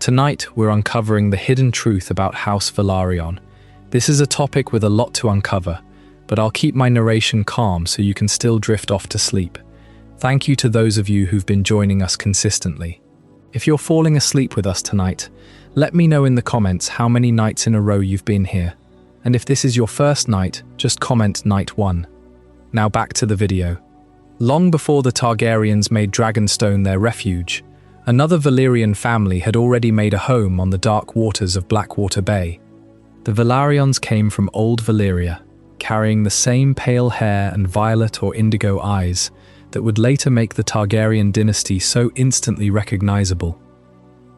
Tonight, we're uncovering the hidden truth about House Velaryon. This is a topic with a lot to uncover, but I'll keep my narration calm so you can still drift off to sleep. Thank you to those of you who've been joining us consistently. If you're falling asleep with us tonight, let me know in the comments how many nights in a row you've been here. And if this is your first night, just comment night 1. Now back to the video. Long before the Targaryens made Dragonstone their refuge, another Valyrian family had already made a home on the dark waters of Blackwater Bay. The Velaryons came from Old Valyria, carrying the same pale hair and violet or indigo eyes that would later make the Targaryen dynasty so instantly recognizable.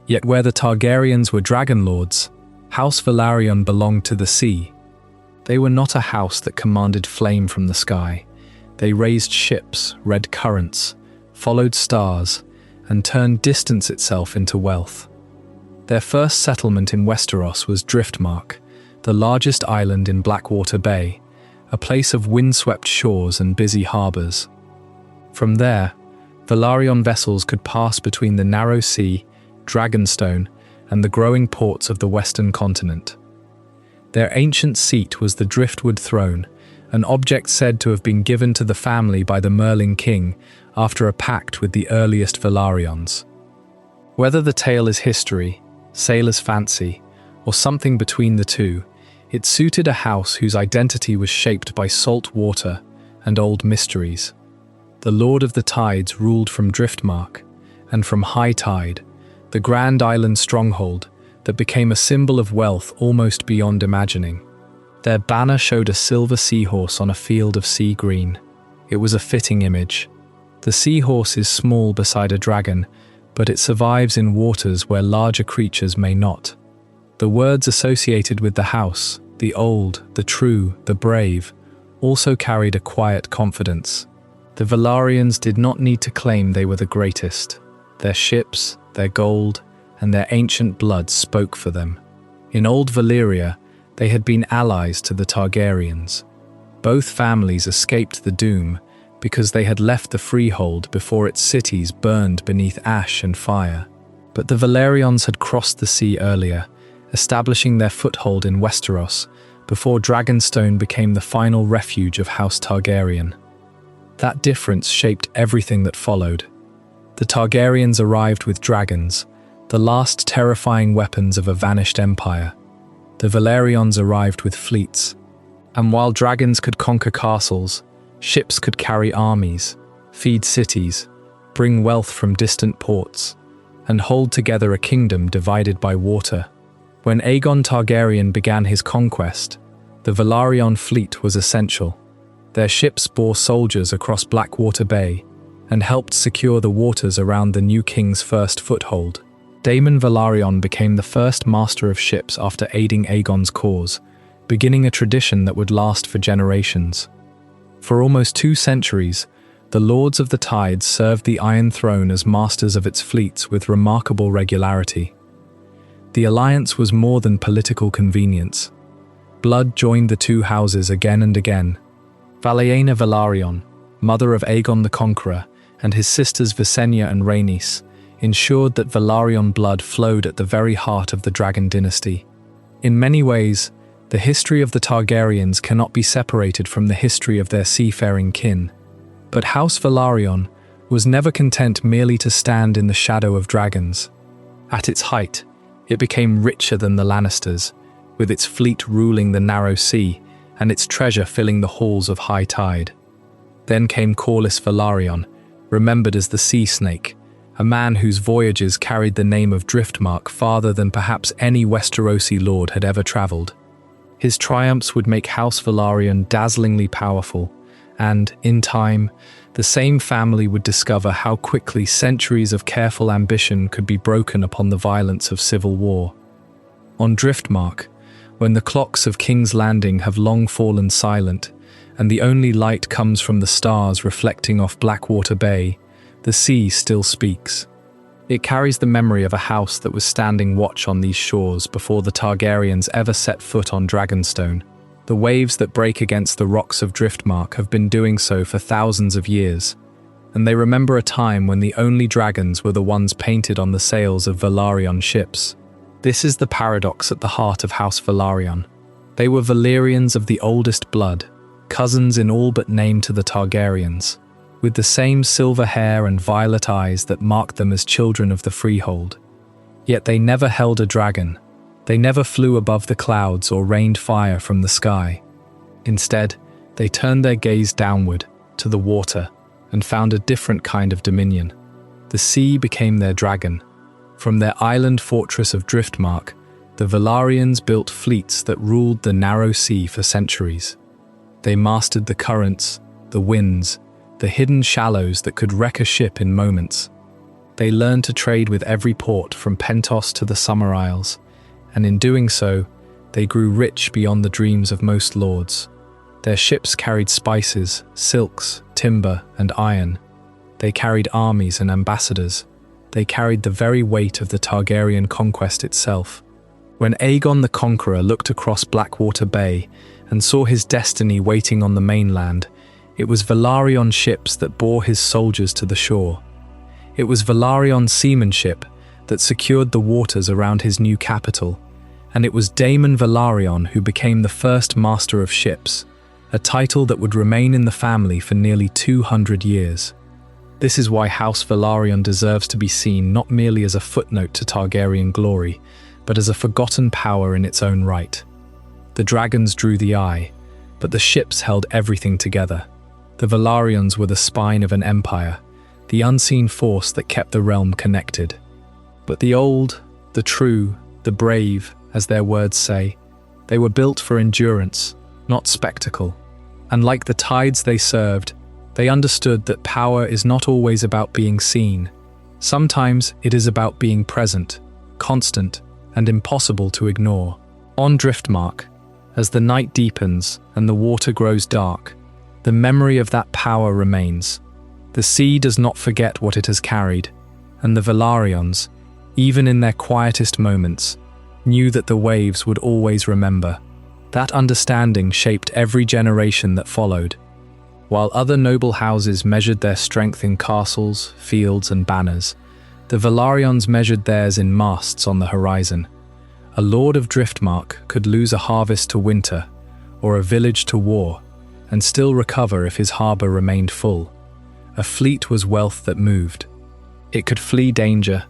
Yet where the Targaryens were dragon lords, House Velaryon belonged to the sea. They were not a house that commanded flame from the sky. They raised ships, read currents, followed stars, and turned distance itself into wealth. Their first settlement in Westeros was Driftmark, the largest island in Blackwater Bay, a place of windswept shores and busy harbours. From there, Velaryon vessels could pass between the narrow sea, Dragonstone, and the growing ports of the western continent. Their ancient seat was the Driftwood Throne, an object said to have been given to the family by the Merling King after a pact with the earliest Velaryons. Whether the tale is history, sailor's fancy, or something between the two, it suited a house whose identity was shaped by salt water and old mysteries. The Lord of the Tides ruled from Driftmark, and from High Tide, the grand island stronghold that became a symbol of wealth almost beyond imagining. Their banner showed a silver seahorse on a field of sea green. It was a fitting image. The seahorse is small beside a dragon, but it survives in waters where larger creatures may not. The words associated with the house, the old, the true, the brave, also carried a quiet confidence. The Velaryons did not need to claim they were the greatest. Their ships, their gold, and their ancient blood spoke for them. In Old Valyria, they had been allies to the Targaryens. Both families escaped the doom because they had left the freehold before its cities burned beneath ash and fire. But the Velaryons had crossed the sea earlier, establishing their foothold in Westeros before Dragonstone became the final refuge of House Targaryen. That difference shaped everything that followed. The Targaryens arrived with dragons, the last terrifying weapons of a vanished empire. The Velaryons arrived with fleets. And while dragons could conquer castles, ships could carry armies, feed cities, bring wealth from distant ports, and hold together a kingdom divided by water. When Aegon Targaryen began his conquest, the Velaryon fleet was essential. Their ships bore soldiers across Blackwater Bay and helped secure the waters around the new king's first foothold. Daemon Velaryon became the first master of ships after aiding Aegon's cause, beginning a tradition that would last for generations. For almost 2 centuries, the Lords of the Tides served the Iron Throne as masters of its fleets with remarkable regularity. The alliance was more than political convenience. Blood joined the two houses again and again. Valyana Velaryon, mother of Aegon the Conqueror, and his sisters Visenya and Rhaenys, ensured that Velaryon blood flowed at the very heart of the Dragon dynasty. In many ways, the history of the Targaryens cannot be separated from the history of their seafaring kin. But House Velaryon was never content merely to stand in the shadow of dragons. At its height, it became richer than the Lannisters, with its fleet ruling the narrow sea and its treasure filling the halls of High Tide. Then came Corlys Velaryon, remembered as the Sea Snake, a man whose voyages carried the name of Driftmark farther than perhaps any Westerosi lord had ever travelled. His triumphs would make House Velaryon dazzlingly powerful, and, in time, the same family would discover how quickly centuries of careful ambition could be broken upon the violence of civil war. On Driftmark, when the clocks of King's Landing have long fallen silent, and the only light comes from the stars reflecting off Blackwater Bay, the sea still speaks. It carries the memory of a house that was standing watch on these shores before the Targaryens ever set foot on Dragonstone. The waves that break against the rocks of Driftmark have been doing so for thousands of years, and they remember a time when the only dragons were the ones painted on the sails of Velaryon ships. This is the paradox at the heart of House Velaryon. They were Valyrians of the oldest blood, cousins in all but name to the Targaryens, with the same silver hair and violet eyes that marked them as children of the freehold. Yet they never held a dragon. They never flew above the clouds or rained fire from the sky. Instead, they turned their gaze downward, to the water, and found a different kind of dominion. The sea became their dragon. From their island fortress of Driftmark, the Velaryons built fleets that ruled the narrow sea for centuries. They mastered the currents, the winds, the hidden shallows that could wreck a ship in moments. They learned to trade with every port from Pentos to the Summer Isles, and in doing so, they grew rich beyond the dreams of most lords. Their ships carried spices, silks, timber, and iron. They carried armies and ambassadors. They carried the very weight of the Targaryen conquest itself. When Aegon the Conqueror looked across Blackwater Bay and saw his destiny waiting on the mainland, it was Velaryon ships that bore his soldiers to the shore. It was Velaryon seamanship that secured the waters around his new capital, and it was Daemon Velaryon who became the first master of ships, a title that would remain in the family for nearly 200 years. This is why House Velaryon deserves to be seen not merely as a footnote to Targaryen glory, but as a forgotten power in its own right. The dragons drew the eye, but the ships held everything together. The Velaryons were the spine of an empire, the unseen force that kept the realm connected. But the old, the true, the brave, as their words say, they were built for endurance, not spectacle. And like the tides they served, they understood that power is not always about being seen. Sometimes it is about being present, constant, and impossible to ignore. On Driftmark, as the night deepens and the water grows dark, the memory of that power remains. The sea does not forget what it has carried, and the Velaryons, even in their quietest moments, knew that the waves would always remember. That understanding shaped every generation that followed. While other noble houses measured their strength in castles, fields, and banners, the Velaryons measured theirs in masts on the horizon. A lord of Driftmark could lose a harvest to winter, or a village to war, and still recover if his harbour remained full. A fleet was wealth that moved. It could flee danger,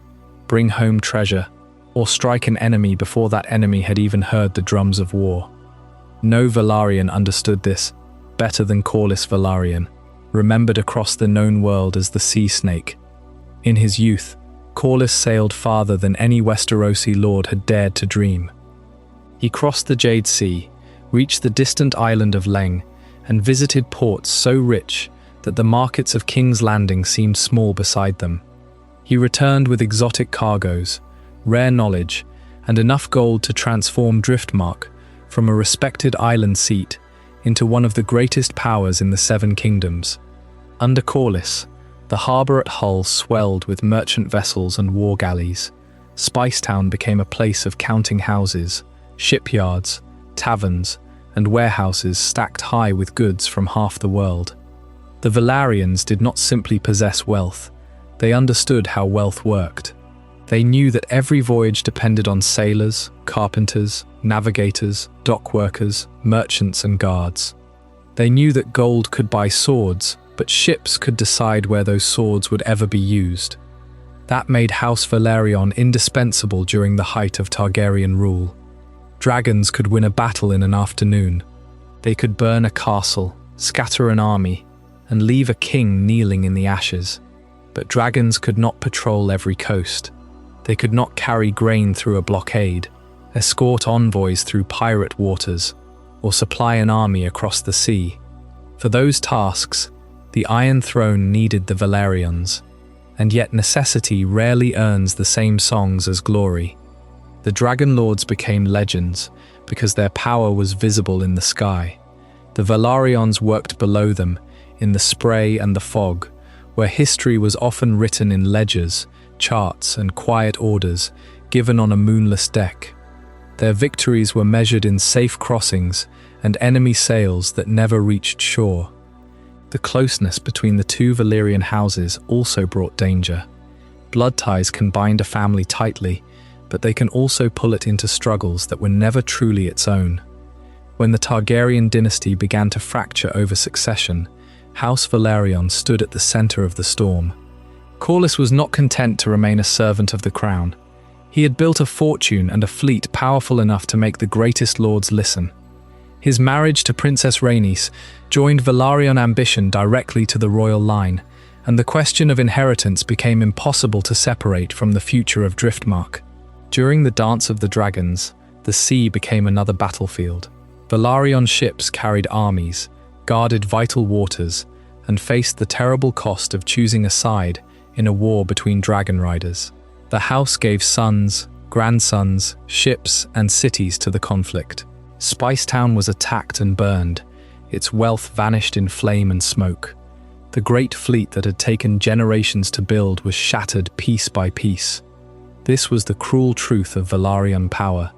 bring home treasure, or strike an enemy before that enemy had even heard the drums of war. No Velaryon understood this better than Corlys Velaryon, remembered across the known world as the Sea Snake. In his youth, Corlys sailed farther than any Westerosi lord had dared to dream. He crossed the Jade Sea, reached the distant island of Leng, and visited ports so rich that the markets of King's Landing seemed small beside them. He returned with exotic cargoes, rare knowledge, and enough gold to transform Driftmark from a respected island seat into one of the greatest powers in the Seven Kingdoms. Under Corlys, the harbour at Hull swelled with merchant vessels and war galleys. Spicetown became a place of counting houses, shipyards, taverns, and warehouses stacked high with goods from half the world. The Velaryons did not simply possess wealth, they understood how wealth worked. They knew that every voyage depended on sailors, carpenters, navigators, dockworkers, merchants, and guards. They knew that gold could buy swords, but ships could decide where those swords would ever be used. That made House Velaryon indispensable during the height of Targaryen rule. Dragons could win a battle in an afternoon. They could burn a castle, scatter an army, and leave a king kneeling in the ashes. But dragons could not patrol every coast. They could not carry grain through a blockade, escort envoys through pirate waters, or supply an army across the sea. For those tasks, the Iron Throne needed the Velaryons, and yet necessity rarely earns the same songs as glory. The Dragon Lords became legends because their power was visible in the sky. The Velaryons worked below them, in the spray and the fog, where history was often written in ledgers, charts, and quiet orders given on a moonless deck. Their victories were measured in safe crossings and enemy sails that never reached shore. The closeness between the two Valyrian houses also brought danger. Blood ties can bind a family tightly, but they can also pull it into struggles that were never truly its own. When the Targaryen dynasty began to fracture over succession, House Velaryon stood at the center of the storm. Corlys was not content to remain a servant of the crown. He had built a fortune and a fleet powerful enough to make the greatest lords listen. His marriage to Princess Rhaenys joined Velaryon ambition directly to the royal line, and the question of inheritance became impossible to separate from the future of Driftmark. During the Dance of the Dragons, the sea became another battlefield. Velaryon ships carried armies, guarded vital waters, and faced the terrible cost of choosing a side in a war between dragon riders. The house gave sons, grandsons, ships, and cities to the conflict. Spicetown was attacked and burned. Its wealth vanished in flame and smoke. The great fleet that had taken generations to build was shattered piece by piece. This was the cruel truth of Velaryon power.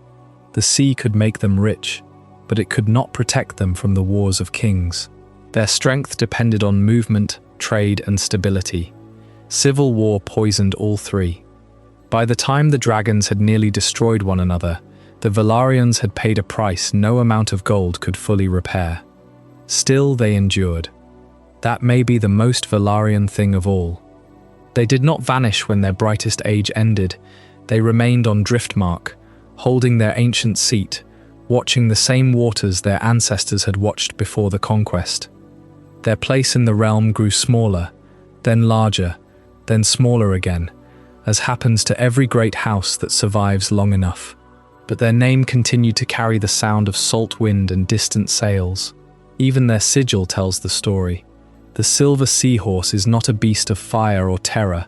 The sea could make them rich, but it could not protect them from the wars of kings. Their strength depended on movement, trade, and stability. Civil war poisoned all three. By the time the dragons had nearly destroyed one another, the Velaryons had paid a price no amount of gold could fully repair. Still, they endured. That may be the most Velaryon thing of all. They did not vanish when their brightest age ended. They remained on Driftmark, holding their ancient seat, watching the same waters their ancestors had watched before the conquest. Their place in the realm grew smaller, then larger, then smaller again, as happens to every great house that survives long enough. But their name continued to carry the sound of salt wind and distant sails. Even their sigil tells the story. The Silver Seahorse is not a beast of fire or terror.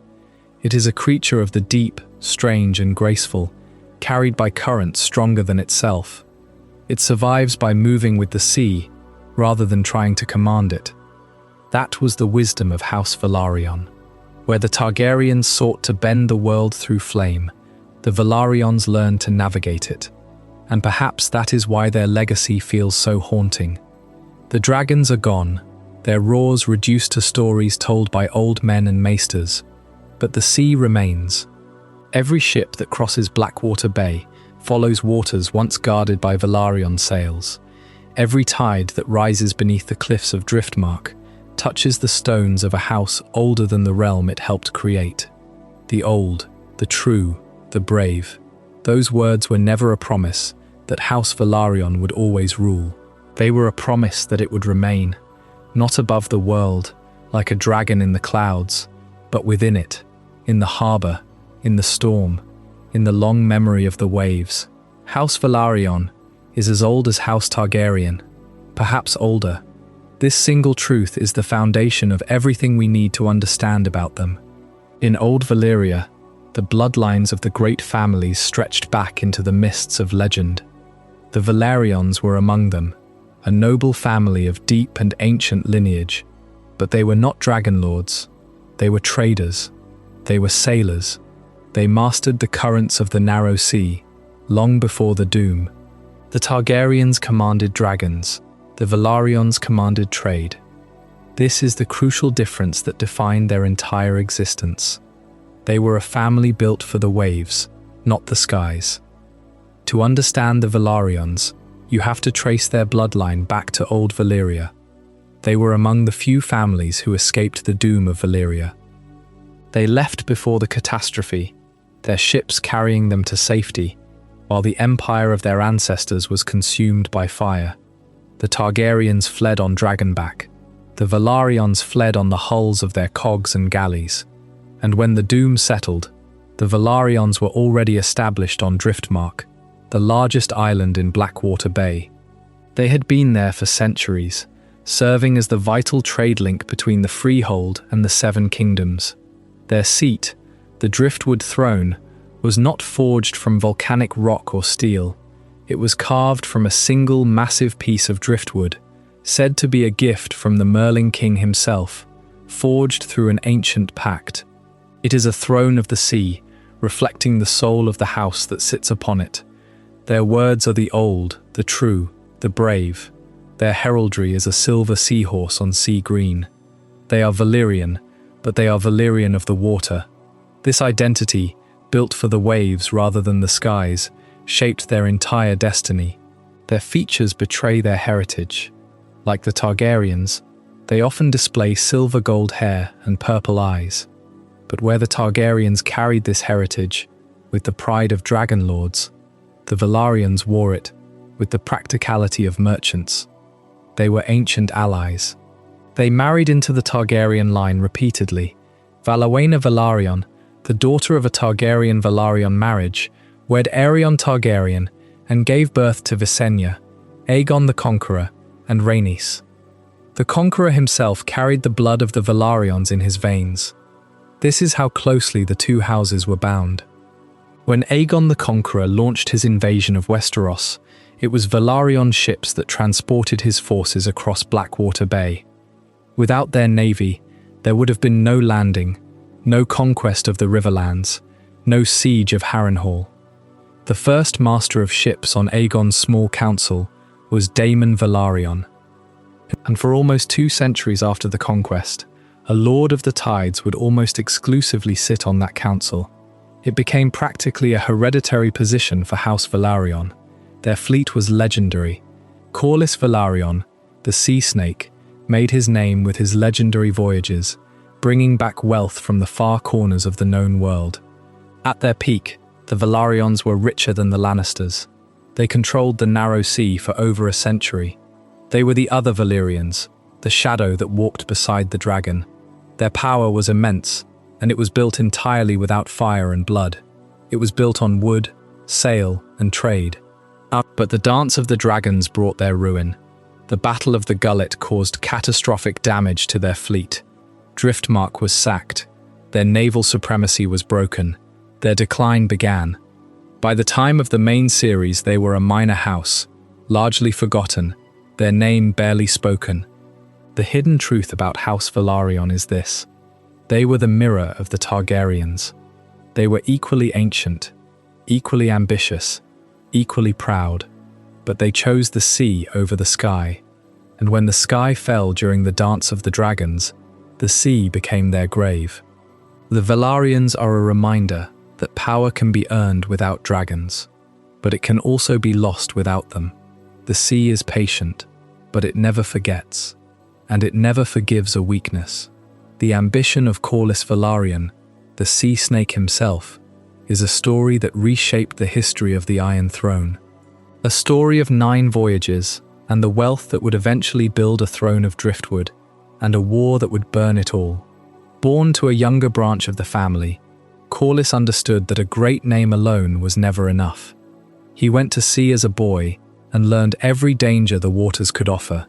It is a creature of the deep, strange, and graceful, carried by currents stronger than itself. It survives by moving with the sea, rather than trying to command it. That was the wisdom of House Velaryon. Where the Targaryens sought to bend the world through flame, the Velaryons learned to navigate it. And perhaps that is why their legacy feels so haunting. The dragons are gone, their roars reduced to stories told by old men and maesters. But the sea remains. Every ship that crosses Blackwater Bay follows waters once guarded by Velaryon sails. Every tide that rises beneath the cliffs of Driftmark touches the stones of a house older than the realm it helped create. The old, the true, the brave. Those words were never a promise that House Velaryon would always rule. They were a promise that it would remain, not above the world, like a dragon in the clouds, but within it, in the harbour, in the storm, in the long memory of the waves. House Velaryon is as old as House Targaryen, perhaps older. This single truth is the foundation of everything we need to understand about them. In Old Valyria, the bloodlines of the great families stretched back into the mists of legend. The Velaryons were among them, a noble family of deep and ancient lineage, but they were not dragon lords. They were traders. They were sailors. They mastered the currents of the narrow sea, long before the doom. The Targaryens commanded dragons. The Velaryons commanded trade. This is the crucial difference that defined their entire existence. They were a family built for the waves, not the skies. To understand the Velaryons, you have to trace their bloodline back to Old Valyria. They were among the few families who escaped the doom of Valyria. They left before the catastrophe, their ships carrying them to safety, while the empire of their ancestors was consumed by fire. The Targaryens fled on Dragonback. The Velaryons fled on the hulls of their cogs and galleys. And when the doom settled, the Velaryons were already established on Driftmark, the largest island in Blackwater Bay. They had been there for centuries, serving as the vital trade link between the Freehold and the Seven Kingdoms. Their seat, the Driftwood Throne, was not forged from volcanic rock or steel. It was carved from a single massive piece of driftwood, said to be a gift from the Merling King himself, forged through an ancient pact. It is a throne of the sea, reflecting the soul of the house that sits upon it. Their words are the old, the true, the brave. Their heraldry is a silver seahorse on sea green. They are Valyrian, but they are Valyrian of the water. This identity, built for the waves rather than the skies, shaped their entire destiny. Their features betray their heritage. Like the Targaryens, they often display silver gold hair and purple eyes. But where the Targaryens carried this heritage, with the pride of dragon lords, the Velaryons wore it with the practicality of merchants. They were ancient allies. They married into the Targaryen line repeatedly. Valawayna Velaryon, the daughter of a Targaryen Velaryon marriage, wed Aegon Targaryen and gave birth to Visenya, Aegon the Conqueror, and Rhaenys. The Conqueror himself carried the blood of the Velaryons in his veins. This is how closely the two houses were bound. When Aegon the Conqueror launched his invasion of Westeros, it was Velaryon ships that transported his forces across Blackwater Bay. Without their navy, there would have been no landing, no conquest of the Riverlands, no siege of Harrenhal. The first master of ships on Aegon's small council was Daemon Velaryon. And for almost 2 centuries after the conquest, a Lord of the Tides would almost exclusively sit on that council. It became practically a hereditary position for House Velaryon. Their fleet was legendary. Corlys Velaryon, the sea snake, made his name with his legendary voyages, bringing back wealth from the far corners of the known world. At their peak, the Velaryons were richer than the Lannisters. They controlled the narrow sea for over a century. They were the Other Valyrians, the shadow that walked beside the dragon. Their power was immense, and it was built entirely without fire and blood. It was built on wood, sail, and trade. But the Dance of the Dragons brought their ruin. The Battle of the Gullet caused catastrophic damage to their fleet. Driftmark was sacked. Their naval supremacy was broken. Their decline began. By the time of the main series, they were a minor house, largely forgotten, their name barely spoken. The hidden truth about House Velaryon is this: they were the mirror of the Targaryens. They were equally ancient, equally ambitious, equally proud, but they chose the sea over the sky. And when the sky fell during the Dance of the Dragons, the sea became their grave. The Velaryons are a reminder that power can be earned without dragons, but it can also be lost without them. The sea is patient, but it never forgets, and it never forgives a weakness. The ambition of Corlys Velaryon, the sea snake himself, is a story that reshaped the history of the Iron Throne. A story of 9 voyages, and the wealth that would eventually build a throne of driftwood, and a war that would burn it all. Born to a younger branch of the family, Corlys understood that a great name alone was never enough. He went to sea as a boy and learned every danger the waters could offer.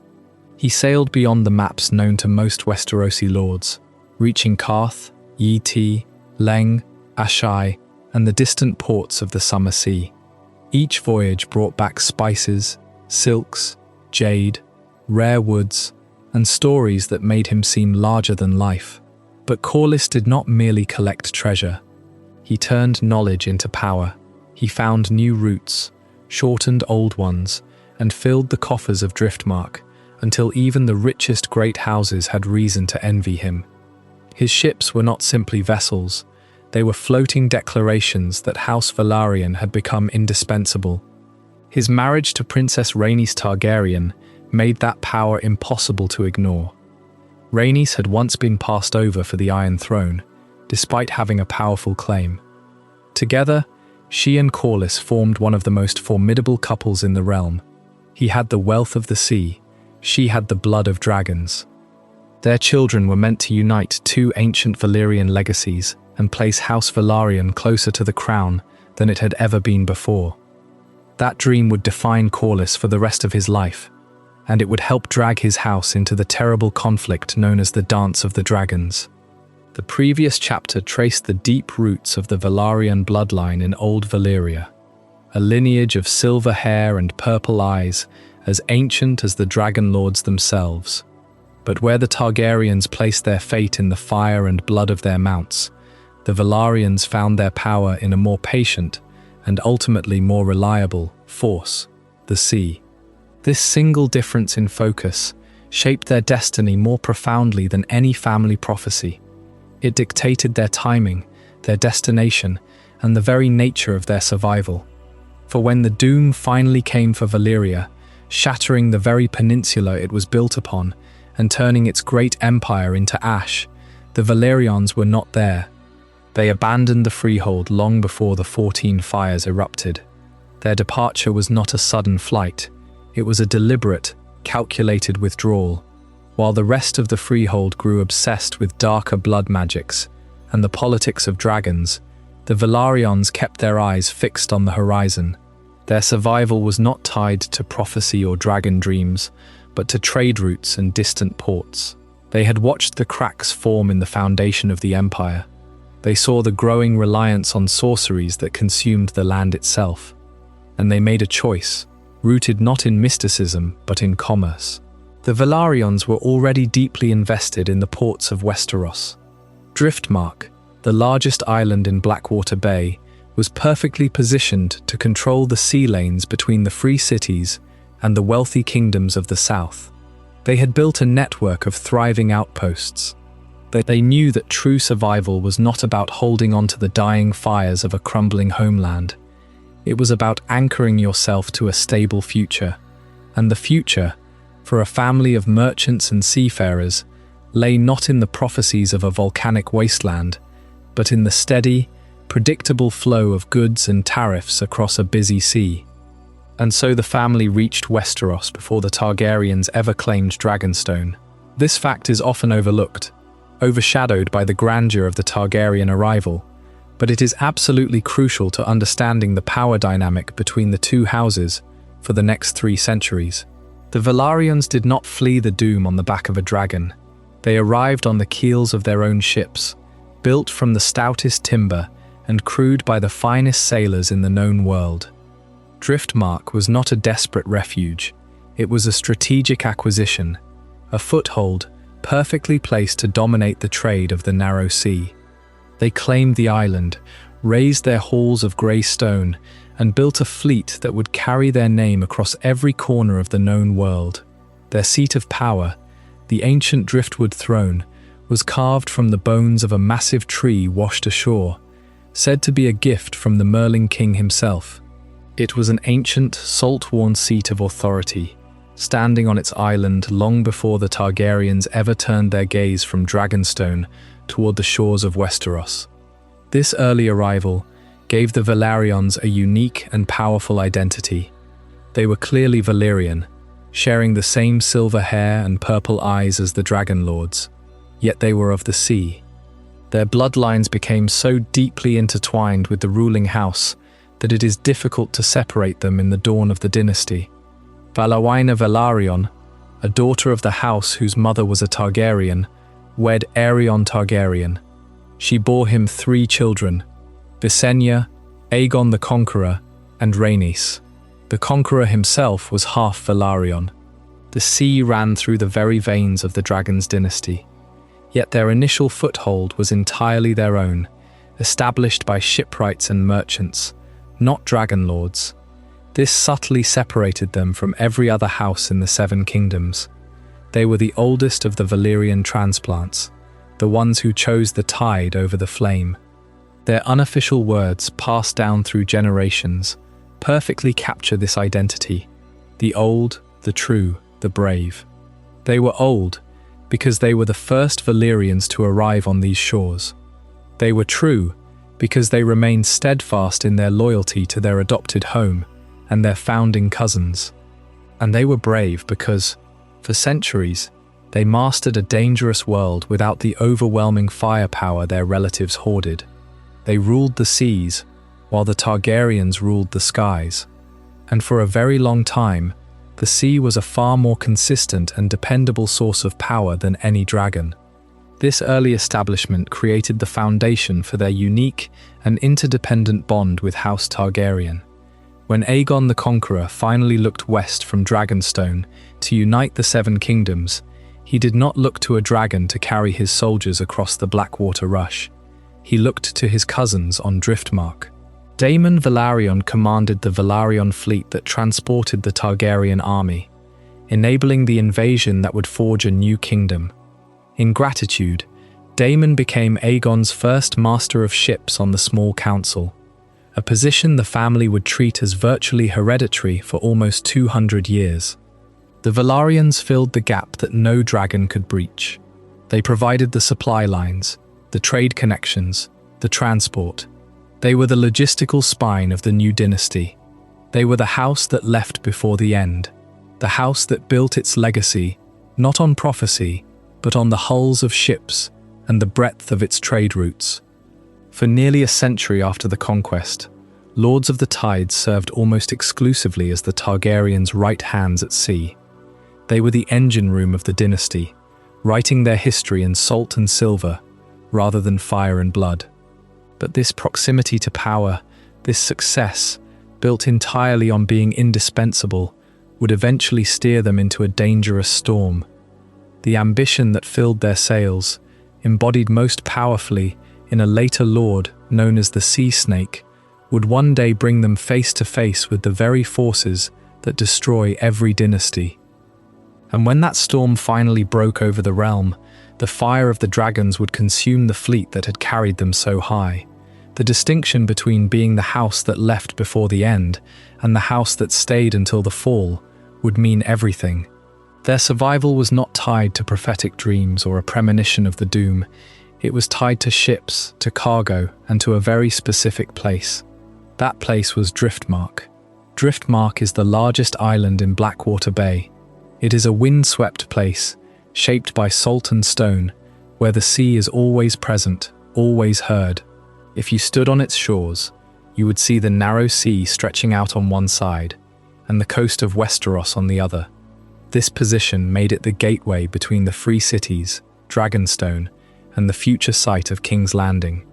He sailed beyond the maps known to most Westerosi lords, reaching Karth, Yi, Leng, Ashai, and the distant ports of the Summer Sea. Each voyage brought back spices, silks, jade, rare woods, and stories that made him seem larger than life. But Corlys did not merely collect treasure. He turned knowledge into power. He found new routes, shortened old ones, and filled the coffers of Driftmark, until even the richest great houses had reason to envy him. His ships were not simply vessels. They were floating declarations that House Velaryon had become indispensable. His marriage to Princess Rhaenys Targaryen made that power impossible to ignore. Rhaenys had once been passed over for the Iron Throne, despite having a powerful claim. Together, she and Corlys formed one of the most formidable couples in the realm. He had the wealth of the sea, she had the blood of dragons. Their children were meant to unite 2 ancient Valyrian legacies and place House Velaryon closer to the crown than it had ever been before. That dream would define Corlys for the rest of his life, and it would help drag his house into the terrible conflict known as the Dance of the Dragons. The previous chapter traced the deep roots of the Velaryon bloodline in Old Valyria, a lineage of silver hair and purple eyes as ancient as the Dragon Lords themselves. But where the Targaryens placed their fate in the fire and blood of their mounts, the Velaryons found their power in a more patient and ultimately more reliable force, the sea. This single difference in focus shaped their destiny more profoundly than any family prophecy. It dictated their timing, their destination, and the very nature of their survival. For when the doom finally came for Valyria, shattering the very peninsula it was built upon and turning its great empire into ash, the Velaryons were not there. They abandoned the freehold long before the 14 fires erupted. Their departure was not a sudden flight. It was a deliberate, calculated withdrawal. While the rest of the freehold grew obsessed with darker blood magics and the politics of dragons, the Velaryons kept their eyes fixed on the horizon. Their survival was not tied to prophecy or dragon dreams, but to trade routes and distant ports. They had watched the cracks form in the foundation of the empire. They saw the growing reliance on sorceries that consumed the land itself. And they made a choice, rooted not in mysticism, but in commerce. The Velaryons were already deeply invested in the ports of Westeros. Driftmark, the largest island in Blackwater Bay, was perfectly positioned to control the sea lanes between the free cities and the wealthy kingdoms of the south. They had built a network of thriving outposts. They knew that true survival was not about holding on to the dying fires of a crumbling homeland. It was about anchoring yourself to a stable future. And the future, for a family of merchants and seafarers, lay not in the prophecies of a volcanic wasteland, but in the steady, predictable flow of goods and tariffs across a busy sea. And so the family reached Westeros before the Targaryens ever claimed Dragonstone. This fact is often overlooked, overshadowed by the grandeur of the Targaryen arrival, but it is absolutely crucial to understanding the power dynamic between the two houses for the next 3 centuries. The Velaryons did not flee the doom on the back of a dragon. They arrived on the keels of their own ships, built from the stoutest timber and crewed by the finest sailors in the known world. Driftmark was not a desperate refuge. It was a strategic acquisition, a foothold perfectly placed to dominate the trade of the narrow sea. They claimed the island, raised their halls of grey stone, and built a fleet that would carry their name across every corner of the known world. Their seat of power, the ancient Driftwood Throne, was carved from the bones of a massive tree washed ashore, said to be a gift from the Merling King himself. It was an ancient, salt-worn seat of authority, standing on its island long before the Targaryens ever turned their gaze from Dragonstone toward the shores of Westeros. This early arrival gave the Velaryons a unique and powerful identity. They were clearly Valyrian, sharing the same silver hair and purple eyes as the Dragon Lords, yet they were of the sea. Their bloodlines became so deeply intertwined with the ruling house that it is difficult to separate them in the dawn of the dynasty. Valarina Velaryon, a daughter of the house whose mother was a Targaryen, wed Aegon Targaryen. She bore him 3 children, Visenya, Aegon the Conqueror, and Rhaenys. The Conqueror himself was half Velaryon. The sea ran through the very veins of the dragon's dynasty. Yet their initial foothold was entirely their own, established by shipwrights and merchants, not dragon lords. This subtly separated them from every other house in the 7 kingdoms. They were the oldest of the Valyrian transplants, the ones who chose the tide over the flame. Their unofficial words, passed down through generations, perfectly capture this identity: the old, the true, the brave. They were old because they were the first Valyrians to arrive on these shores. They were true because they remained steadfast in their loyalty to their adopted home and their founding cousins. And they were brave because, for centuries, they mastered a dangerous world without the overwhelming firepower their relatives hoarded. They ruled the seas, while the Targaryens ruled the skies. And for a very long time, the sea was a far more consistent and dependable source of power than any dragon. This early establishment created the foundation for their unique and interdependent bond with House Targaryen. When Aegon the Conqueror finally looked west from Dragonstone to unite the 7 kingdoms, he did not look to a dragon to carry his soldiers across the Blackwater Rush. He looked to his cousins on Driftmark. Daemon Velaryon commanded the Velaryon fleet that transported the Targaryen army. enabling the invasion that would forge a new kingdom. In gratitude, Daemon became Aegon's first master of ships on the small council, a position the family would treat as virtually hereditary for almost 200 years. The Valyrians filled the gap that no dragon could breach. They provided the supply lines, the trade connections, the transport. They were the logistical spine of the new dynasty. They were the house that left before the end, the house that built its legacy, not on prophecy, but on the hulls of ships and the breadth of its trade routes. For nearly a century after the conquest, Lords of the Tides served almost exclusively as the Targaryens' right hands at sea. They were the engine room of the dynasty, writing their history in salt and silver, rather than fire and blood. But this proximity to power, this success, built entirely on being indispensable, would eventually steer them into a dangerous storm. The ambition that filled their sails, embodied most powerfully in a later lord known as the Sea Snake, would one day bring them face to face with the very forces that destroy every dynasty. And when that storm finally broke over the realm, the fire of the dragons would consume the fleet that had carried them so high. The distinction between being the house that left before the end and the house that stayed until the fall would mean everything. Their survival was not tied to prophetic dreams or a premonition of the doom. It was tied to ships, to cargo, and to a very specific place. That place was Driftmark. Driftmark is the largest island in Blackwater Bay. It is a wind-swept place, shaped by salt and stone, where the sea is always present, always heard. If you stood on its shores, you would see the narrow sea stretching out on one side, and the coast of Westeros on the other. This position made it the gateway between the free cities, Dragonstone, and the future site of King's Landing.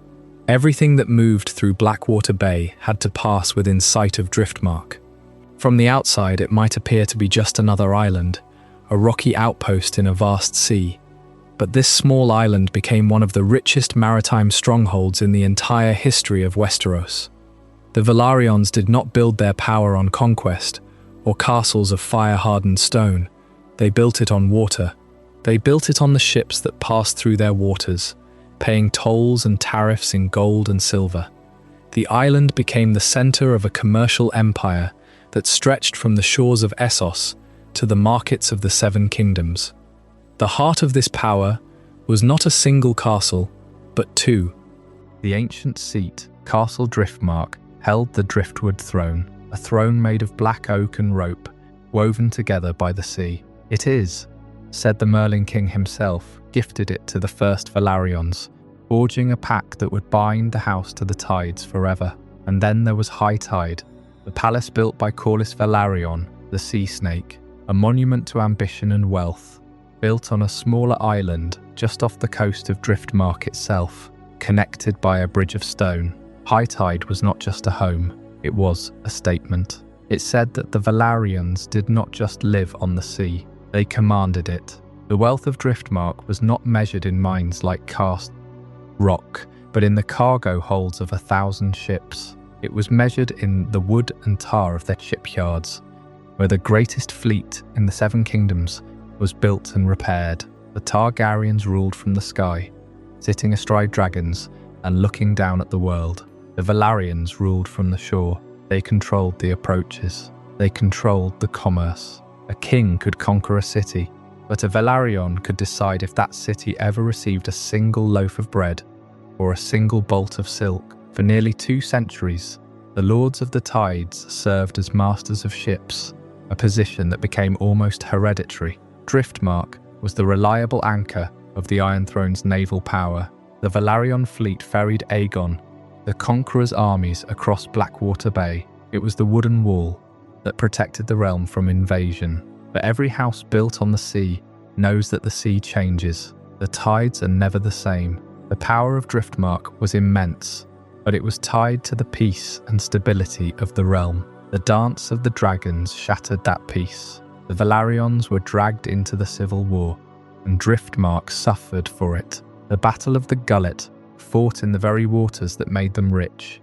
Everything that moved through Blackwater Bay had to pass within sight of Driftmark. From the outside, it might appear to be just another island, a rocky outpost in a vast sea. But this small island became one of the richest maritime strongholds in the entire history of Westeros. The Velaryons did not build their power on conquest or castles of fire-hardened stone. They built it on water. They built it on the ships that passed through their waters, paying tolls and tariffs in gold and silver. The island became the center of a commercial empire that stretched from the shores of Essos to the markets of the Seven Kingdoms. The heart of this power was not a single castle, but two. The ancient seat, Castle Driftmark, held the Driftwood Throne, a throne made of black oak and rope, woven together by the sea. "It is," said the Merlin King himself, gifted it to the first Velaryons, forging a pact that would bind the house to the tides forever. And then there was High Tide, the palace built by Corlys Velaryon, the Sea Snake, a monument to ambition and wealth, built on a smaller island just off the coast of Driftmark itself, connected by a bridge of stone. High Tide was not just a home, it was a statement. It said that the Velaryons did not just live on the sea, they commanded it. The wealth of Driftmark was not measured in mines like cast rock, but in the cargo holds of 1,000 ships. It was measured in the wood and tar of their shipyards, where the greatest fleet in the Seven Kingdoms was built and repaired. The Targaryens ruled from the sky, sitting astride dragons and looking down at the world. The Velaryons ruled from the shore. They controlled the approaches. They controlled the commerce. A king could conquer a city, but a Velaryon could decide if that city ever received a single loaf of bread or a single bolt of silk. For nearly 2 centuries, the Lords of the Tides served as masters of ships, a position that became almost hereditary. Driftmark was the reliable anchor of the Iron Throne's naval power. The Velaryon fleet ferried Aegon, the Conqueror's armies, across Blackwater Bay. It was the wooden wall that protected the realm from invasion. But every house built on the sea knows that the sea changes. The tides are never the same. The power of Driftmark was immense, but it was tied to the peace and stability of the realm. The dance of the dragons shattered that peace. The Velaryons were dragged into the civil war, and Driftmark suffered for it. The Battle of the Gullet, fought in the very waters that made them rich,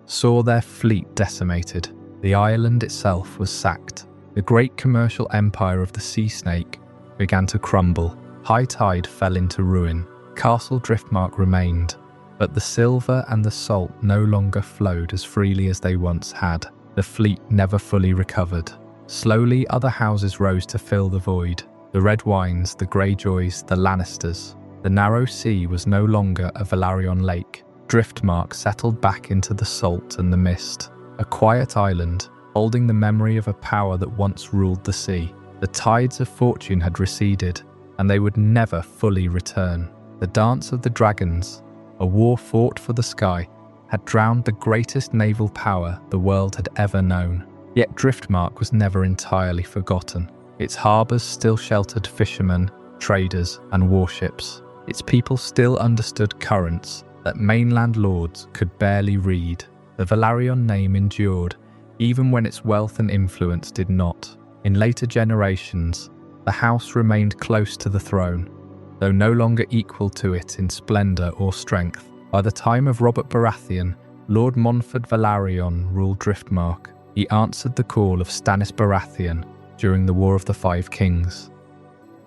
saw their fleet decimated. The island itself was sacked. The great commercial empire of the sea snake began to crumble. High tide fell into ruin. Castle Driftmark remained, but the silver and the salt no longer flowed as freely as they once had. The fleet never fully recovered. Slowly, other houses rose to fill the void. The Red Wines, the Greyjoys, the Lannisters. The narrow sea was no longer a Velaryon lake. Driftmark settled back into the salt and the mist, a quiet island, holding the memory of a power that once ruled the sea. The tides of fortune had receded, and they would never fully return. The Dance of the Dragons, a war fought for the sky, had drowned the greatest naval power the world had ever known. Yet Driftmark was never entirely forgotten. Its harbours still sheltered fishermen, traders, and warships. Its people still understood currents that mainland lords could barely read. The Velaryon name endured, even when its wealth and influence did not. In later generations, the house remained close to the throne, though no longer equal to it in splendour or strength. By the time of Robert Baratheon, Lord Montfort Velaryon ruled Driftmark. He answered the call of Stannis Baratheon during the War of the Five Kings,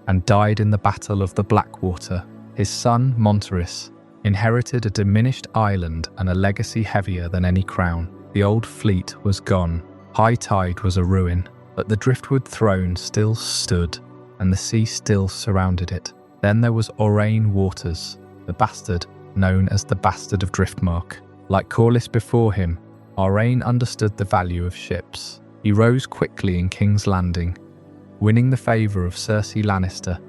and died in the Battle of the Blackwater. His son, Monterys, inherited a diminished island and a legacy heavier than any crown. The old fleet was gone. High tide was a ruin, but the Driftwood Throne still stood, and the sea still surrounded it. Then there was Orain Waters, the bastard known as the Bastard of Driftmark. Like Corlys before him, Orain understood the value of ships. He rose quickly in King's Landing, winning the favour of Cersei Lannister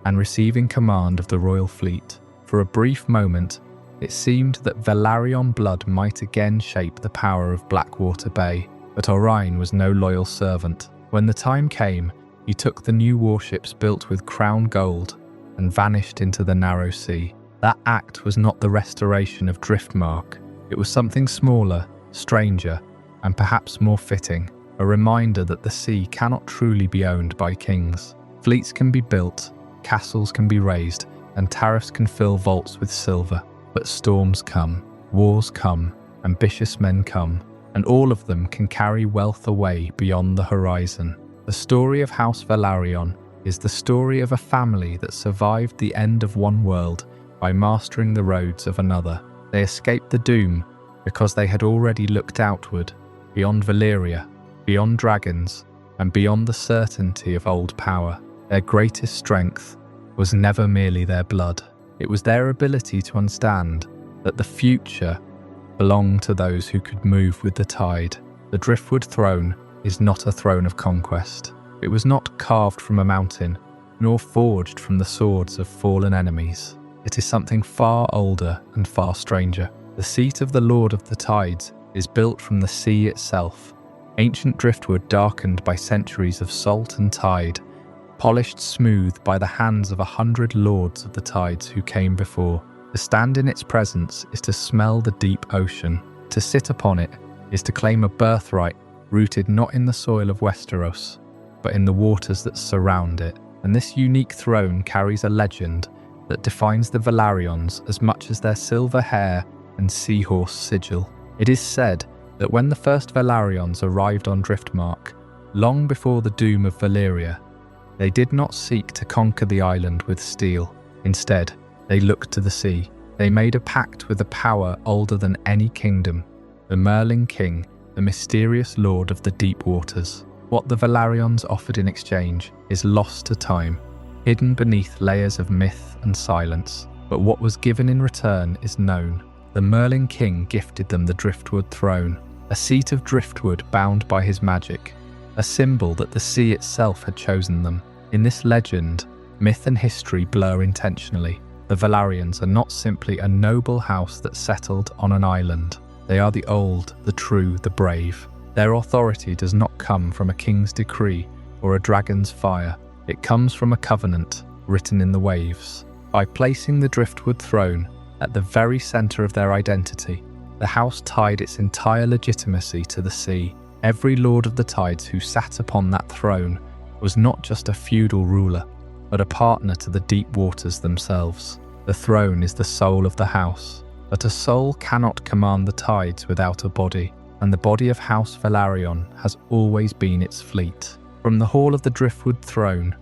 and receiving command of the royal fleet. For a brief moment, it seemed that Velaryon blood might again shape the power of Blackwater Bay, but Orain was no loyal servant. When the time came, he took the new warships built with crown gold and vanished into the narrow sea. That act was not the restoration of Driftmark. It was something smaller, stranger, and perhaps more fitting, a reminder that the sea cannot truly be owned by kings. Fleets can be built, castles can be raised, and tariffs can fill vaults with silver. But storms come, wars come, ambitious men come, and all of them can carry wealth away beyond the horizon. The story of House Velaryon is the story of a family that survived the end of one world by mastering the roads of another. They escaped the doom because they had already looked outward, beyond Valyria, beyond dragons, and beyond the certainty of old power. Their greatest strength was never merely their blood. It was their ability to understand that the future belonged to those who could move with the tide. The Driftwood Throne is not a throne of conquest. It was not carved from a mountain, nor forged from the swords of fallen enemies. It is something far older and far stranger. The seat of the Lord of the Tides is built from the sea itself, ancient driftwood darkened by centuries of salt and tide, polished smooth by the hands of 100 lords of the tides who came before. To stand in its presence is to smell the deep ocean. To sit upon it is to claim a birthright rooted not in the soil of Westeros, but in the waters that surround it. And this unique throne carries a legend that defines the Velaryons as much as their silver hair and seahorse sigil. It is said that when the first Velaryons arrived on Driftmark, long before the doom of Valyria, they did not seek to conquer the island with steel. Instead, they looked to the sea. They made a pact with a power older than any kingdom, the Merling King, the mysterious lord of the deep waters. What the Velaryons offered in exchange is lost to time, hidden beneath layers of myth and silence. But what was given in return is known. The Merling King gifted them the Driftwood Throne, a seat of driftwood bound by his magic, a symbol that the sea itself had chosen them. In this legend, myth and history blur intentionally. The Velaryons are not simply a noble house that settled on an island. They are the old, the true, the brave. Their authority does not come from a king's decree or a dragon's fire. It comes from a covenant written in the waves. By placing the Driftwood Throne at the very centre of their identity, the house tied its entire legitimacy to the sea. Every Lord of the Tides who sat upon that throne was not just a feudal ruler, but a partner to the deep waters themselves. The throne is the soul of the house, but a soul cannot command the tides without a body, and the body of House Velaryon has always been its fleet. From the hall of the Driftwood Throne,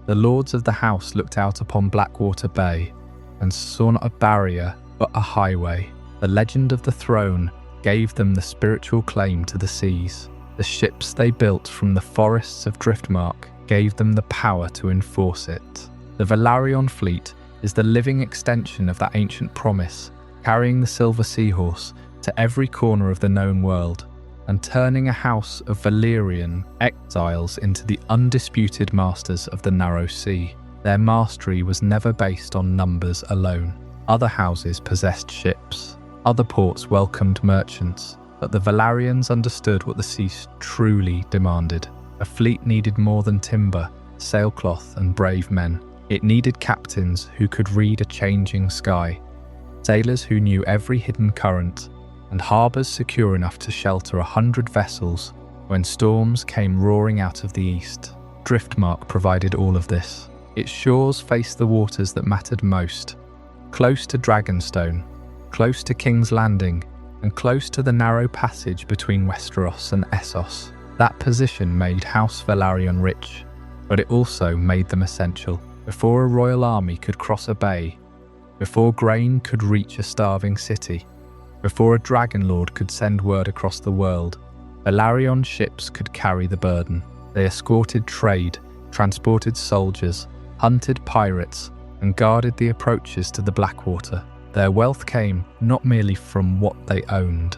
the lords of the house looked out upon Blackwater Bay and saw not a barrier but a highway. The legend of the throne gave them the spiritual claim to the seas. The ships they built from the forests of Driftmark gave them the power to enforce it. The Velaryon fleet is the living extension of that ancient promise, carrying the Silver Seahorse to every corner of the known world and turning a house of Valyrian exiles into the undisputed masters of the narrow sea. Their mastery was never based on numbers alone. Other houses possessed ships, other ports welcomed merchants, but the Velaryons understood what the sea truly demanded. A fleet needed more than timber, sailcloth, and brave men. It needed captains who could read a changing sky, sailors who knew every hidden current, and harbours secure enough to shelter 100 vessels when storms came roaring out of the east. Driftmark provided all of this. Its shores faced the waters that mattered most, close to Dragonstone, close to King's Landing, and close to the narrow passage between Westeros and Essos. That position made House Velaryon rich, but it also made them essential. Before a royal army could cross a bay, before grain could reach a starving city, before a dragon lord could send word across the world, Velaryon ships could carry the burden. They escorted trade, transported soldiers, hunted pirates, and guarded the approaches to the Blackwater. Their wealth came not merely from what they owned,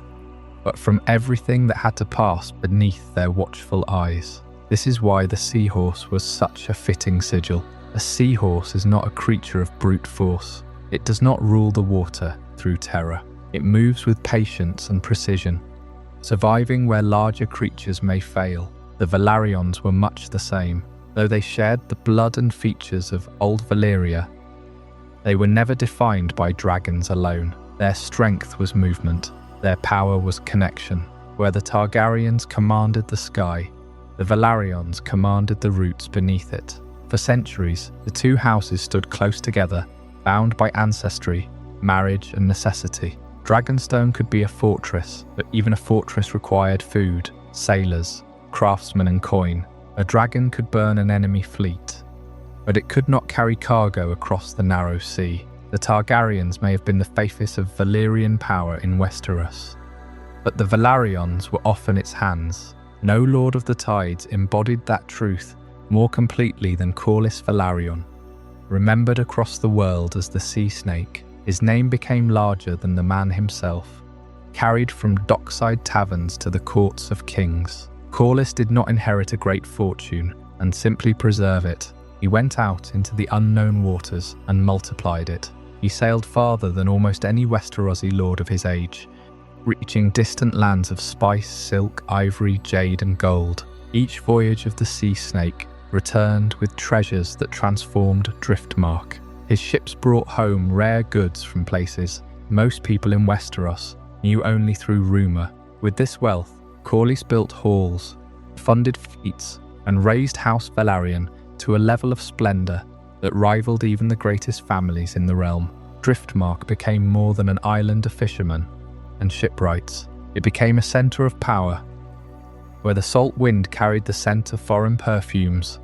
but from everything that had to pass beneath their watchful eyes. This is why the Seahorse was such a fitting sigil. A seahorse is not a creature of brute force. It does not rule the water through terror. It moves with patience and precision, surviving where larger creatures may fail. The Velaryons were much the same. Though they shared the blood and features of Old Valyria, they were never defined by dragons alone. Their strength was movement. Their power was connection. Where the Targaryens commanded the sky, the Velaryons commanded the roots beneath it. For centuries, the two houses stood close together, bound by ancestry, marriage, and necessity. Dragonstone could be a fortress, but even a fortress required food, sailors, craftsmen, and coin. A dragon could burn an enemy fleet, but it could not carry cargo across the narrow sea. The Targaryens may have been the face of Valyrian power in Westeros, but the Velaryons were often its hands. No Lord of the Tides embodied that truth more completely than Corlys Velaryon. Remembered across the world as the sea snake, his name became larger than the man himself, carried from dockside taverns to the courts of kings. Corlys did not inherit a great fortune and simply preserve it. He went out into the unknown waters and multiplied it. He sailed farther than almost any Westerosi lord of his age, reaching distant lands of spice, silk, ivory, jade, and gold. Each voyage of the sea snake returned with treasures that transformed Driftmark. His ships brought home rare goods from places most people in Westeros knew only through rumour. With this wealth, Corlys built halls, funded fleets, and raised House Velaryon to a level of splendour that rivaled even the greatest families in the realm. Driftmark became more than an island of fishermen and shipwrights. It became a centre of power, where the salt wind carried the scent of foreign perfumes,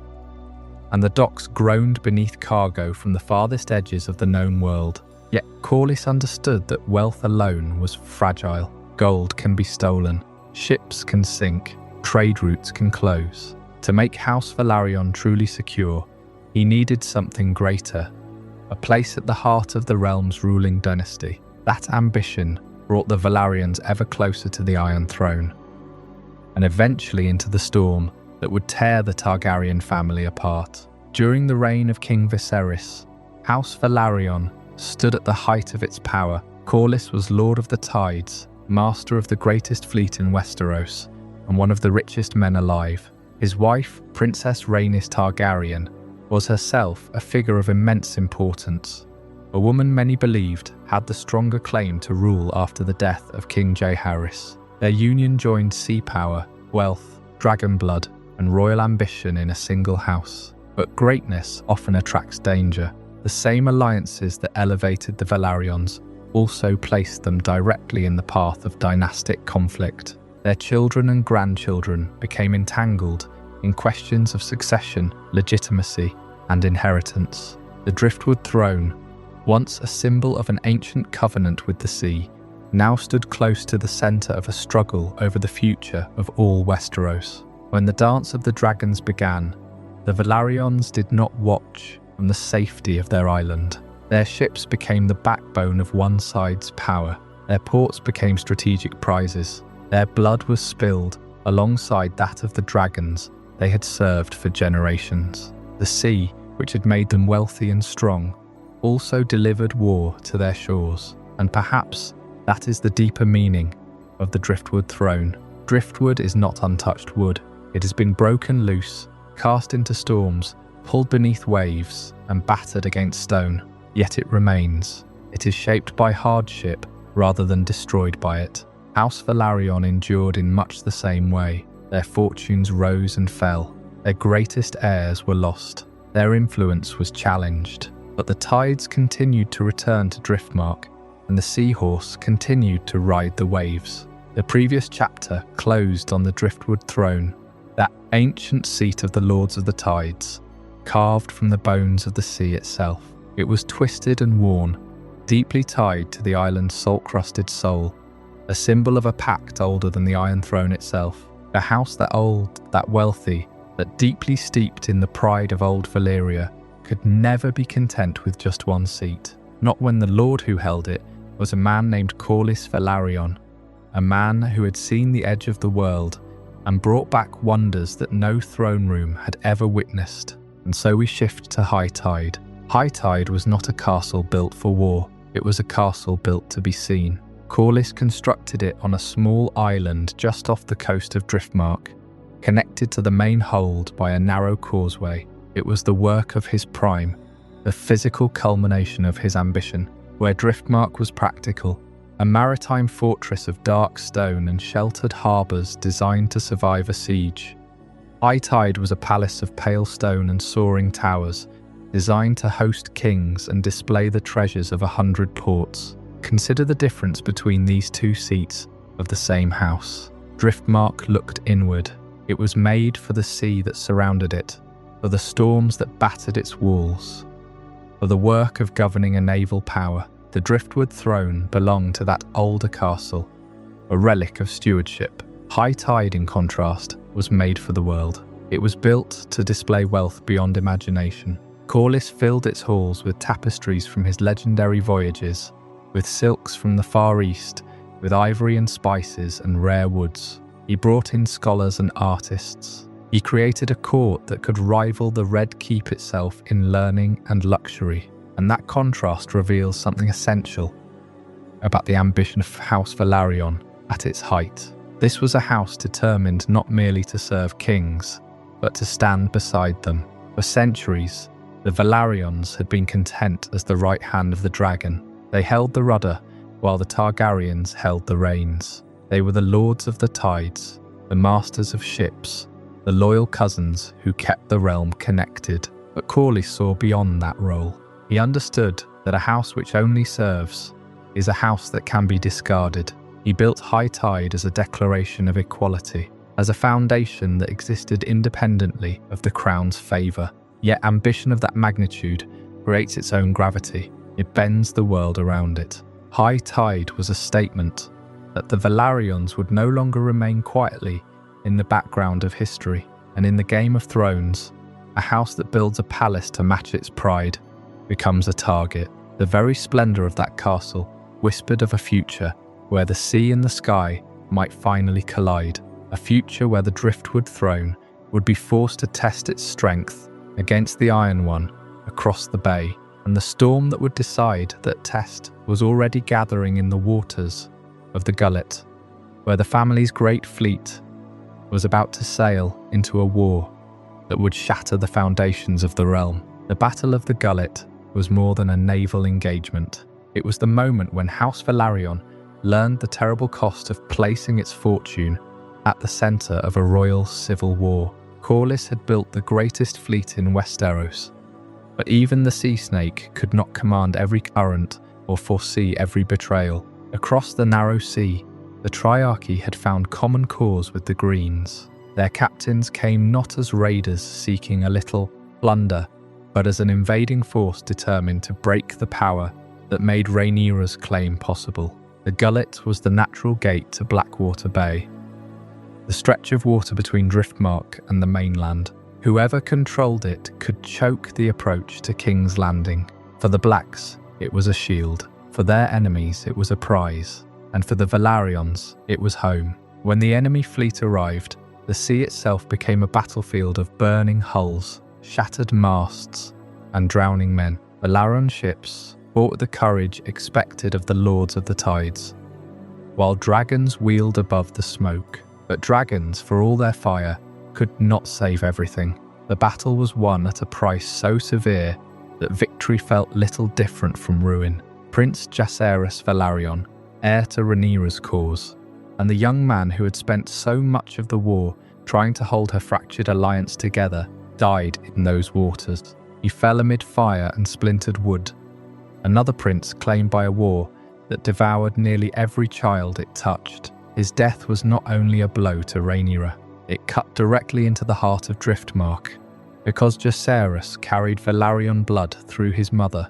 and the docks groaned beneath cargo from the farthest edges of the known world. Yet Corlys understood that wealth alone was fragile. Gold can be stolen, ships can sink, trade routes can close. To make House Velaryon truly secure, he needed something greater, a place at the heart of the realm's ruling dynasty. That ambition brought the Velaryons ever closer to the Iron Throne, and eventually into the storm that would tear the Targaryen family apart. During the reign of King Viserys, House Velaryon stood at the height of its power. Corlys was Lord of the Tides, master of the greatest fleet in Westeros, and one of the richest men alive. His wife, Princess Rhaenys Targaryen, was herself a figure of immense importance, a woman many believed had the stronger claim to rule after the death of King Jaehaerys. Their union joined sea power, wealth, dragon blood, and royal ambition in a single house. But greatness often attracts danger. The same alliances that elevated the Velaryons also placed them directly in the path of dynastic conflict. Their children and grandchildren became entangled in questions of succession, legitimacy, and inheritance. The Driftwood Throne, once a symbol of an ancient covenant with the sea, now stood close to the centre of a struggle over the future of all Westeros. When the Dance of the Dragons began, the Velaryons did not watch from the safety of their island. Their ships became the backbone of one side's power. Their ports became strategic prizes. Their blood was spilled alongside that of the dragons they had served for generations. The sea, which had made them wealthy and strong, also delivered war to their shores. And perhaps that is the deeper meaning of the Driftwood Throne. Driftwood is not untouched wood. It has been broken loose, cast into storms, pulled beneath waves, and battered against stone. Yet it remains. It is shaped by hardship rather than destroyed by it. House Velaryon endured in much the same way. Their fortunes rose and fell. Their greatest heirs were lost. Their influence was challenged. But the tides continued to return to Driftmark, and the Seahorse continued to ride the waves. The previous chapter closed on the Driftwood Throne, that ancient seat of the Lords of the Tides, carved from the bones of the sea itself. It was twisted and worn, deeply tied to the island's salt-crusted soul, a symbol of a pact older than the Iron Throne itself. A house that old, that wealthy, that deeply steeped in the pride of Old Valyria, could never be content with just one seat. Not when the lord who held it was a man named Corlys Velaryon, a man who had seen the edge of the world and brought back wonders that no throne room had ever witnessed. And so we shift to High Tide. High Tide was not a castle built for war, it was a castle built to be seen. Corlys constructed it on a small island just off the coast of Driftmark, connected to the main hold by a narrow causeway. It was the work of his prime, the physical culmination of his ambition. Where Driftmark was practical, a maritime fortress of dark stone and sheltered harbours designed to survive a siege. High Tide was a palace of pale stone and soaring towers, designed to host kings and display the treasures of 100 ports. Consider the difference between these two seats of the same house. Driftmark looked inward. It was made for the sea that surrounded it, for the storms that battered its walls. For the work of governing a naval power, the Driftwood Throne belonged to that older castle, a relic of stewardship. High Tide, in contrast, was made for the world. It was built to display wealth beyond imagination. Corlys filled its halls with tapestries from his legendary voyages, with silks from the Far East, with ivory and spices and rare woods. He brought in scholars and artists. He created a court that could rival the Red Keep itself in learning and luxury, and that contrast reveals something essential about the ambition of House Velaryon at its height. This was a house determined not merely to serve kings, but to stand beside them. For centuries, the Velaryons had been content as the right hand of the dragon. They held the rudder, while the Targaryens held the reins. They were the lords of the tides, the masters of ships, the loyal cousins who kept the realm connected. But Corlys saw beyond that role. He understood that a house which only serves is a house that can be discarded. He built High Tide as a declaration of equality, as a foundation that existed independently of the crown's favour. Yet ambition of that magnitude creates its own gravity. It bends the world around it. High Tide was a statement that the Velaryons would no longer remain quietly in the background of history. And in the Game of Thrones, a house that builds a palace to match its pride becomes a target. The very splendour of that castle whispered of a future where the sea and the sky might finally collide, a future where the Driftwood Throne would be forced to test its strength against the Iron One across the bay, and the storm that would decide that test was already gathering in the waters of the Gullet, where the family's great fleet was about to sail into a war that would shatter the foundations of the realm. The Battle of the Gullet was more than a naval engagement. It was the moment when House Velaryon learned the terrible cost of placing its fortune at the centre of a royal civil war. Corlys had built the greatest fleet in Westeros, but even the sea snake could not command every current or foresee every betrayal. Across the narrow sea, the Triarchy had found common cause with the Greens. Their captains came not as raiders seeking a little plunder, but as an invading force determined to break the power that made Rhaenyra's claim possible. The Gullet was the natural gate to Blackwater Bay, the stretch of water between Driftmark and the mainland. Whoever controlled it could choke the approach to King's Landing. For the Blacks, it was a shield. For their enemies, it was a prize. And for the Velaryons, it was home. When the enemy fleet arrived, the sea itself became a battlefield of burning hulls, shattered masts, and drowning men. Velaryon ships brought the courage expected of the Lords of the Tides, while dragons wheeled above the smoke. But dragons, for all their fire, could not save everything. The battle was won at a price so severe that victory felt little different from ruin. Prince Jacaerys Velaryon, heir to Rhaenyra's cause, and the young man who had spent so much of the war trying to hold her fractured alliance together, died in those waters. He fell amid fire and splintered wood. Another prince claimed by a war that devoured nearly every child it touched. His death was not only a blow to Rhaenyra, it cut directly into the heart of Driftmark, because Jacaerys carried Velaryon blood through his mother,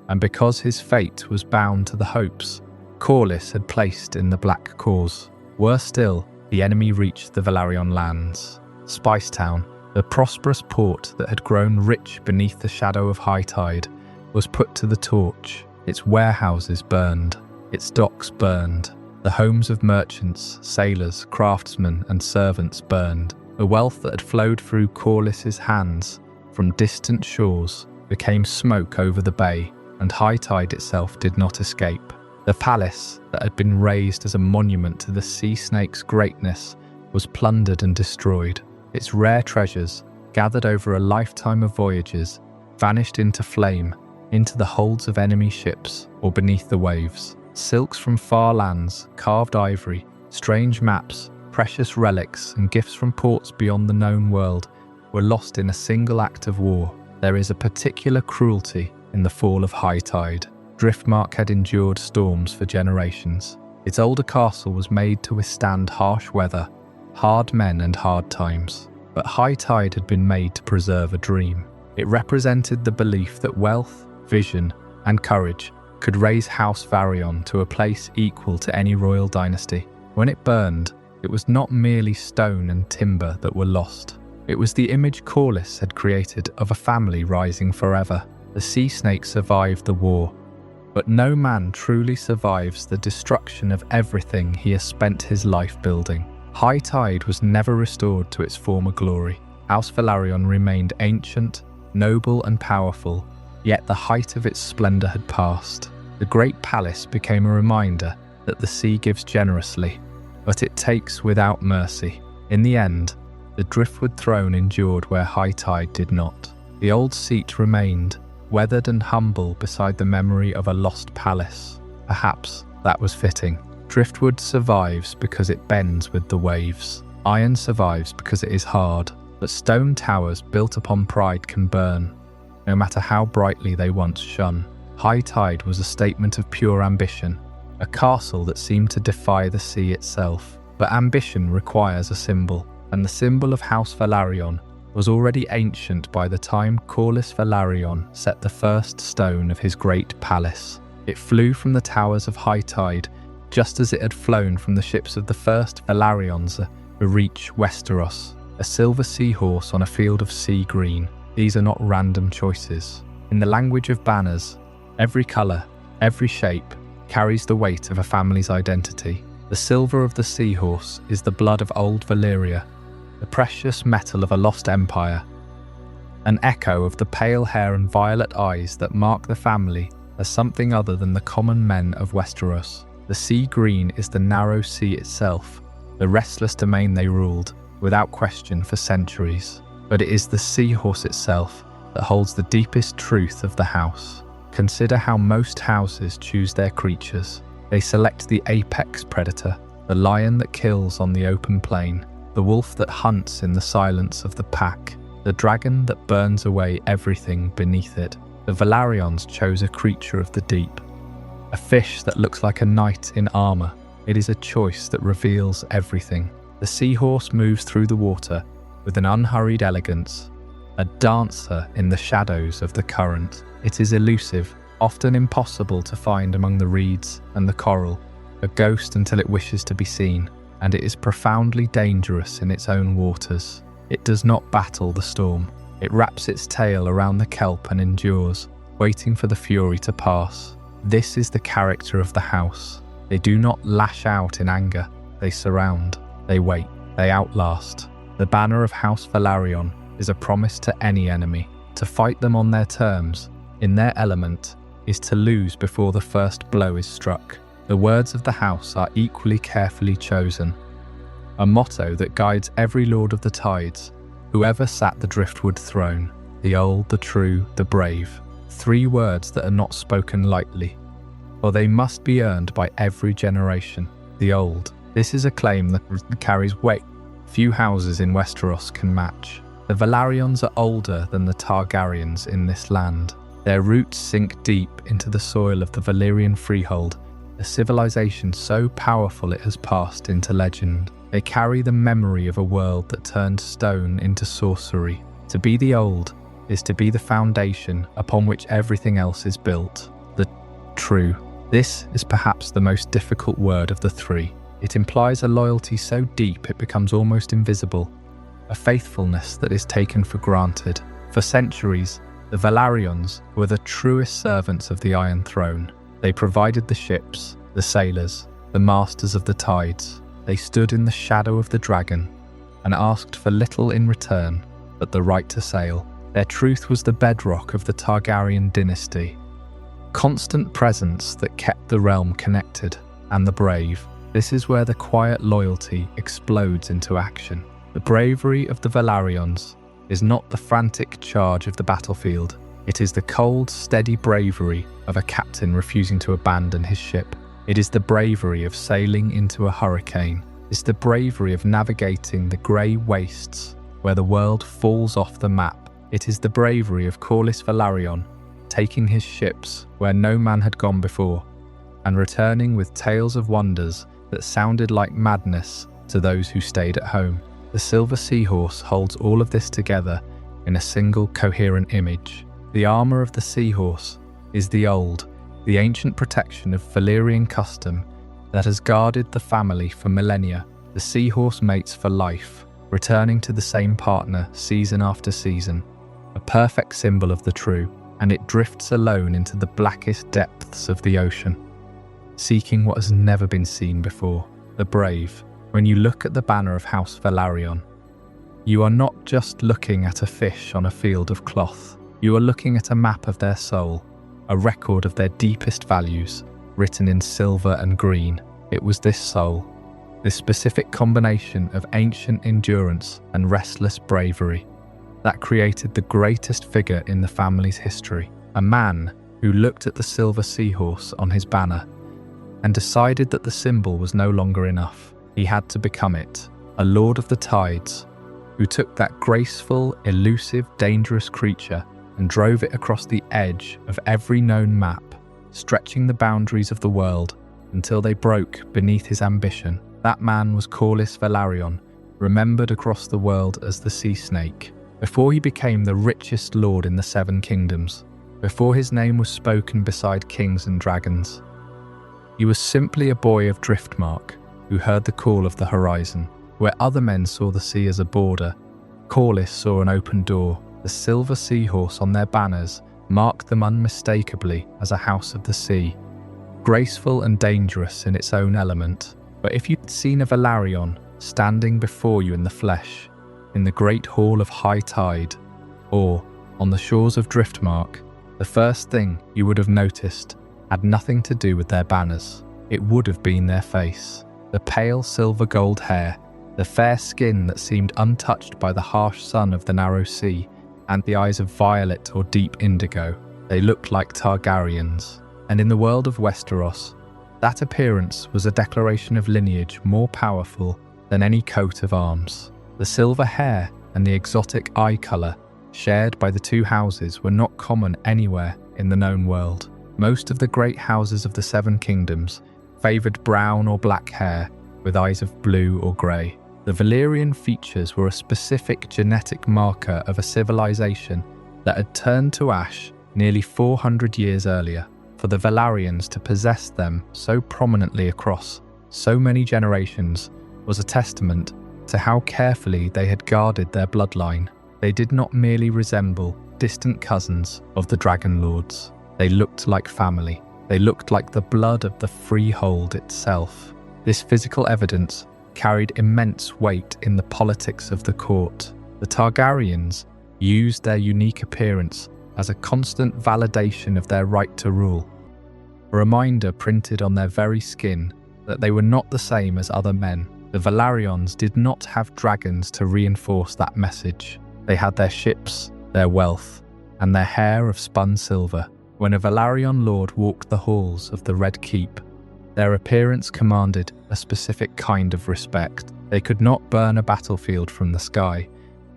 and because his fate was bound to the hopes Corlys had placed in the Black cause. Worse still, the enemy reached the Velaryon lands. Spicetown, the prosperous port that had grown rich beneath the shadow of high tide, was put to the torch. Its warehouses burned, its docks burned, the homes of merchants, sailors, craftsmen, and servants burned. The wealth that had flowed through Corlys's hands from distant shores became smoke over the bay, and high tide itself did not escape. The palace that had been raised as a monument to the sea snake's greatness was plundered and destroyed. Its rare treasures, gathered over a lifetime of voyages, vanished into flame, into the holds of enemy ships or beneath the waves. Silks from far lands, carved ivory, strange maps, precious relics, and gifts from ports beyond the known world were lost in a single act of war. There is a particular cruelty in the fall of high tide. Driftmark had endured storms for generations. Its older castle was made to withstand harsh weather, hard men, and hard times. But high tide had been made to preserve a dream. It represented the belief that wealth, vision, and courage could raise House Velaryon to a place equal to any royal dynasty. When it burned, it was not merely stone and timber that were lost. It was the image Corlys had created of a family rising forever. The sea snake survived the war, but no man truly survives the destruction of everything he has spent his life building. High tide was never restored to its former glory. House Velaryon remained ancient, noble, and powerful, yet the height of its splendor had passed. The great palace became a reminder that the sea gives generously, but it takes without mercy. In the end, the Driftwood Throne endured where high tide did not. The old seat remained, weathered and humble beside the memory of a lost palace. Perhaps that was fitting. Driftwood survives because it bends with the waves. Iron survives because it is hard, but stone towers built upon pride can burn, no matter how brightly they once shone. High tide was a statement of pure ambition, a castle that seemed to defy the sea itself. But ambition requires a symbol, and the symbol of House Velaryon was already ancient by the time Corlys Velaryon set the first stone of his great palace. It flew from the towers of high tide, just as it had flown from the ships of the first Velaryons to reach Westeros, a silver seahorse on a field of sea green. These are not random choices. In the language of banners, every colour, every shape, carries the weight of a family's identity. The silver of the seahorse is the blood of Old Valyria, the precious metal of a lost empire, an echo of the pale hair and violet eyes that mark the family as something other than the common men of Westeros. The sea green is the narrow sea itself, the restless domain they ruled, without question, for centuries. But it is the seahorse itself that holds the deepest truth of the house. Consider how most houses choose their creatures. They select the apex predator, the lion that kills on the open plain, the wolf that hunts in the silence of the pack, the dragon that burns away everything beneath it. The Velaryons chose a creature of the deep, a fish that looks like a knight in armor. It is a choice that reveals everything. The seahorse moves through the water with an unhurried elegance, a dancer in the shadows of the current. It is elusive, often impossible to find among the reeds and the coral, a ghost until it wishes to be seen, and it is profoundly dangerous in its own waters. It does not battle the storm. It wraps its tail around the kelp and endures, waiting for the fury to pass. This is the character of the house. They do not lash out in anger. They surround. They wait. They outlast. The banner of House Velaryon is a promise to any enemy. To fight them on their terms, in their element, is to lose before the first blow is struck. The words of the house are equally carefully chosen. A motto that guides every Lord of the Tides, whoever sat the Driftwood Throne, the old, the true, the brave. 3 words that are not spoken lightly, for they must be earned by every generation. The old. This is a claim that carries weight. Few houses in Westeros can match. The Velaryons are older than the Targaryens in this land. Their roots sink deep into the soil of the Valyrian freehold, a civilization so powerful it has passed into legend. They carry the memory of a world that turned stone into sorcery. To be the old is to be the foundation upon which everything else is built. The true. This is perhaps the most difficult word of the 3. It implies a loyalty so deep it becomes almost invisible, a faithfulness that is taken for granted. For centuries, the Velaryons were the truest servants of the Iron Throne. They provided the ships, the sailors, the masters of the tides. They stood in the shadow of the dragon and asked for little in return but the right to sail. Their truth was the bedrock of the Targaryen dynasty. Constant presence that kept the realm connected, and the brave. This is where the quiet loyalty explodes into action. The bravery of the Velaryons is not the frantic charge of the battlefield. It is the cold, steady bravery of a captain refusing to abandon his ship. It is the bravery of sailing into a hurricane. It's the bravery of navigating the grey wastes where the world falls off the map. It is the bravery of Corlys Velaryon, taking his ships where no man had gone before, and returning with tales of wonders that sounded like madness to those who stayed at home. The Silver Seahorse holds all of this together in a single coherent image. The armour of the Seahorse is the old, the ancient protection of Valyrian custom that has guarded the family for millennia. The Seahorse mates for life, returning to the same partner season after season, a perfect symbol of the true, and it drifts alone into the blackest depths of the ocean, seeking what has never been seen before, the brave. When you look at the banner of House Velaryon, you are not just looking at a fish on a field of cloth. You are looking at a map of their soul, a record of their deepest values, written in silver and green. It was this soul, this specific combination of ancient endurance and restless bravery, that created the greatest figure in the family's history. A man who looked at the Silver Seahorse on his banner and decided that the symbol was no longer enough. He had to become it, a Lord of the Tides, who took that graceful, elusive, dangerous creature and drove it across the edge of every known map, stretching the boundaries of the world until they broke beneath his ambition. That man was Corlys Velaryon, remembered across the world as the Sea Snake. Before he became the richest lord in the 7 kingdoms, before his name was spoken beside kings and dragons, he was simply a boy of Driftmark who heard the call of the horizon. Where other men saw the sea as a border, Corlys saw an open door. The Silver Seahorse on their banners marked them unmistakably as a house of the sea, graceful and dangerous in its own element. But if you'd seen a Velaryon standing before you in the flesh, in the great hall of high tide, or on the shores of Driftmark, the first thing you would have noticed had nothing to do with their banners. It would have been their face. The pale silver gold hair, the fair skin that seemed untouched by the harsh sun of the narrow sea, and the eyes of violet or deep indigo. They looked like Targaryens. And in the world of Westeros, that appearance was a declaration of lineage more powerful than any coat of arms. The silver hair and the exotic eye colour shared by the 2 houses were not common anywhere in the known world. Most of the great houses of the 7 kingdoms favoured brown or black hair with eyes of blue or grey. The Valyrian features were a specific genetic marker of a civilization that had turned to ash nearly 400 years earlier. For the Velaryons to possess them so prominently across so many generations was a testament to how carefully they had guarded their bloodline. They did not merely resemble distant cousins of the Dragon Lords. They looked like family. They looked like the blood of the freehold itself. This physical evidence carried immense weight in the politics of the court. The Targaryens used their unique appearance as a constant validation of their right to rule, a reminder printed on their very skin that they were not the same as other men. The Velaryons did not have dragons to reinforce that message. They had their ships, their wealth, and their hair of spun silver. When a Velaryon lord walked the halls of the Red Keep, their appearance commanded a specific kind of respect. They could not burn a battlefield from the sky,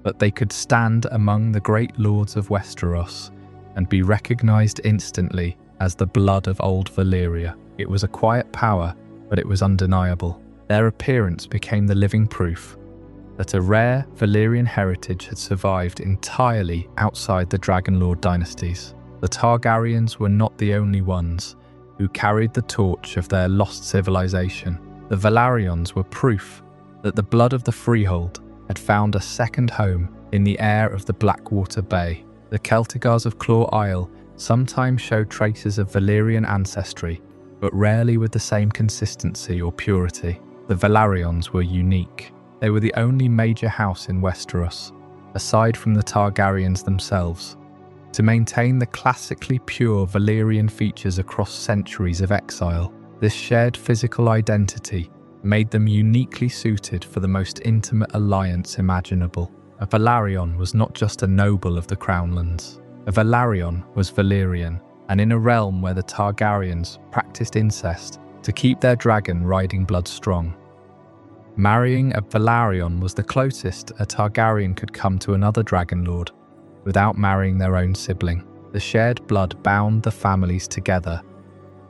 but they could stand among the great lords of Westeros and be recognized instantly as the blood of Old Valyria. It was a quiet power, but it was undeniable. Their appearance became the living proof that a rare Valyrian heritage had survived entirely outside the Dragonlord dynasties. The Targaryens were not the only ones who carried the torch of their lost civilization. The Velaryons were proof that the blood of the freehold had found a second home in the air of the Blackwater Bay. The Celtigars of Claw Isle sometimes showed traces of Valyrian ancestry, but rarely with the same consistency or purity. The Velaryons were unique. They were the only major house in Westeros, aside from the Targaryens themselves, to maintain the classically pure Valyrian features across centuries of exile. This shared physical identity made them uniquely suited for the most intimate alliance imaginable. A Velaryon was not just a noble of the Crownlands. A Velaryon was Valyrian, and in a realm where the Targaryens practiced incest to keep their dragon riding blood strong. Marrying a Velaryon was the closest a Targaryen could come to another dragon lord without marrying their own sibling. The shared blood bound the families together,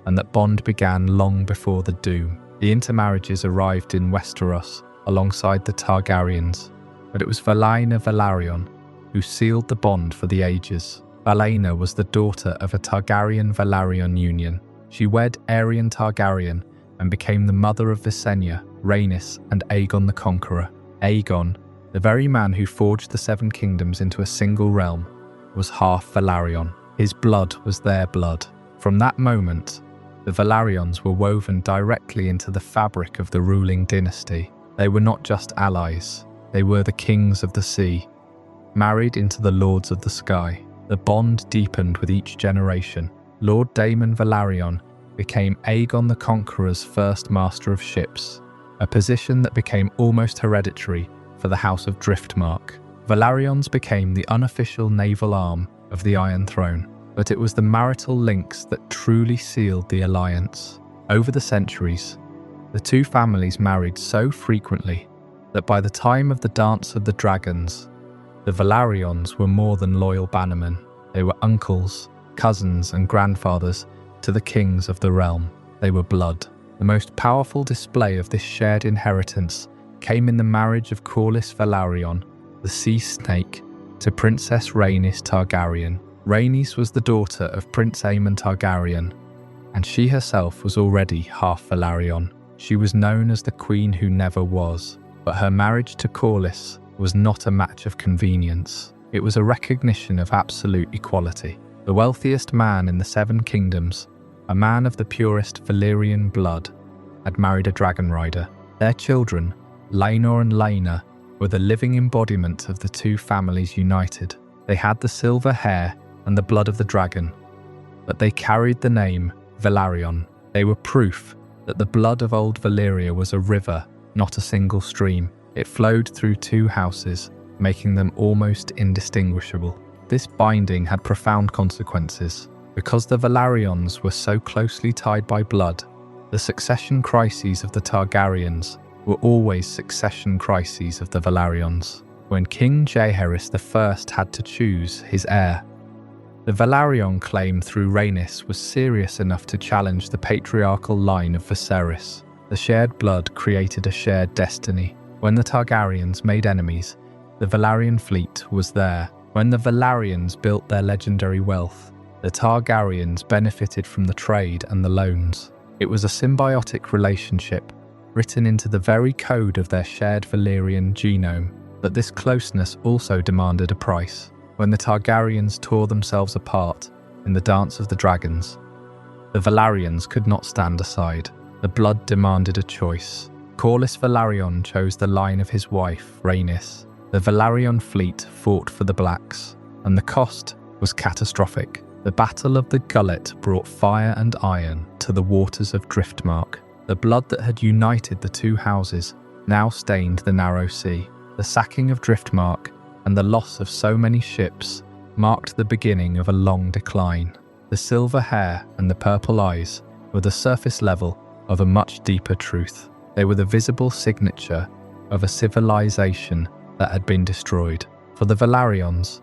and that bond began long before the Doom. The intermarriages arrived in Westeros alongside the Targaryens, but it was Valyna Velaryon who sealed the bond for the ages. Valyna was the daughter of a Targaryen-Velaryon union. She wed Aerion Targaryen and became the mother of Visenya, Rhaenys, and Aegon the Conqueror. Aegon, the very man who forged the Seven Kingdoms into a single realm, was half Velaryon. His blood was their blood. From that moment, the Velaryons were woven directly into the fabric of the ruling dynasty. They were not just allies, they were the kings of the sea, married into the lords of the sky. The bond deepened with each generation. Lord Daemon Velaryon became Aegon the Conqueror's first master of ships, a position that became almost hereditary for the House of Driftmark. Velaryons became the unofficial naval arm of the Iron Throne, but it was the marital links that truly sealed the alliance. Over the centuries, the two families married so frequently that by the time of the Dance of the Dragons, the Velaryons were more than loyal bannermen. They were uncles, cousins, and grandfathers to the kings of the realm. They were blood. The most powerful display of this shared inheritance came in the marriage of Corlys Velaryon, the sea snake, to Princess Rhaenys Targaryen. Rhaenys was the daughter of Prince Aemon Targaryen, and she herself was already half Velaryon. She was known as the Queen Who Never Was, but her marriage to Corlys was not a match of convenience. It was a recognition of absolute equality. The wealthiest man in the Seven Kingdoms, a man of the purest Valyrian blood, had married a dragon rider. Their children, Laenor and Laena, were the living embodiment of the two families united. They had the silver hair and the blood of the dragon, but they carried the name Velaryon. They were proof that the blood of Old Valyria was a river, not a single stream. It flowed through two houses, making them almost indistinguishable. This binding had profound consequences. Because the Velaryons were so closely tied by blood, the succession crises of the Targaryens were always succession crises of the Velaryons. When King Jaehaerys I had to choose his heir, the Velaryon claim through Rhaenys was serious enough to challenge the patriarchal line of Viserys. The shared blood created a shared destiny. When the Targaryens made enemies, the Velaryon fleet was there. When the Velaryons built their legendary wealth, the Targaryens benefited from the trade and the loans. It was a symbiotic relationship, written into the very code of their shared Valyrian genome. But this closeness also demanded a price. When the Targaryens tore themselves apart in the Dance of the Dragons, the Velaryons could not stand aside. The blood demanded a choice. Corlys Velaryon chose the line of his wife, Rhaenys. The Velaryon fleet fought for the Blacks, and the cost was catastrophic. The Battle of the Gullet brought fire and iron to the waters of Driftmark. The blood that had united the two houses now stained the narrow sea. The sacking of Driftmark and the loss of so many ships marked the beginning of a long decline. The silver hair and the purple eyes were the surface level of a much deeper truth. They were the visible signature of a civilization that had been destroyed. For the Velaryons,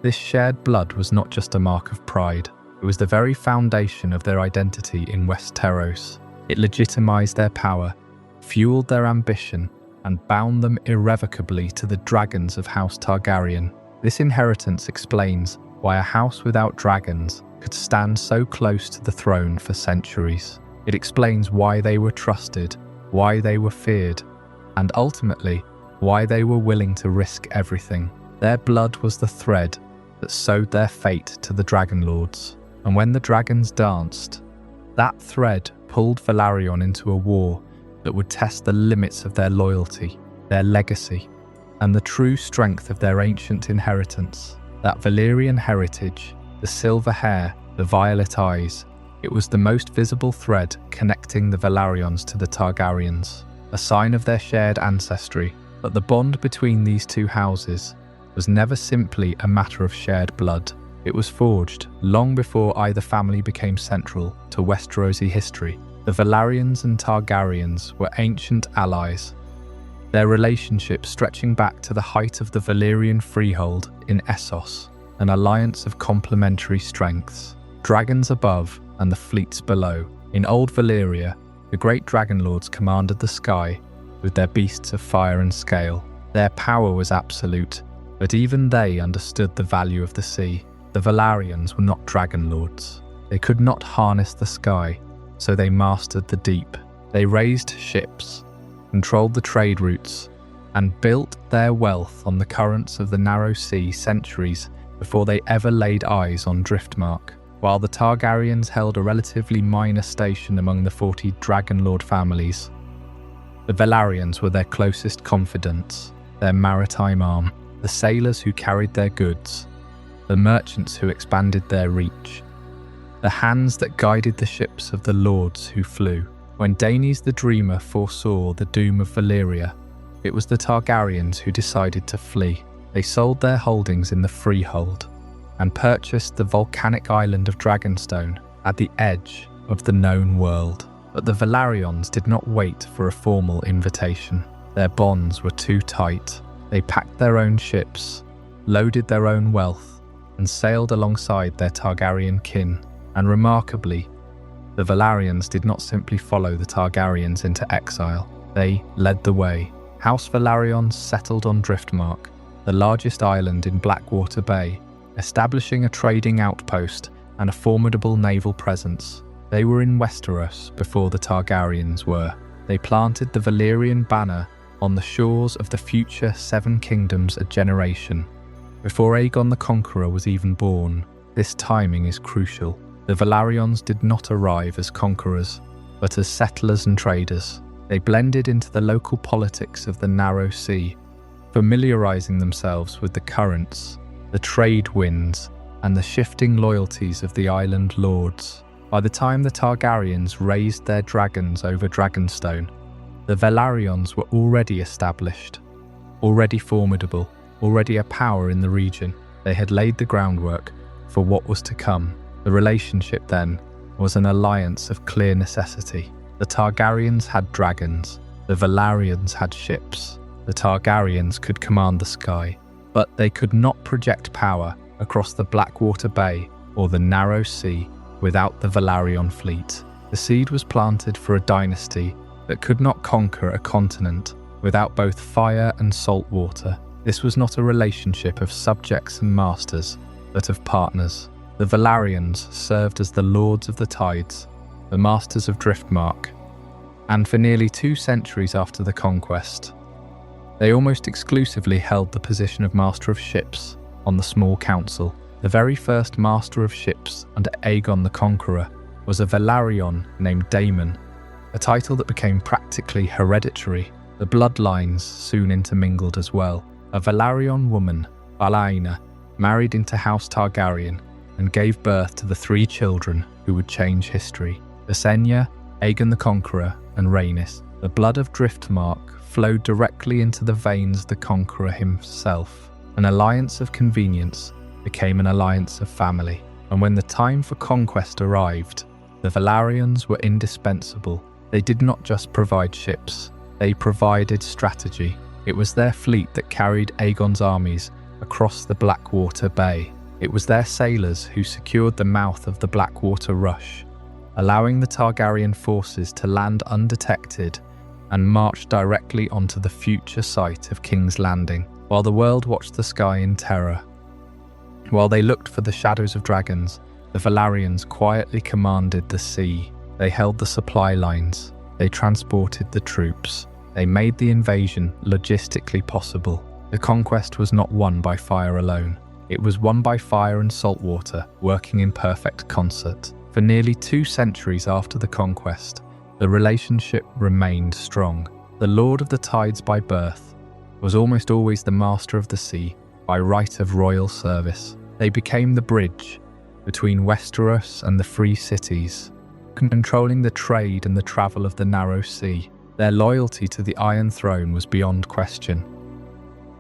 this shared blood was not just a mark of pride, it was the very foundation of their identity in Westeros. It legitimized their power, fueled their ambition, and bound them irrevocably to the dragons of House Targaryen. This inheritance explains why a house without dragons could stand so close to the throne for centuries. It explains why they were trusted, why they were feared, and ultimately, why they were willing to risk everything. Their blood was the thread that sewed their fate to the Dragon Lords. And when the dragons danced, that thread pulled Velaryon into a war that would test the limits of their loyalty, their legacy, and the true strength of their ancient inheritance. That Valyrian heritage, the silver hair, the violet eyes, it was the most visible thread connecting the Velaryons to the Targaryens, a sign of their shared ancestry. But the bond between these two houses was never simply a matter of shared blood. It was forged long before either family became central to Westerosi history. The Velaryons and Targaryens were ancient allies, their relationship stretching back to the height of the Valyrian freehold in Essos, an alliance of complementary strengths. Dragons above and the fleets below. In Old Valyria, the great dragon lords commanded the sky with their beasts of fire and scale. Their power was absolute, but even they understood the value of the sea. The Velaryons were not dragon lords. They could not harness the sky, so they mastered the deep. They raised ships, controlled the trade routes, and built their wealth on the currents of the narrow sea centuries before they ever laid eyes on Driftmark. While the Targaryens held a relatively minor station among the 40 Dragon Lord families, the Velaryons were their closest confidants, their maritime arm, the sailors who carried their goods, the merchants who expanded their reach, the hands that guided the ships of the lords who flew. When Daenys the Dreamer foresaw the doom of Valyria, it was the Targaryens who decided to flee. They sold their holdings in the freehold and purchased the volcanic island of Dragonstone at the edge of the known world. But the Velaryons did not wait for a formal invitation. Their bonds were too tight. They packed their own ships, loaded their own wealth, and sailed alongside their Targaryen kin. And remarkably, the Velaryons did not simply follow the Targaryens into exile. They led the way. House Velaryon settled on Driftmark, the largest island in Blackwater Bay, establishing a trading outpost and a formidable naval presence. They were in Westeros before the Targaryens were. They planted the Valyrian banner on the shores of the future Seven Kingdoms a generation before Aegon the Conqueror was even born. This timing is crucial. The Velaryons did not arrive as conquerors, but as settlers and traders. They blended into the local politics of the narrow sea, familiarizing themselves with the currents, the trade winds, and the shifting loyalties of the island lords. By the time the Targaryens raised their dragons over Dragonstone, the Velaryons were already established, already formidable, already a power in the region. They had laid the groundwork for what was to come. The relationship then was an alliance of clear necessity. The Targaryens had dragons, the Velaryons had ships. The Targaryens could command the sky, but they could not project power across the Blackwater Bay or the narrow sea without the Velaryon fleet. The seed was planted for a dynasty that could not conquer a continent, without both fire and salt water. This was not a relationship of subjects and masters, but of partners. The Velaryons served as the Lords of the Tides, the Masters of Driftmark, and for nearly 2 centuries after the conquest, they almost exclusively held the position of Master of Ships on the Small Council. The very first Master of Ships under Aegon the Conqueror was a Velaryon named Daemon, a title that became practically hereditary. The bloodlines soon intermingled as well. A Velaryon woman, Valaina, married into House Targaryen and gave birth to the 3 children who would change history: Visenya, Aegon the Conqueror, and Rhaenys. The blood of Driftmark flowed directly into the veins of the Conqueror himself. An alliance of convenience became an alliance of family, and when the time for conquest arrived, the Velaryons were indispensable. They did not just provide ships, they provided strategy. It was their fleet that carried Aegon's armies across the Blackwater Bay. It was their sailors who secured the mouth of the Blackwater Rush, allowing the Targaryen forces to land undetected and march directly onto the future site of King's Landing, while the world watched the sky in terror. While they looked for the shadows of dragons, the Velaryons quietly commanded the sea. They held the supply lines, they transported the troops, they made the invasion logistically possible. The conquest was not won by fire alone. It was won by fire and salt water working in perfect concert. For nearly 2 centuries after the conquest, the relationship remained strong. The Lord of the Tides by birth was almost always the Master of the Sea by right of royal service. They became the bridge between Westeros and the free cities, controlling the trade and the travel of the narrow sea. Their loyalty to the Iron Throne was beyond question,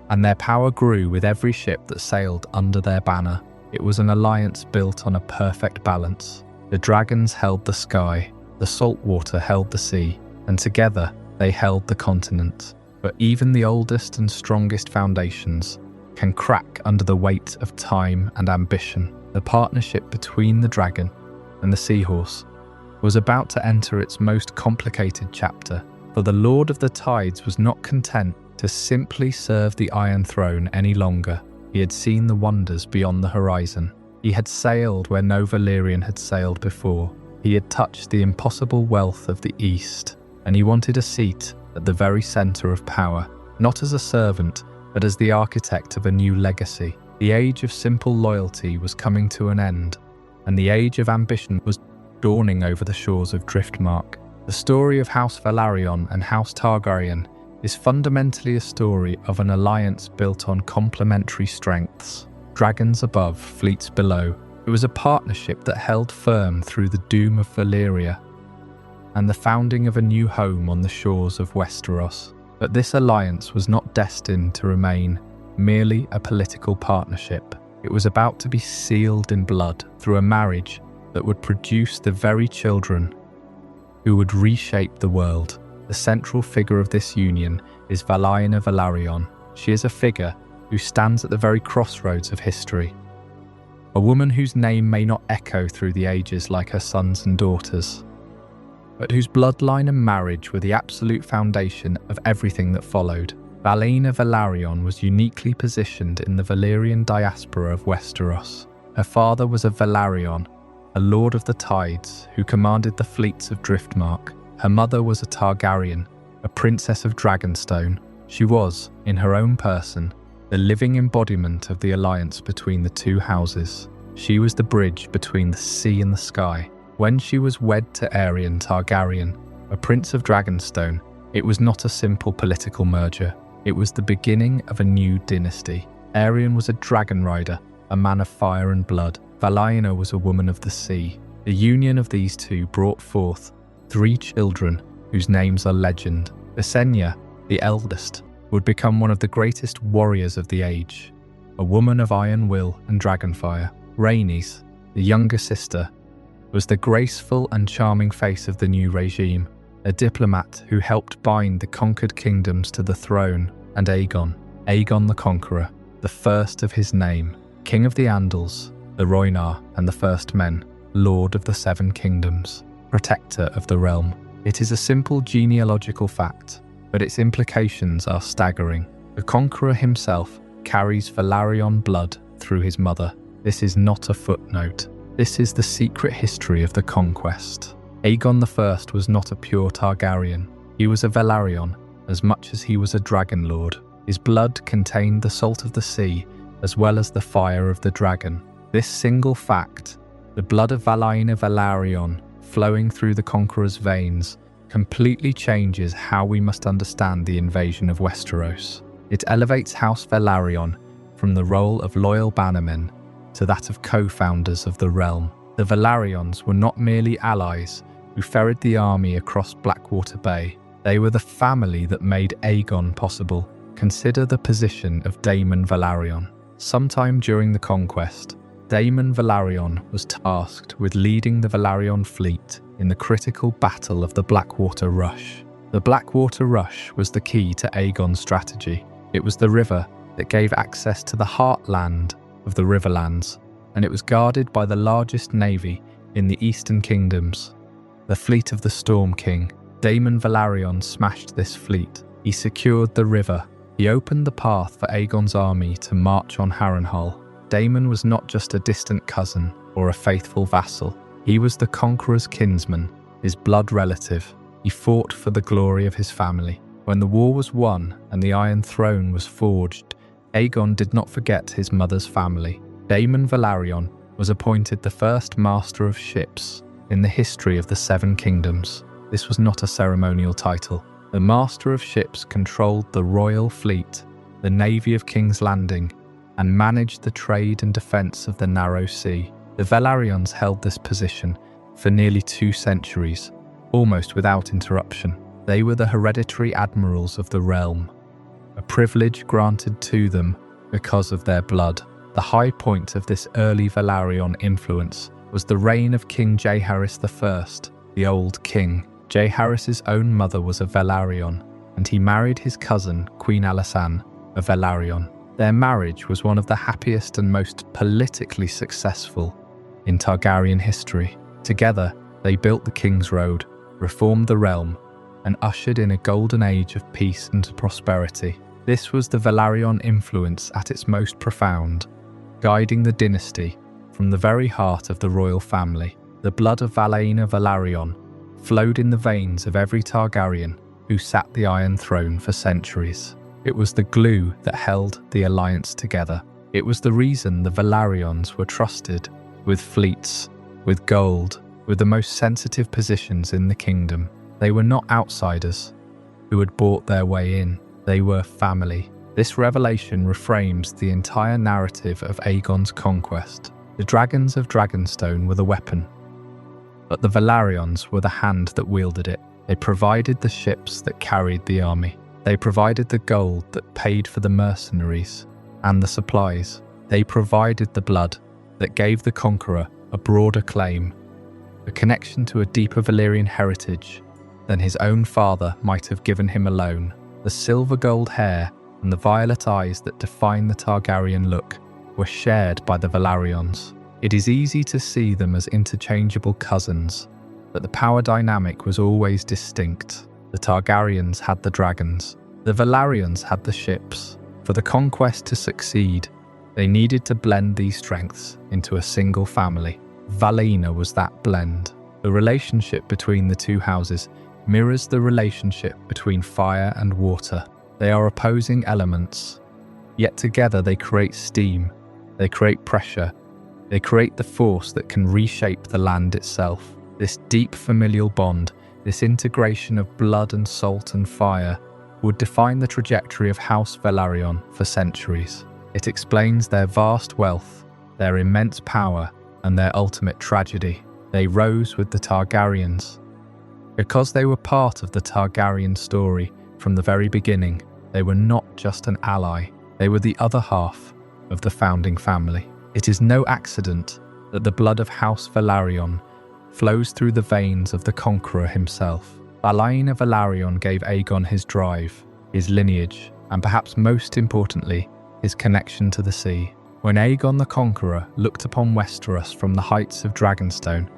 and their power grew with every ship that sailed under their banner. It was an alliance built on a perfect balance. The dragons held the sky, the salt water held the sea, and together they held the continent. But even the oldest and strongest foundations can crack under the weight of time and ambition. The partnership between the dragon and the seahorse was about to enter its most complicated chapter, for the Lord of the Tides was not content to simply serve the Iron Throne any longer. He had seen the wonders beyond the horizon. He had sailed where no Valyrian had sailed before. He had touched the impossible wealth of the East, and he wanted a seat at the very centre of power, not as a servant, but as the architect of a new legacy. The age of simple loyalty was coming to an end, and the age of ambition was dawning over the shores of Driftmark. The story of House Velaryon and House Targaryen is fundamentally a story of an alliance built on complementary strengths. Dragons above, fleets below. It was a partnership that held firm through the doom of Valyria and the founding of a new home on the shores of Westeros. But this alliance was not destined to remain merely a political partnership. It was about to be sealed in blood through a marriage that would produce the very children who would reshape the world. The central figure of this union is Valaina Velaryon. She is a figure who stands at the very crossroads of history. A woman whose name may not echo through the ages like her sons and daughters, but whose bloodline and marriage were the absolute foundation of everything that followed. Valaina Velaryon was uniquely positioned in the Valyrian diaspora of Westeros. Her father was a Velaryon, a Lord of the Tides who commanded the fleets of Driftmark. Her mother was a Targaryen, a princess of Dragonstone. She was, in her own person, the living embodiment of the alliance between the two houses. She was the bridge between the sea and the sky. When she was wed to Aegon Targaryen, a prince of Dragonstone, it was not a simple political merger. It was the beginning of a new dynasty. Aegon was a dragon rider, a man of fire and blood. Valaina was a woman of the sea. The union of these two brought forth 3 children whose names are legend. Visenya, the eldest, would become one of the greatest warriors of the age, a woman of iron will and dragonfire. Rhaenys, the younger sister, was the graceful and charming face of the new regime, a diplomat who helped bind the conquered kingdoms to the throne, and Aegon the Conqueror, the first of his name, King of the Andals, the Rhoynar and the First Men, Lord of the 7 Kingdoms, Protector of the Realm. It is a simple genealogical fact. but its implications are staggering. The conqueror himself carries Velaryon blood through his mother. This is not a footnote. This is the secret history of the conquest. Aegon I was not a pure Targaryen. He was a Velaryon, as much as he was a dragon lord. His blood contained the salt of the sea, as well as the fire of the dragon. This single fact, the blood of Velaryon flowing through the conqueror's veins, completely changes how we must understand the invasion of Westeros. It elevates House Velaryon from the role of loyal bannermen to that of co-founders of the realm. The Velaryons were not merely allies who ferried the army across Blackwater Bay. They were the family that made Aegon possible. Consider the position of Daemon Velaryon. Sometime during the conquest, Daemon Velaryon was tasked with leading the Velaryon fleet in the critical battle of the Blackwater Rush. The Blackwater Rush was the key to Aegon's strategy. It was the river that gave access to the heartland of the Riverlands, and it was guarded by the largest navy in the Eastern Kingdoms, the fleet of the Storm King. Daemon Velaryon smashed this fleet. He secured the river. He opened the path for Aegon's army to march on Harrenhal. Daemon was not just a distant cousin or a faithful vassal. He was the conqueror's kinsman, his blood relative. He fought for the glory of his family. When the war was won and the Iron Throne was forged, Aegon did not forget his mother's family. Daemon Velaryon was appointed the first master of ships in the history of the Seven Kingdoms. This was not a ceremonial title. The master of ships controlled the royal fleet, the navy of King's Landing, and managed the trade and defence of the Narrow Sea. The Velaryons held this position for nearly 2 centuries, almost without interruption. They were the hereditary admirals of the realm, a privilege granted to them because of their blood. The high point of this early Velaryon influence was the reign of King Jaehaerys I, the Old King. Jaehaerys' own mother was a Velaryon, and he married his cousin, Queen Alysanne, a Velaryon. Their marriage was one of the happiest and most politically successful in Targaryen history. Together, they built the King's Road, reformed the realm, and ushered in a golden age of peace and prosperity. This was the Velaryon influence at its most profound, guiding the dynasty from the very heart of the royal family. The blood of Velaryon flowed in the veins of every Targaryen who sat the Iron Throne for centuries. It was the glue that held the alliance together. It was the reason the Velaryons were trusted with fleets, with gold, with the most sensitive positions in the kingdom. They were not outsiders who had bought their way in. They were family. This revelation reframes the entire narrative of Aegon's conquest. The dragons of Dragonstone were the weapon, but the Velaryons were the hand that wielded it. They provided the ships that carried the army. They provided the gold that paid for the mercenaries and the supplies. They provided the blood that gave the conqueror a broader claim, a connection to a deeper Valyrian heritage than his own father might have given him alone. The silver gold hair and the violet eyes that define the Targaryen look were shared by the Velaryons. It is easy to see them as interchangeable cousins, but the power dynamic was always distinct. The Targaryens had the dragons. The Velaryons had the ships. For the conquest to succeed, they needed to blend these strengths into a single family. Valyna was that blend. The relationship between the two houses mirrors the relationship between fire and water. They are opposing elements, yet together they create steam, they create pressure, they create the force that can reshape the land itself. This deep familial bond, this integration of blood and salt and fire, would define the trajectory of House Velaryon for centuries. It explains their vast wealth, their immense power, and their ultimate tragedy. They rose with the Targaryens. Because they were part of the Targaryen story from the very beginning, they were not just an ally, they were the other half of the founding family. It is no accident that the blood of House Velaryon flows through the veins of the conqueror himself. Valyna Velaryon gave Aegon his drive, his lineage, and perhaps most importantly, his connection to the sea. When Aegon the Conqueror looked upon Westeros from the heights of Dragonstone,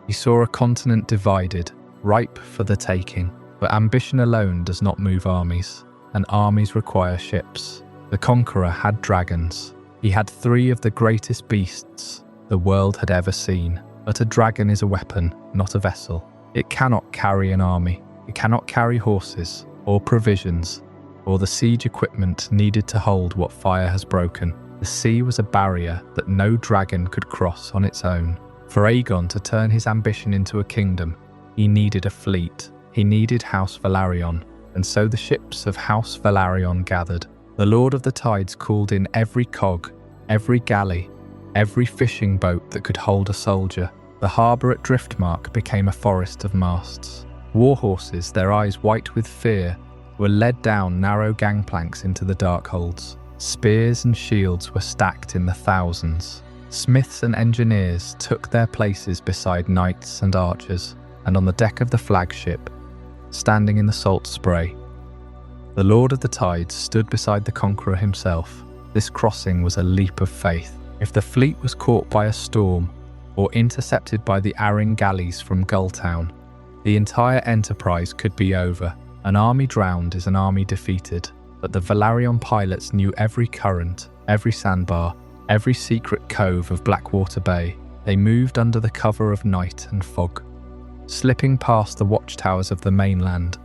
he saw a continent divided, ripe for the taking. But ambition alone does not move armies, and armies require ships. The Conqueror had dragons. He had 3 of the greatest beasts the world had ever seen. But a dragon is a weapon, not a vessel. It cannot carry an army. It cannot carry horses, or provisions, or the siege equipment needed to hold what fire has broken. The sea was a barrier that no dragon could cross on its own. For Aegon to turn his ambition into a kingdom, he needed a fleet. He needed House Velaryon, and so the ships of House Velaryon gathered. The Lord of the Tides called in every cog, every galley, every fishing boat that could hold a soldier. The harbour at Driftmark became a forest of masts. War horses, their eyes white with fear, were led down narrow gangplanks into the dark holds. Spears and shields were stacked in the thousands. Smiths and engineers took their places beside knights and archers, and on the deck of the flagship, standing in the salt spray, the Lord of the Tides stood beside the Conqueror himself. This crossing was a leap of faith. If the fleet was caught by a storm, or intercepted by the Arryn galleys from Gulltown, the entire enterprise could be over. An army drowned is an army defeated, but the Velaryon pilots knew every current, every sandbar, every secret cove of Blackwater Bay. They moved under the cover of night and fog, slipping past the watchtowers of the mainland,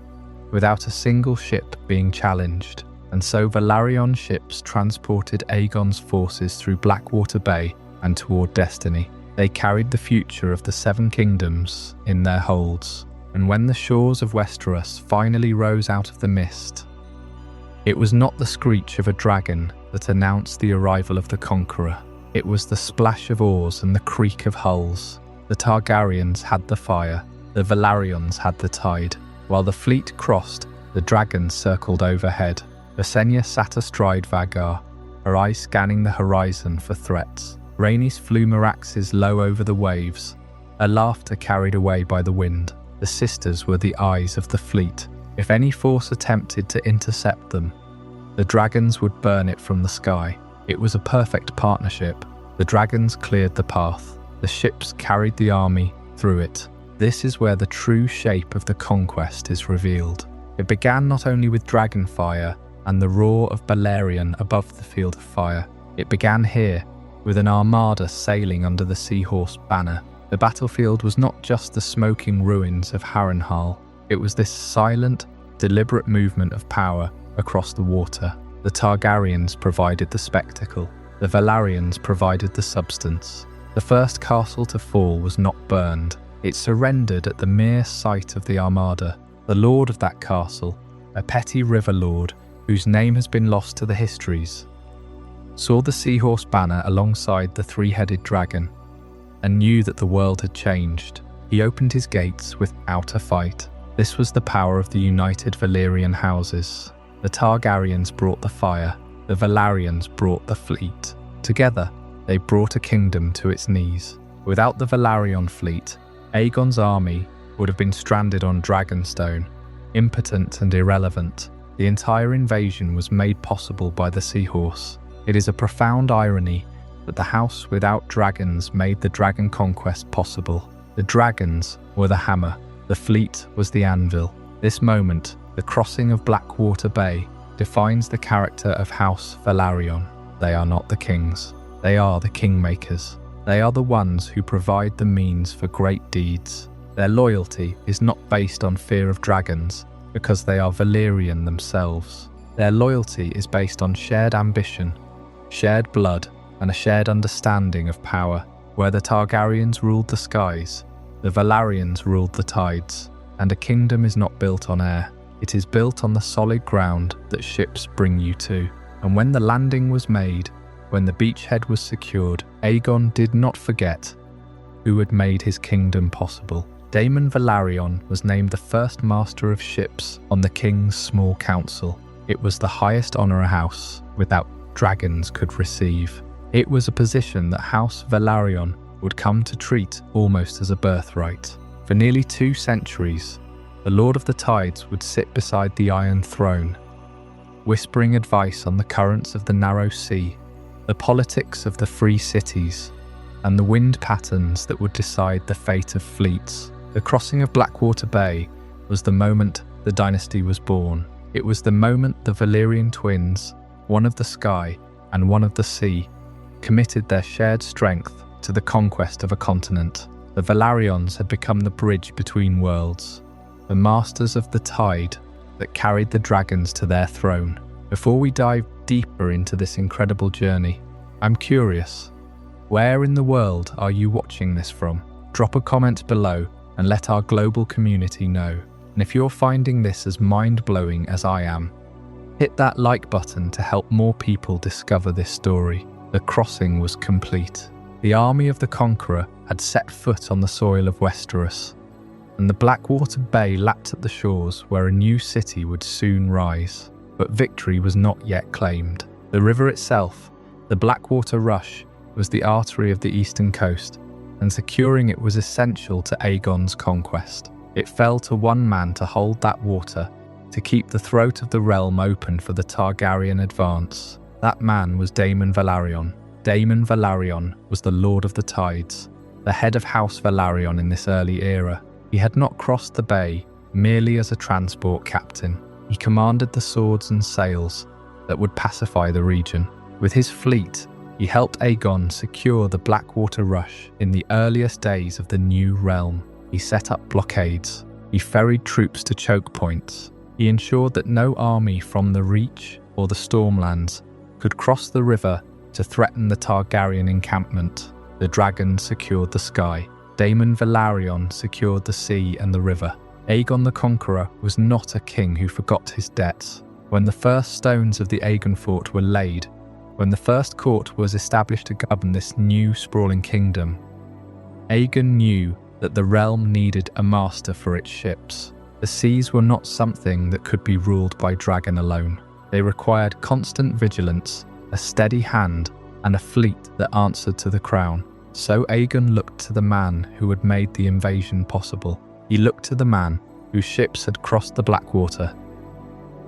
without a single ship being challenged. And so Velaryon ships transported Aegon's forces through Blackwater Bay and toward destiny. They carried the future of the 7 kingdoms in their holds. And when the shores of Westeros finally rose out of the mist, it was not the screech of a dragon that announced the arrival of the Conqueror. It was the splash of oars and the creak of hulls. The Targaryens had the fire, the Velaryons had the tide. While the fleet crossed, the dragons circled overhead. Visenya sat astride Vagar, her eyes scanning the horizon for threats. Rhaenys flew Meraxes low over the waves, her laughter carried away by the wind. The sisters were the eyes of the fleet. If any force attempted to intercept them, the dragons would burn it from the sky. It was a perfect partnership. The dragons cleared the path. The ships carried the army through it. This is where the true shape of the conquest is revealed. It began not only with dragonfire and the roar of Velaryon above the field of fire. It began here, with an armada sailing under the Seahorse banner. The battlefield was not just the smoking ruins of Harrenhal. It was this silent, deliberate movement of power across the water. The Targaryens provided the spectacle. The Velaryons provided the substance. The first castle to fall was not burned. It surrendered at the mere sight of the armada. The lord of that castle, a petty river lord whose name has been lost to the histories, saw the Seahorse banner alongside the 3-headed dragon and knew that the world had changed. He opened his gates without a fight. This was the power of the united Valyrian houses. The Targaryens brought the fire, the Velaryons brought the fleet. Together, they brought a kingdom to its knees. Without the Velaryon fleet, Aegon's army would have been stranded on Dragonstone, impotent and irrelevant. The entire invasion was made possible by the Seahorse. It is a profound irony that the house without dragons made the dragon conquest possible. The dragons were the hammer, the fleet was the anvil. This moment, the crossing of Blackwater Bay, defines the character of House Velaryon. They are not the kings. They are the kingmakers. They are the ones who provide the means for great deeds. Their loyalty is not based on fear of dragons, because they are Valyrian themselves. Their loyalty is based on shared ambition, shared blood, and a shared understanding of power. Where the Targaryens ruled the skies, the Velaryons ruled the tides. And a kingdom is not built on air. It is built on the solid ground that ships bring you to. And when the landing was made, when the beachhead was secured, Aegon did not forget who had made his kingdom possible. Daemon Velaryon was named the first master of ships on the king's small council. It was the highest honour a house without dragons could receive. It was a position that House Velaryon would come to treat almost as a birthright. For nearly 2 centuries, the Lord of the Tides would sit beside the Iron Throne, whispering advice on the currents of the narrow sea, the politics of the free cities, and the wind patterns that would decide the fate of fleets. The crossing of Blackwater Bay was the moment the dynasty was born. It was the moment the Valyrian twins, one of the sky and one of the sea, committed their shared strength to the conquest of a continent. The Velaryons had become the bridge between worlds, the masters of the tide that carried the dragons to their throne. Before we dive deeper into this incredible journey, I'm curious, where in the world are you watching this from? Drop a comment below and let our global community know. And if you're finding this as mind-blowing as I am, hit that like button to help more people discover this story. The crossing was complete. The army of the Conqueror had set foot on the soil of Westeros, and the Blackwater Bay lapped at the shores where a new city would soon rise. But victory was not yet claimed. The river itself, the Blackwater Rush, was the artery of the eastern coast, and securing it was essential to Aegon's conquest. It fell to one man to hold that water, to keep the throat of the realm open for the Targaryen advance. That man was Daemon Velaryon. Daemon Velaryon was the Lord of the Tides, the head of House Velaryon in this early era. He had not crossed the bay merely as a transport captain. He commanded the swords and sails that would pacify the region. With his fleet, he helped Aegon secure the Blackwater Rush in the earliest days of the new realm. He set up blockades. He ferried troops to choke points. He ensured that no army from the Reach or the Stormlands could cross the river to threaten the Targaryen encampment. The dragon secured the sky. Daemon Velaryon secured the sea and the river. Aegon the Conqueror was not a king who forgot his debts. When the first stones of the Aegon fort were laid, when the first court was established to govern this new sprawling kingdom, Aegon knew that the realm needed a master for its ships. The seas were not something that could be ruled by dragon alone. They required constant vigilance, a steady hand, and a fleet that answered to the crown. So Aegon looked to the man who had made the invasion possible. He looked to the man whose ships had crossed the Blackwater,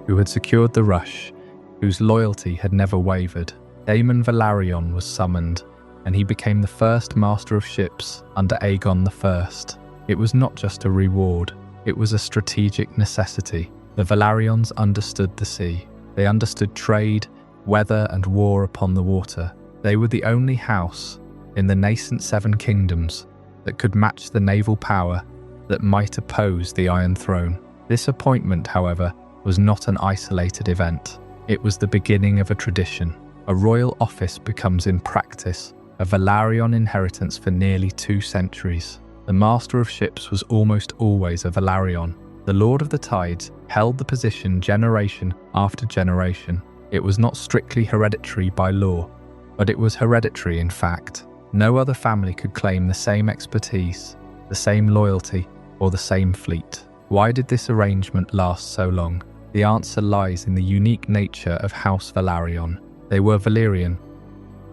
who had secured the rush, whose loyalty had never wavered. Daemon Velaryon was summoned, and he became the first master of ships under Aegon I. It was not just a reward, it was a strategic necessity. The Velaryons understood the sea. They understood trade, weather, and war upon the water. They were the only house in the nascent Seven Kingdoms that could match the naval power that might oppose the Iron Throne. This appointment, however, was not an isolated event. It was the beginning of a tradition. A royal office becomes in practice a Velaryon inheritance for nearly 2 centuries. The Master of Ships was almost always a Velaryon. The Lord of the Tides held the position generation after generation. It was not strictly hereditary by law, but it was hereditary in fact. No other family could claim the same expertise, the same loyalty, or the same fleet. Why did this arrangement last so long? The answer lies in the unique nature of House Velaryon. They were Valyrian,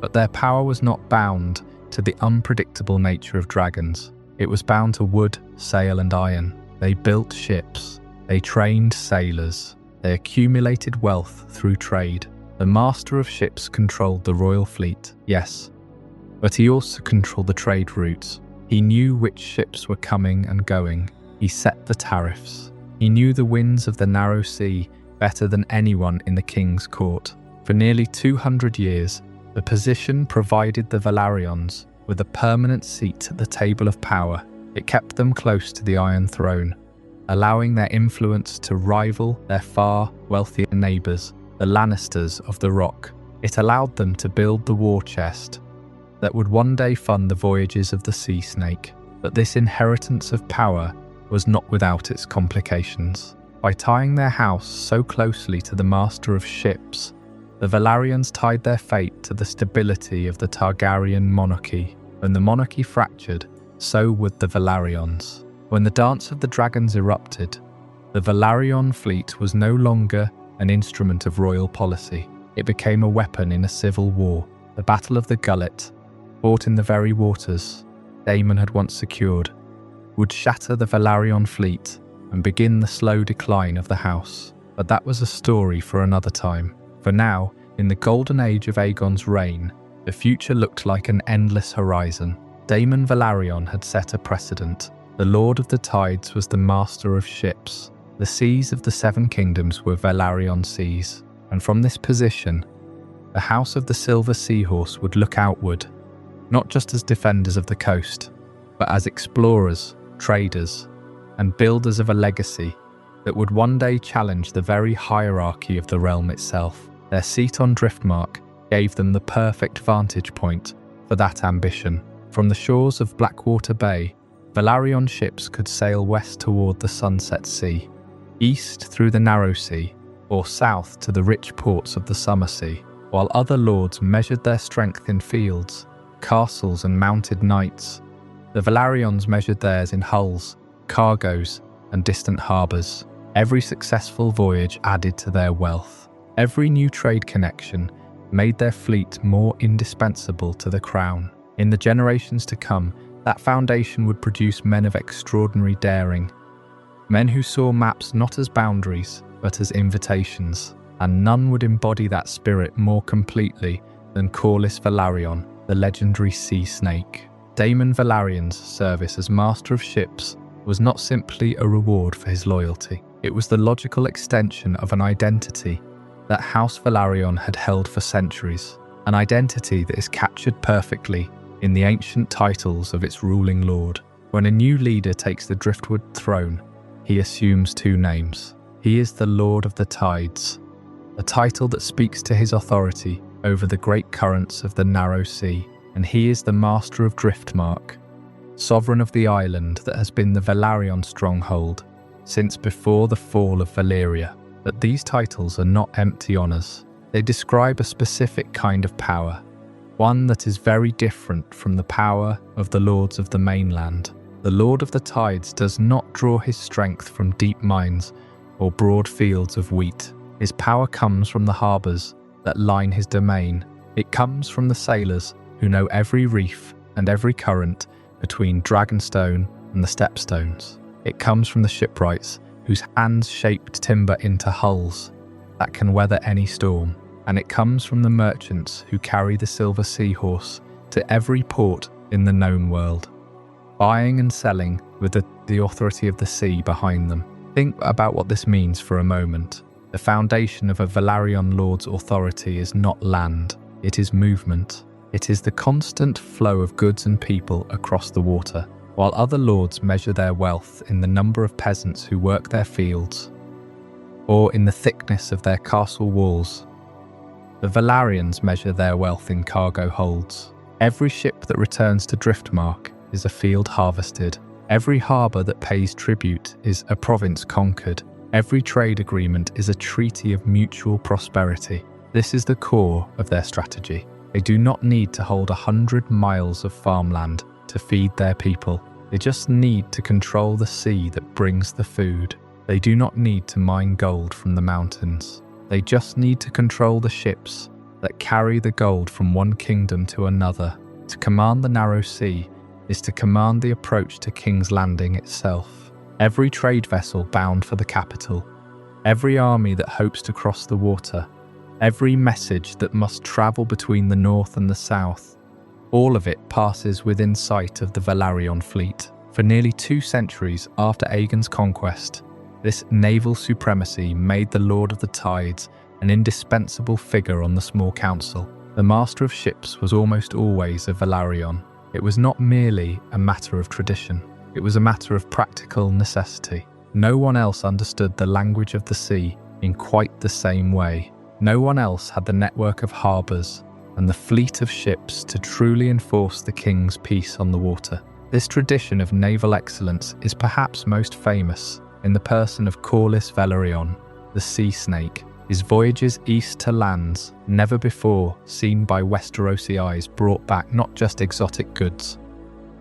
but their power was not bound to the unpredictable nature of dragons. It was bound to wood, sail, and iron. They built ships. They trained sailors. They accumulated wealth through trade. The Master of Ships controlled the royal fleet, yes, but he also controlled the trade routes. He knew which ships were coming and going. He set the tariffs. He knew the winds of the narrow sea better than anyone in the king's court. For nearly 200 years, the position provided the Velaryons with a permanent seat at the table of power. It kept them close to the Iron Throne, allowing their influence to rival their far wealthier neighbours, the Lannisters of the Rock. It allowed them to build the war chest that would one day fund the voyages of the Sea Snake. But this inheritance of power was not without its complications. By tying their house so closely to the Master of Ships, the Velaryons tied their fate to the stability of the Targaryen monarchy. When the monarchy fractured, so would the Velaryons. When the Dance of the Dragons erupted, the Velaryon fleet was no longer an instrument of royal policy. It became a weapon in a civil war. The Battle of the Gullet, fought in the very waters Daemon had once secured, would shatter the Velaryon fleet and begin the slow decline of the house. But that was a story for another time. For now, in the golden age of Aegon's reign, the future looked like an endless horizon. Daemon Velaryon had set a precedent. The Lord of the Tides was the Master of Ships. The seas of the Seven Kingdoms were Velaryon seas, and from this position, the House of the Silver Seahorse would look outward, not just as defenders of the coast, but as explorers, traders, and builders of a legacy that would one day challenge the very hierarchy of the realm itself. Their seat on Driftmark gave them the perfect vantage point for that ambition. From the shores of Blackwater Bay, Velaryon ships could sail west toward the Sunset Sea, east through the Narrow Sea, or south to the rich ports of the Summer Sea, while other lords measured their strength in fields, castles and mounted knights. The Velaryons measured theirs in hulls, cargoes, and distant harbours. Every successful voyage added to their wealth. Every new trade connection made their fleet more indispensable to the crown. In the generations to come, that foundation would produce men of extraordinary daring, men who saw maps not as boundaries, but as invitations, and none would embody that spirit more completely than Corlys Velaryon, the legendary sea snake. Daemon Velaryon's service as master of ships was not simply a reward for his loyalty. It was the logical extension of an identity that House Velaryon had held for centuries, an identity that is captured perfectly in the ancient titles of its ruling lord. When a new leader takes the Driftwood Throne, he assumes two names. He is the Lord of the Tides, a title that speaks to his authority over the great currents of the Narrow Sea, and he is the Master of Driftmark, sovereign of the island that has been the Velaryon stronghold since before the fall of Valyria. But these titles are not empty honours. They describe a specific kind of power, one that is very different from the power of the lords of the mainland. The Lord of the Tides does not draw his strength from deep mines or broad fields of wheat. His power comes from the harbours that line his domain. It comes from the sailors who know every reef and every current between Dragonstone and the Stepstones. It comes from the shipwrights whose hands shaped timber into hulls that can weather any storm. And it comes from the merchants who carry the Silver Seahorse to every port in the known world, buying and selling with the authority of the sea behind them. Think about what this means for a moment. The foundation of a Velaryon lord's authority is not land, it is movement. It is the constant flow of goods and people across the water, while other lords measure their wealth in the number of peasants who work their fields, or in the thickness of their castle walls. The Velaryons measure their wealth in cargo holds. Every ship that returns to Driftmark is a field harvested. Every harbour that pays tribute is a province conquered. Every trade agreement is a treaty of mutual prosperity. This is the core of their strategy. They do not need to hold 100 miles of farmland to feed their people. They just need to control the sea that brings the food. They do not need to mine gold from the mountains. They just need to control the ships that carry the gold from one kingdom to another. To command the Narrow Sea is to command the approach to King's Landing itself. Every trade vessel bound for the capital, every army that hopes to cross the water, every message that must travel between the north and the south, all of it passes within sight of the Velaryon fleet. For nearly 2 centuries after Aegon's conquest, this naval supremacy made the Lord of the Tides an indispensable figure on the small council. The master of ships was almost always a Velaryon. It was not merely a matter of tradition, it was a matter of practical necessity. No one else understood the language of the sea in quite the same way. No one else had the network of harbours and the fleet of ships to truly enforce the king's peace on the water. This tradition of naval excellence is perhaps most famous in the person of Corlys Velaryon, the sea snake. His voyages east to lands never before seen by Westerosi eyes brought back not just exotic goods,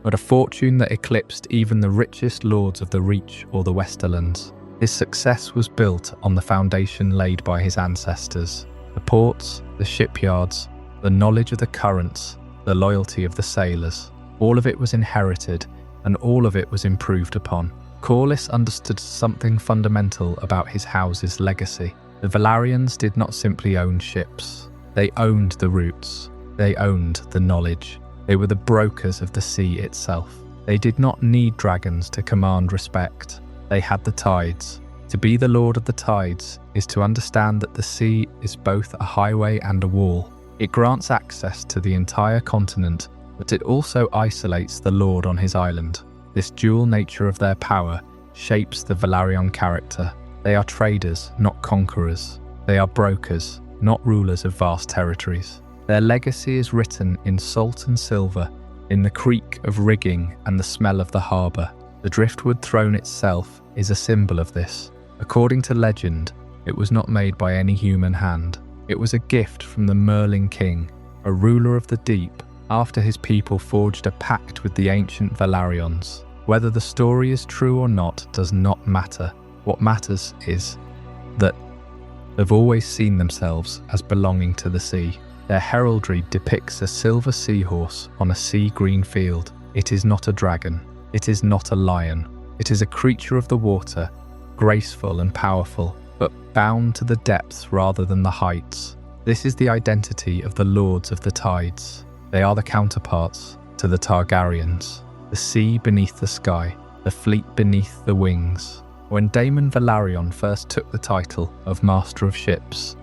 but a fortune that eclipsed even the richest lords of the Reach or the Westerlands. His success was built on the foundation laid by his ancestors: the ports, the shipyards, the knowledge of the currents, the loyalty of the sailors. All of it was inherited, and all of it was improved upon. Corlys understood something fundamental about his house's legacy. The Velaryons did not simply own ships. They owned the routes. They owned the knowledge. They were the brokers of the sea itself. They did not need dragons to command respect. They had the tides. To be the Lord of the Tides is to understand that the sea is both a highway and a wall. It grants access to the entire continent, but it also isolates the Lord on his island. This dual nature of their power shapes the Velaryon character. They are traders, not conquerors. They are brokers, not rulers of vast territories. Their legacy is written in salt and silver, in the creak of rigging and the smell of the harbour. The Driftwood Throne itself is a symbol of this. According to legend, it was not made by any human hand. It was a gift from the Merlin King, a ruler of the deep, after his people forged a pact with the ancient Velaryons. Whether the story is true or not does not matter. What matters is that they've always seen themselves as belonging to the sea. Their heraldry depicts a silver seahorse on a sea-green field. It is not a dragon. It is not a lion. It is a creature of the water, graceful and powerful, but bound to the depths rather than the heights. This is the identity of the Lords of the Tides. They are the counterparts to the Targaryens. The sea beneath the sky, the fleet beneath the wings. When Daemon Velaryon first took the title of Master of Ships,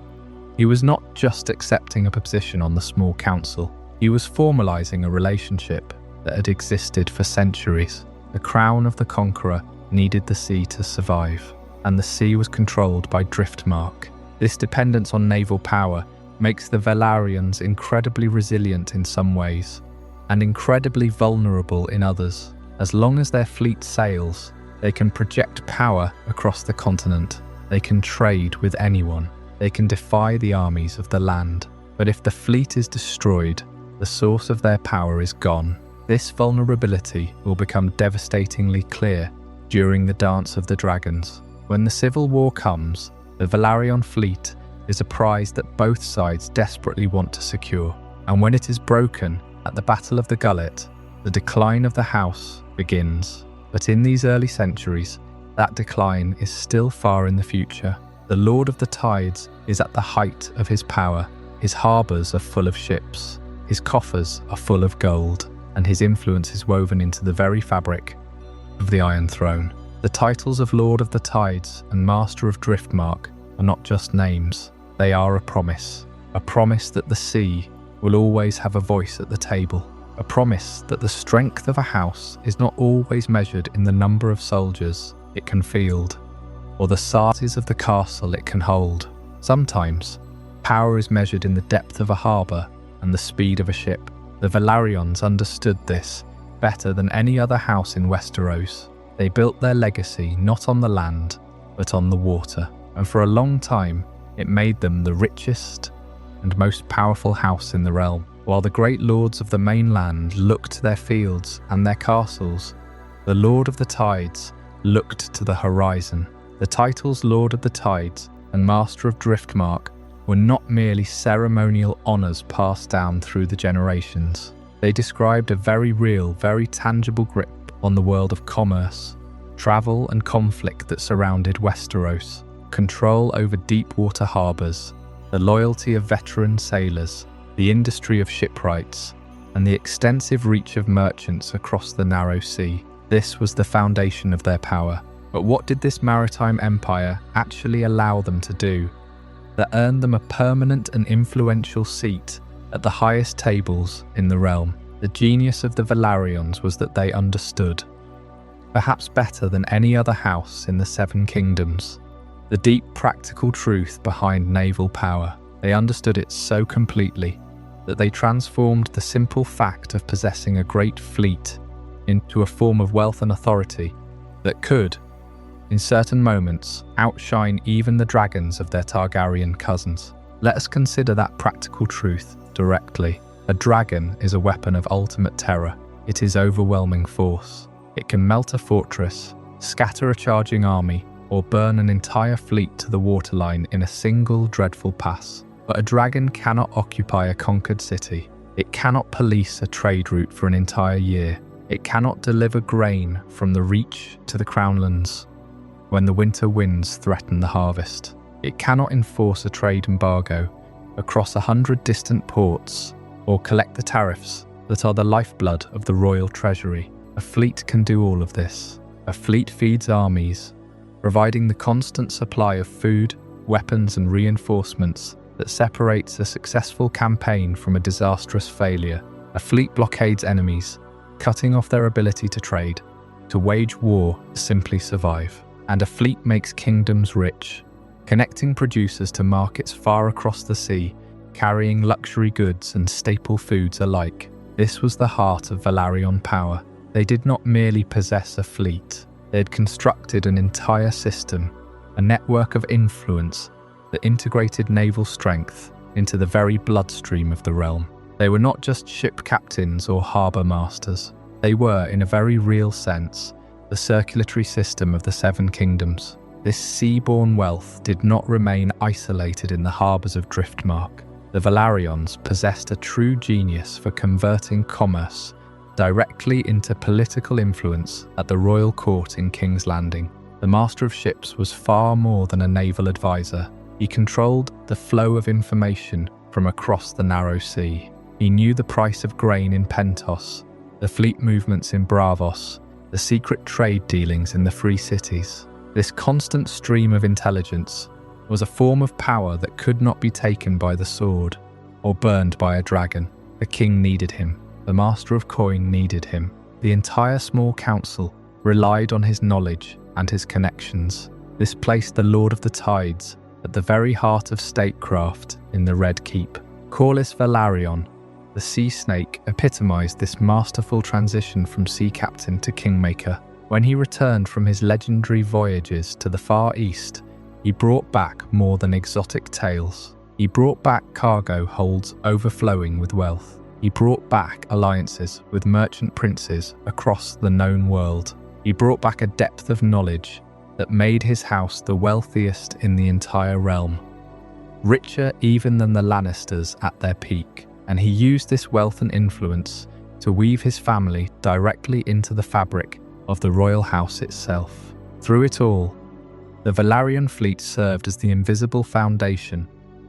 he was not just accepting a position on the small council. He was formalizing a relationship that had existed for centuries. The crown of the conqueror needed the sea to survive, and the sea was controlled by Driftmark. This dependence on naval power makes the Velaryons incredibly resilient in some ways, and incredibly vulnerable in others. As long as their fleet sails, they can project power across the continent. They can trade with anyone. They can defy the armies of the land. But if the fleet is destroyed, the source of their power is gone. This vulnerability will become devastatingly clear during the Dance of the Dragons. When the civil war comes, the Velaryon fleet is a prize that both sides desperately want to secure. And when it is broken at the Battle of the Gullet, the decline of the house begins. But in these early centuries, that decline is still far in the future. The Lord of the Tides is at the height of his power. His harbours are full of ships. His coffers are full of gold, and his influence is woven into the very fabric of the Iron Throne. The titles of Lord of the Tides and Master of Driftmark are not just names. They are a promise that the sea will always have a voice at the table, a promise that the strength of a house is not always measured in the number of soldiers it can field, or the size of the castle it can hold. Sometimes, power is measured in the depth of a harbour and the speed of a ship. The Velaryons understood this better than any other house in Westeros. They built their legacy not on the land, but on the water, and for a long time, it made them the richest and most powerful house in the realm. While the great lords of the mainland looked to their fields and their castles, the Lord of the Tides looked to the horizon. The titles Lord of the Tides and Master of Driftmark were not merely ceremonial honours passed down through the generations. They described a very real, very tangible grip on the world of commerce, travel and conflict that surrounded Westeros, control over deep water harbours, the loyalty of veteran sailors, the industry of shipwrights, and the extensive reach of merchants across the narrow sea. This was the foundation of their power. But what did this maritime empire actually allow them to do that earned them a permanent and influential seat at the highest tables in the realm? The genius of the Velaryons was that they understood, perhaps better than any other house in the Seven Kingdoms, the deep practical truth behind naval power. They understood it so completely that they transformed the simple fact of possessing a great fleet into a form of wealth and authority that could, in certain moments, outshine even the dragons of their Targaryen cousins. Let us consider that practical truth directly. A dragon is a weapon of ultimate terror. It is overwhelming force. It can melt a fortress, scatter a charging army, or burn an entire fleet to the waterline in a single dreadful pass. But a dragon cannot occupy a conquered city. It cannot police a trade route for an entire year. It cannot deliver grain from the Reach to the Crownlands when the winter winds threaten the harvest. It cannot enforce a trade embargo across 100 distant ports or collect the tariffs that are the lifeblood of the royal treasury. A fleet can do all of this. A fleet feeds armies, providing the constant supply of food, weapons and reinforcements that separates a successful campaign from a disastrous failure. A fleet blockades enemies, cutting off their ability to trade, to wage war, to simply survive. And a fleet makes kingdoms rich, connecting producers to markets far across the sea, carrying luxury goods and staple foods alike. This was the heart of Velaryon power. They did not merely possess a fleet, they had constructed an entire system, a network of influence that integrated naval strength into the very bloodstream of the realm. They were not just ship captains or harbour masters. They were, in a very real sense, the circulatory system of the Seven Kingdoms. This sea-borne wealth did not remain isolated in the harbours of Driftmark. The Velaryons possessed a true genius for converting commerce directly into political influence at the royal court in King's Landing. The Master of Ships was far more than a naval advisor. He controlled the flow of information from across the narrow sea. He knew the price of grain in Pentos, the fleet movements in Braavos, the secret trade dealings in the free cities. This constant stream of intelligence was a form of power that could not be taken by the sword or burned by a dragon. The king needed him. The master of coin needed him. The entire small council relied on his knowledge and his connections. This placed the Lord of the Tides at the very heart of statecraft in the Red Keep. Corlys Velaryon, the sea snake, epitomized this masterful transition from sea captain to kingmaker. When he returned from his legendary voyages to the Far East, he brought back more than exotic tales. He brought back cargo holds overflowing with wealth. He brought back alliances with merchant princes across the known world. He brought back a depth of knowledge that made his house the wealthiest in the entire realm, richer even than the Lannisters at their peak. And he used this wealth and influence to weave his family directly into the fabric of the royal house itself. Through it all, the Velaryon fleet served as the invisible foundation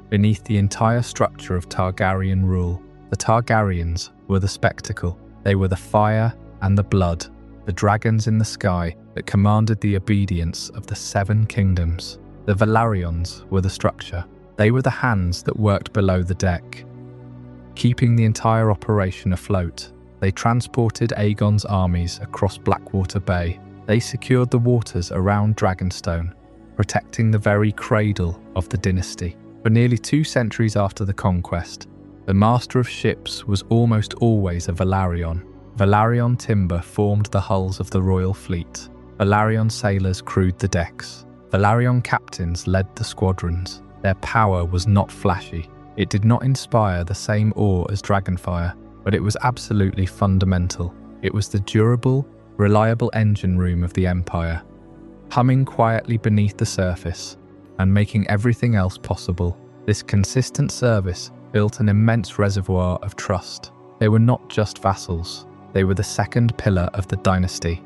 beneath the entire structure of Targaryen rule. The Targaryens were the spectacle. They were the fire and the blood, the dragons in the sky that commanded the obedience of the Seven Kingdoms. The Velaryons were the structure. They were the hands that worked below the deck, keeping the entire operation afloat. They transported Aegon's armies across Blackwater Bay. They secured the waters around Dragonstone, protecting the very cradle of the dynasty. For nearly 2 centuries after the conquest, the Master of Ships was almost always a Velaryon. Velaryon timber formed the hulls of the royal fleet. Velaryon sailors crewed the decks. Velaryon captains led the squadrons. Their power was not flashy. It did not inspire the same awe as Dragonfire, but it was absolutely fundamental. It was the durable, reliable engine room of the Empire, humming quietly beneath the surface and making everything else possible. This consistent service built an immense reservoir of trust. They were not just vassals. They were the second pillar of the dynasty,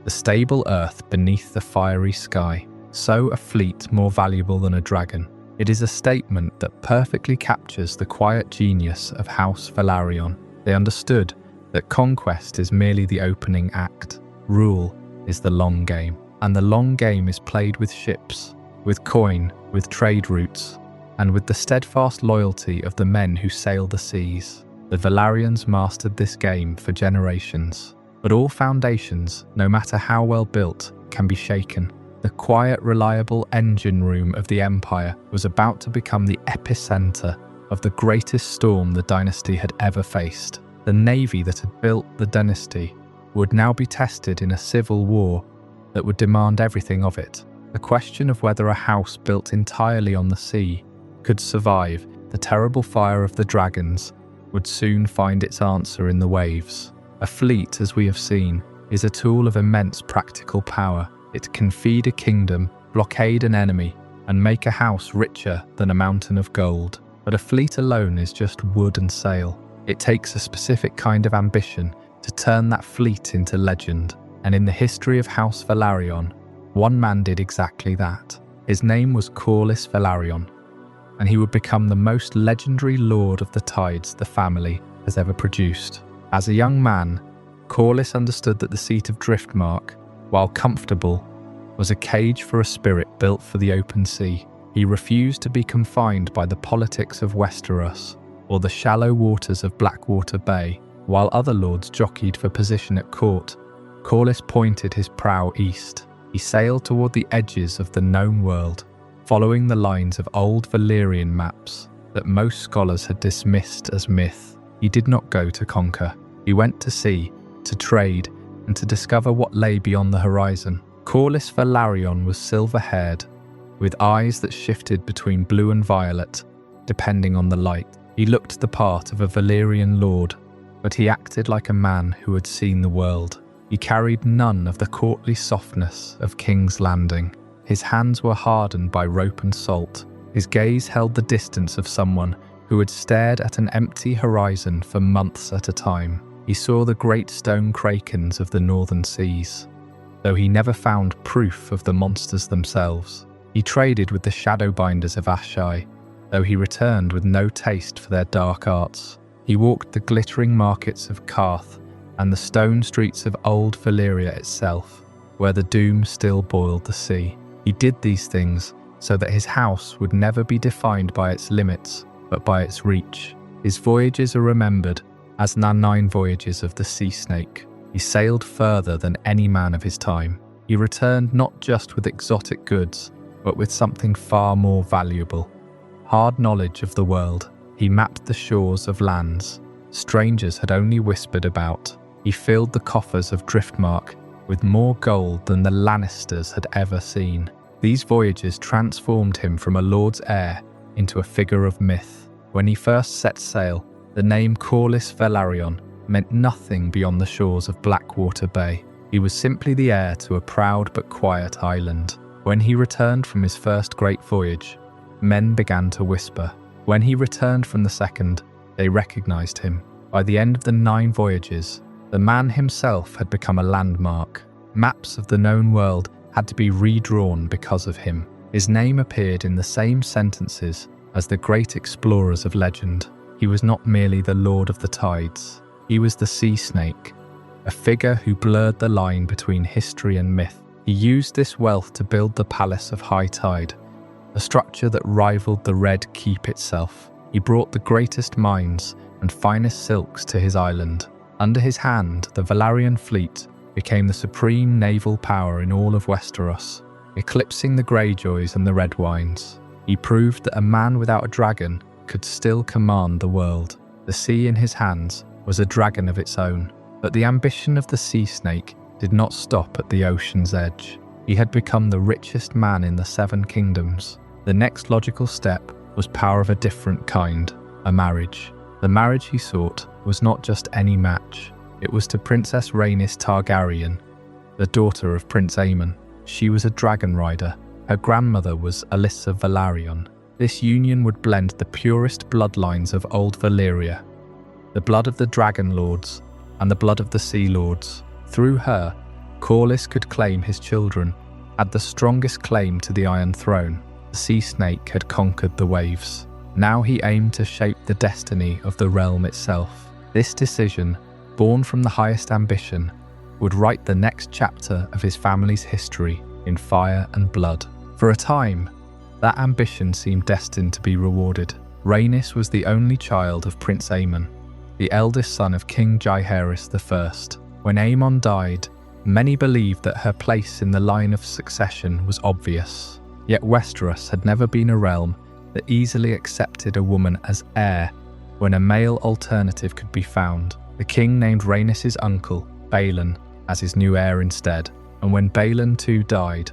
the stable earth beneath the fiery sky. So a fleet more valuable than a dragon. It is a statement that perfectly captures the quiet genius of House Velaryon. They understood that conquest is merely the opening act. Rule is the long game. And the long game is played with ships, with coin, with trade routes, and with the steadfast loyalty of the men who sail the seas. The Velaryons mastered this game for generations. But all foundations, no matter how well built, can be shaken. The quiet, reliable engine room of the Empire was about to become the epicenter of the greatest storm the dynasty had ever faced. The navy that had built the dynasty would now be tested in a civil war that would demand everything of it. The question of whether a house built entirely on the sea could survive the terrible fire of the dragons would soon find its answer in the waves. A fleet, as we have seen, is a tool of immense practical power. It can feed a kingdom, blockade an enemy, and make a house richer than a mountain of gold. But a fleet alone is just wood and sail. It takes a specific kind of ambition to turn that fleet into legend. And in the history of House Velaryon, one man did exactly that. His name was Corlys Velaryon, and he would become the most legendary Lord of the Tides the family has ever produced. As a young man, Corlys understood that the seat of Driftmark, while comfortable, was a cage for a spirit built for the open sea. He refused to be confined by the politics of Westeros or the shallow waters of Blackwater Bay. While other lords jockeyed for position at court, Corlys pointed his prow east. He sailed toward the edges of the known world, following the lines of Old Valyrian maps that most scholars had dismissed as myth. He did not go to conquer. He went to sea, to trade, and to discover what lay beyond the horizon. Corlys Velaryon was silver-haired, with eyes that shifted between blue and violet, depending on the light. He looked the part of a Valyrian lord, but he acted like a man who had seen the world. He carried none of the courtly softness of King's Landing. His hands were hardened by rope and salt. His gaze held the distance of someone who had stared at an empty horizon for months at a time. He saw the great stone krakens of the northern seas, though he never found proof of the monsters themselves. He traded with the Shadowbinders of Ashai, though he returned with no taste for their dark arts. He walked the glittering markets of Karth and the stone streets of Old Valyria itself, where the doom still boiled the sea. He did these things so that his house would never be defined by its limits, but by its reach. His voyages are remembered as the 9 voyages of the sea snake. He sailed further than any man of his time. He returned not just with exotic goods, but with something far more valuable: hard knowledge of the world. He mapped the shores of lands strangers had only whispered about. He filled the coffers of Driftmark with more gold than the Lannisters had ever seen. These voyages transformed him from a lord's heir into a figure of myth. When he first set sail, the name Corlys Velaryon meant nothing beyond the shores of Blackwater Bay. He was simply the heir to a proud but quiet island. When he returned from his first great voyage, men began to whisper. When he returned from the second, they recognized him. By the end of the 9 voyages, the man himself had become a landmark. Maps of the known world had to be redrawn because of him. His name appeared in the same sentences as the great explorers of legend. He was not merely the Lord of the Tides. He was the Sea Snake, a figure who blurred the line between history and myth. He used this wealth to build the Palace of High Tide, a structure that rivaled the Red Keep itself. He brought the greatest mines and finest silks to his island. Under his hand, the Velaryon fleet became the supreme naval power in all of Westeros, eclipsing the Greyjoys and the Red Wines. He proved that a man without a dragon could still command the world. The sea in his hands was a dragon of its own, but the ambition of the Sea Snake did not stop at the ocean's edge. He had become the richest man in the 7 kingdoms. The next logical step was power of a different kind, a marriage. The marriage he sought was not just any match. It was to Princess Rhaenys Targaryen, the daughter of Prince Aemon. She was a dragon rider. Her grandmother was Alyssa Velaryon. This union would blend the purest bloodlines of Old Valyria, the blood of the Dragon Lords and the blood of the Sea Lords. Through her, Corlys could claim his children, had the strongest claim to the Iron Throne. The Sea Snake had conquered the waves. Now he aimed to shape the destiny of the realm itself. This decision, born from the highest ambition, would write the next chapter of his family's history in fire and blood. For a time, that ambition seemed destined to be rewarded. Rhaenys was the only child of Prince Aemon, the eldest son of King Jaehaerys I. When Aemon died, many believed that her place in the line of succession was obvious. Yet Westeros had never been a realm that easily accepted a woman as heir when a male alternative could be found. The king named Rhaenys' uncle, Balon, as his new heir instead, and when Balon too died,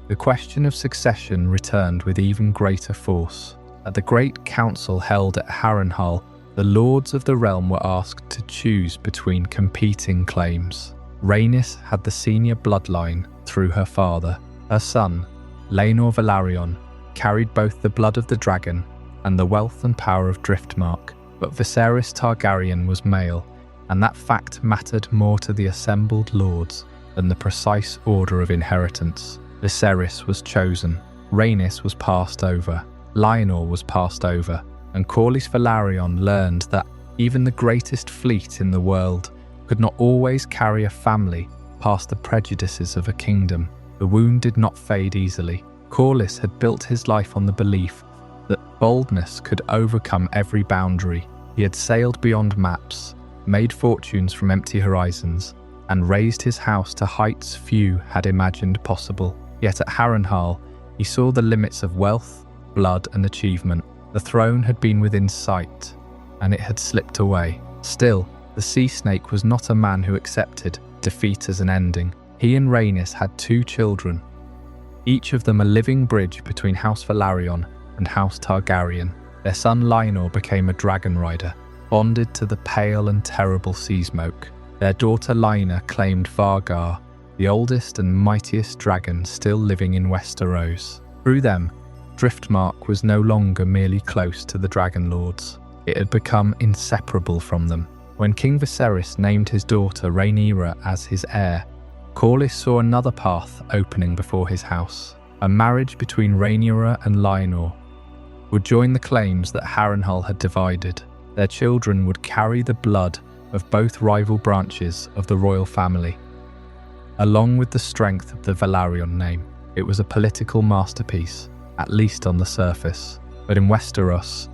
the question of succession returned with even greater force. At the great council held at Harrenhal, the lords of the realm were asked to choose between competing claims. Rhaenys had the senior bloodline through her father. Her son, Laenor Velaryon, carried both the blood of the dragon and the wealth and power of Driftmark, but Viserys Targaryen was male, and that fact mattered more to the assembled lords than the precise order of inheritance. Viserys was chosen, Rhaenys was passed over, Laenor was passed over, and Corlys Velaryon learned that even the greatest fleet in the world could not always carry a family past the prejudices of a kingdom. The wound did not fade easily. Corlys had built his life on the belief that boldness could overcome every boundary. He had sailed beyond maps, made fortunes from empty horizons, and raised his house to heights few had imagined possible. Yet at Harrenhal, he saw the limits of wealth, blood, and achievement. The throne had been within sight, and it had slipped away. Still, the sea snake was not a man who accepted defeat as an ending. He and Rhaenys had 2 children, each of them a living bridge between House Velaryon and House Targaryen. Their son Lynor became a dragon rider, bonded to the pale and terrible sea smoke. Their daughter Lynna claimed Vargar, the oldest and mightiest dragon still living in Westeros. Through them, Driftmark was no longer merely close to the Dragon Lords. It had become inseparable from them. When King Viserys named his daughter Rhaenyra as his heir, Corlys saw another path opening before his house. A marriage between Rhaenyra and Lynor would join the claims that Harrenhal had divided. Their children would carry the blood of both rival branches of the royal family, along with the strength of the Velaryon name. It was a political masterpiece, at least on the surface. But in Westeros,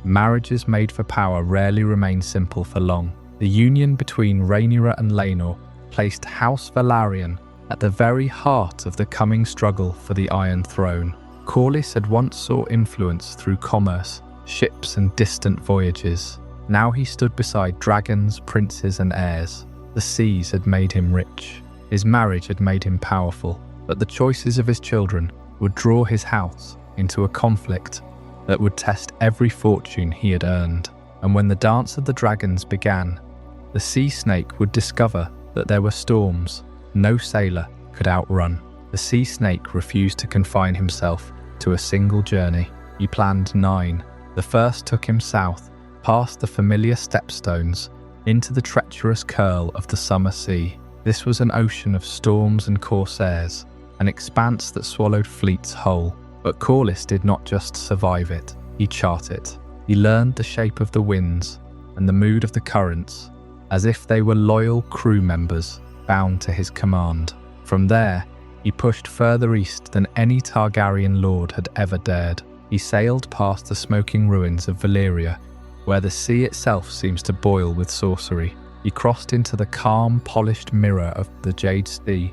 marriages made for power rarely remain simple for long. The union between Rhaenyra and Laenor placed House Velaryon at the very heart of the coming struggle for the Iron Throne. Corlys had once sought influence through commerce, ships, and distant voyages. Now he stood beside dragons, princes, and heirs. The seas had made him rich. His marriage had made him powerful, but the choices of his children would draw his house into a conflict that would test every fortune he had earned. And when the dance of the dragons began, the sea snake would discover that there were storms no sailor could outrun. The sea snake refused to confine himself to a single journey. He planned 9. The first took him south, past the familiar stepstones, into the treacherous curl of the summer sea. This was an ocean of storms and corsairs, an expanse that swallowed fleets whole. But Corlys did not just survive it, he charted it. He learned the shape of the winds and the mood of the currents, as if they were loyal crew members bound to his command. From there, he pushed further east than any Targaryen lord had ever dared. He sailed past the smoking ruins of Valyria, where the sea itself seems to boil with sorcery. He crossed into the calm, polished mirror of the Jade Sea,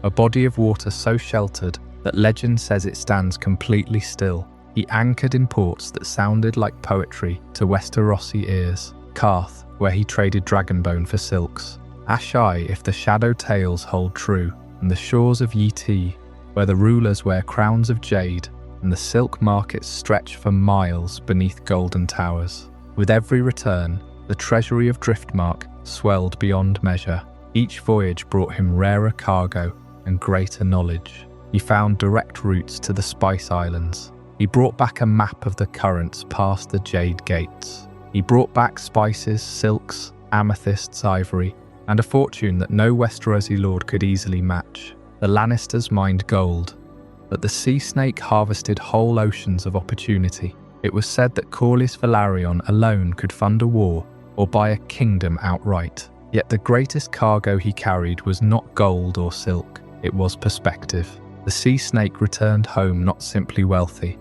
a body of water so sheltered that legend says it stands completely still. He anchored in ports that sounded like poetry to Westerosi ears. Karth, where he traded dragonbone for silks. Ashai, if the shadow tales hold true. And the shores of Yiti, where the rulers wear crowns of jade and the silk markets stretch for miles beneath golden towers. With every return, the treasury of Driftmark swelled beyond measure. Each voyage brought him rarer cargo and greater knowledge. He found direct routes to the Spice Islands. He brought back a map of the currents past the Jade Gates. He brought back spices, silks, amethysts, ivory, and a fortune that no Westerosi lord could easily match. The Lannisters mined gold, but the sea snake harvested whole oceans of opportunity. It was said that Corlys Velaryon alone could fund a war or buy a kingdom outright. Yet the greatest cargo he carried was not gold or silk, it was perspective. The sea snake returned home not simply wealthy,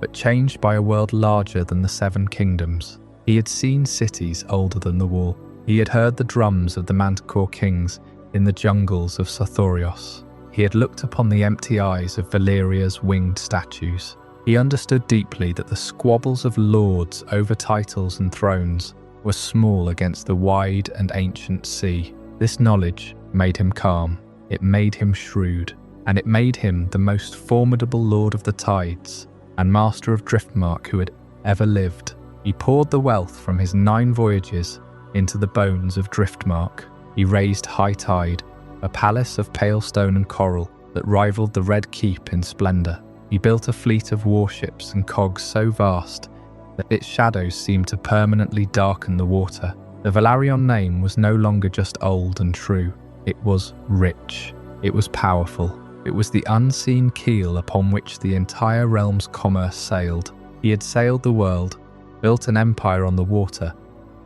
but changed by a world larger than the 7 kingdoms. He had seen cities older than the wall. He had heard the drums of the Manticore kings in the jungles of Sothorios. He had looked upon the empty eyes of Valyria's winged statues. He understood deeply that the squabbles of lords over titles and thrones were small against the wide and ancient sea. This knowledge made him calm, it made him shrewd, and it made him the most formidable Lord of the Tides and Master of Driftmark who had ever lived. He poured the wealth from his 9 voyages into the bones of Driftmark. He raised High Tide, a palace of pale stone and coral that rivaled the Red Keep in splendour. He built a fleet of warships and cogs so vast that its shadows seemed to permanently darken the water. The Velaryon name was no longer just old and true. It was rich. It was powerful. It was the unseen keel upon which the entire realm's commerce sailed. He had sailed the world, built an empire on the water,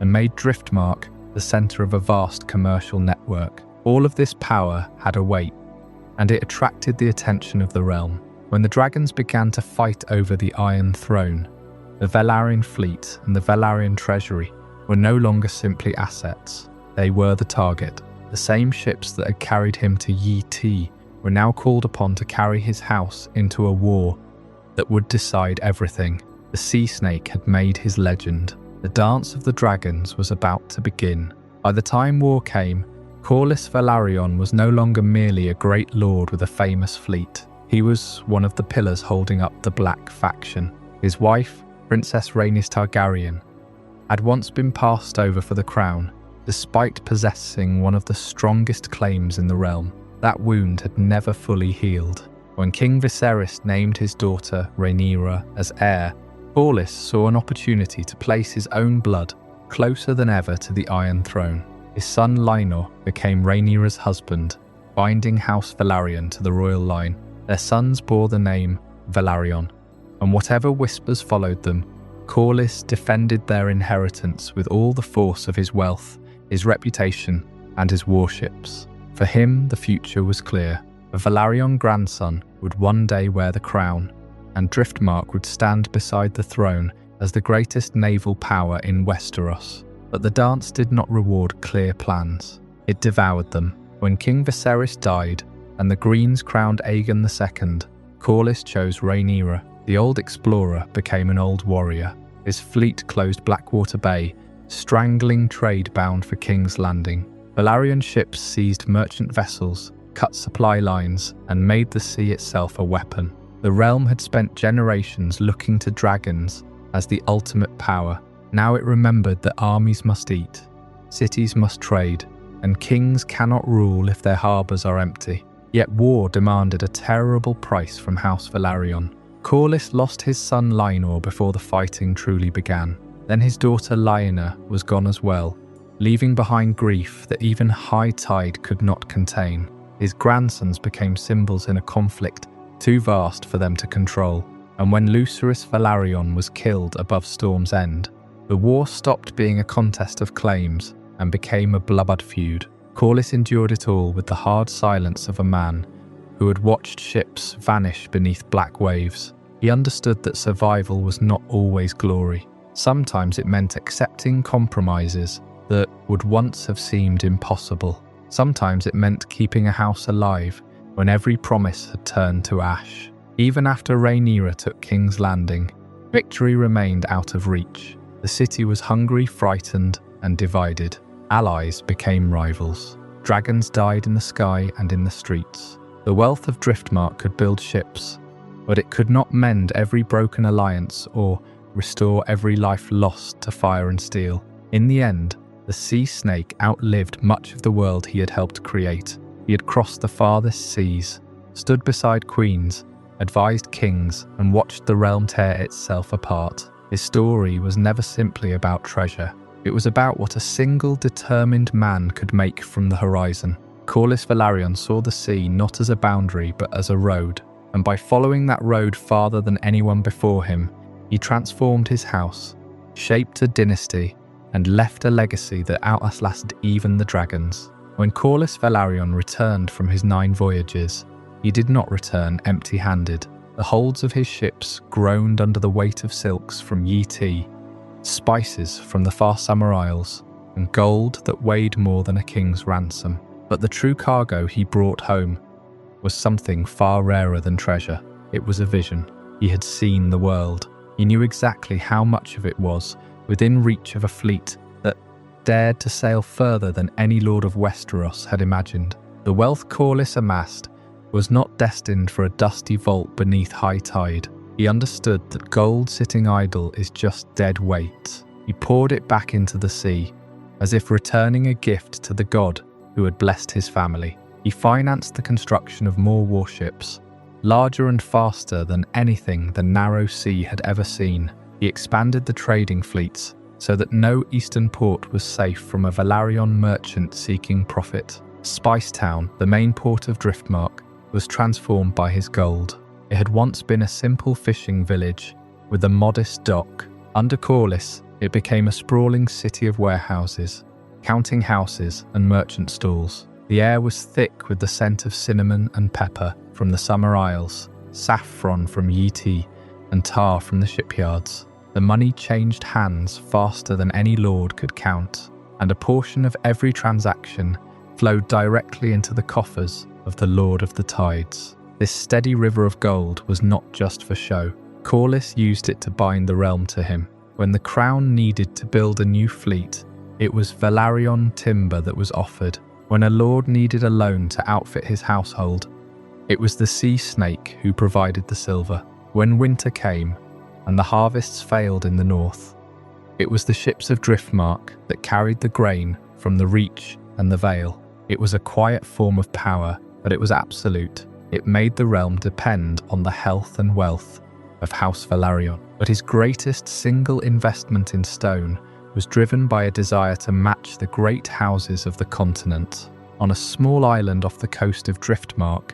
and made Driftmark the centre of a vast commercial network. All of this power had a weight, and it attracted the attention of the realm. When the dragons began to fight over the Iron Throne, the Velaryon fleet and the Velaryon treasury were no longer simply assets. They were the target. The same ships that had carried him to Yi Ti were now called upon to carry his house into a war that would decide everything. The Sea Snake had made his legend. The dance of the dragons was about to begin. By the time war came, Corlys Velaryon was no longer merely a great lord with a famous fleet. He was one of the pillars holding up the Black faction. His wife, Princess Rhaenys Targaryen, had once been passed over for the crown, despite possessing one of the strongest claims in the realm. That wound had never fully healed. When King Viserys named his daughter Rhaenyra as heir, Corlys saw an opportunity to place his own blood closer than ever to the Iron Throne. His son Lyonor became Rhaenyra's husband, binding House Velaryon to the royal line. Their sons bore the name Velaryon, and whatever whispers followed them, Corlys defended their inheritance with all the force of his wealth, his reputation, and his warships. For him, the future was clear. A Velaryon grandson would one day wear the crown, and Driftmark would stand beside the throne as the greatest naval power in Westeros. But the dance did not reward clear plans. It devoured them. When King Viserys died and the Greens crowned Aegon II, Corlys chose Rhaenyra. The old explorer became an old warrior. His fleet closed Blackwater Bay, strangling trade bound for King's Landing. Velaryon ships seized merchant vessels, cut supply lines, and made the sea itself a weapon. The realm had spent generations looking to dragons as the ultimate power. Now it remembered that armies must eat, cities must trade, and kings cannot rule if their harbours are empty. Yet war demanded a terrible price from House Velaryon. Corlys lost his son Lyonor before the fighting truly began. Then his daughter Lyanna was gone as well, leaving behind grief that even high tide could not contain. His grandsons became symbols in a conflict too vast for them to control, and when Lucerys Velaryon was killed above Storm's End, the war stopped being a contest of claims and became a blood feud. Corlys endured it all with the hard silence of a man who had watched ships vanish beneath black waves. He understood that survival was not always glory. Sometimes it meant accepting compromises that would once have seemed impossible. Sometimes it meant keeping a house alive when every promise had turned to ash. Even after Rhaenyra took King's Landing, victory remained out of reach. The city was hungry, frightened, and divided. Allies became rivals. Dragons died in the sky and in the streets. The wealth of Driftmark could build ships, but it could not mend every broken alliance or restore every life lost to fire and steel. In the end, the Sea Snake outlived much of the world he had helped create. He had crossed the farthest seas, stood beside queens, advised kings, and watched the realm tear itself apart. His story was never simply about treasure. It was about what a single determined man could make from the horizon. Corlys Velaryon saw the sea not as a boundary but as a road, and by following that road farther than anyone before him, he transformed his house, shaped a dynasty, and left a legacy that outlasted even the dragons. When Corlys Velaryon returned from his 9 voyages, he did not return empty-handed. The holds of his ships groaned under the weight of silks from Yi Ti, spices from the far Summer Isles, and gold that weighed more than a king's ransom. But the true cargo he brought home was something far rarer than treasure. It was a vision. He had seen the world. He knew exactly how much of it was within reach of a fleet that dared to sail further than any lord of Westeros had imagined. The wealth Corlys amassed was not destined for a dusty vault beneath high tide. He understood that gold sitting idle is just dead weight. He poured it back into the sea, as if returning a gift to the god who had blessed his family. He financed the construction of more warships, larger and faster than anything the narrow sea had ever seen. He expanded the trading fleets so that no eastern port was safe from a Velaryon merchant seeking profit. Spicetown, the main port of Driftmark, was transformed by his gold. It had once been a simple fishing village with a modest dock. Under Corlys, it became a sprawling city of warehouses, counting houses and merchant stalls. The air was thick with the scent of cinnamon and pepper from the summer isles, saffron from Yiti, and tar from the shipyards. The money changed hands faster than any lord could count, and a portion of every transaction flowed directly into the coffers of the Lord of the Tides. This steady river of gold was not just for show. Corlys used it to bind the realm to him. When the crown needed to build a new fleet, it was Velaryon timber that was offered. When a lord needed a loan to outfit his household, it was the sea snake who provided the silver. When winter came and the harvests failed in the north, it was the ships of Driftmark that carried the grain from the Reach and the Vale. It was a quiet form of power, but it was absolute. It made the realm depend on the health and wealth of House Velaryon. But his greatest single investment in stone was driven by a desire to match the great houses of the continent. On a small island off the coast of Driftmark,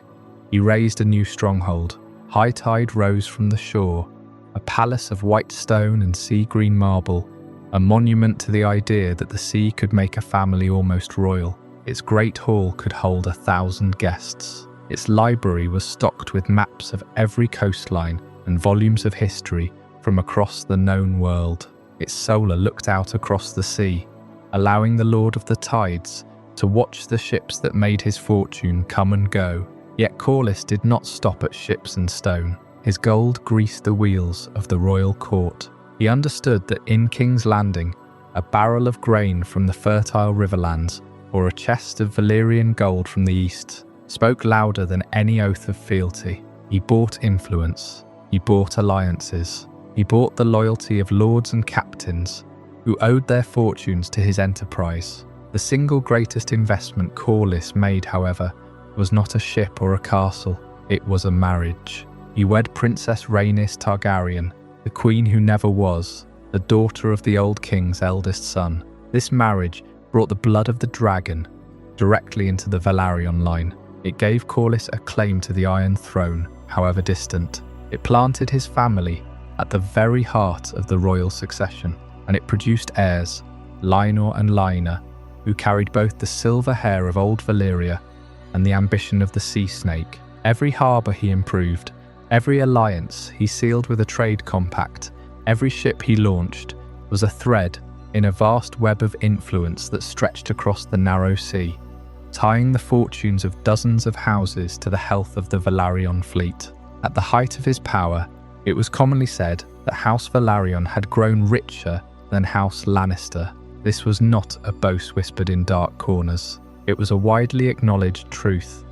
he raised a new stronghold. High tide rose from the shore, a palace of white stone and sea-green marble, a monument to the idea that the sea could make a family almost royal. Its great hall could hold 1,000 guests. Its library was stocked with maps of every coastline and volumes of history from across the known world. Its solar looked out across the sea, allowing the Lord of the Tides to watch the ships that made his fortune come and go. Yet Corlys did not stop at ships and stone. His gold greased the wheels of the royal court. He understood that in King's Landing, a barrel of grain from the fertile riverlands or a chest of Valyrian gold from the east spoke louder than any oath of fealty. He bought influence. He bought alliances. He bought the loyalty of lords and captains who owed their fortunes to his enterprise. The single greatest investment Corlys made, however, was not a ship or a castle. It was a marriage. He wed Princess Rhaenys Targaryen, the queen who never was, the daughter of the old king's eldest son. This marriage brought the blood of the dragon directly into the Velaryon line. It gave Corlys a claim to the Iron Throne, however distant. It planted his family at the very heart of the royal succession, and it produced heirs, Lyonor and Lynor, who carried both the silver hair of Old Valyria and the ambition of the sea snake. Every harbour he improved, every alliance he sealed with a trade compact, every ship he launched was a thread in a vast web of influence that stretched across the narrow sea, tying the fortunes of dozens of houses to the health of the Velaryon fleet. At the height of his power, it was commonly said that House Velaryon had grown richer than House Lannister. This was not a boast whispered in dark corners. It was a widely acknowledged truth,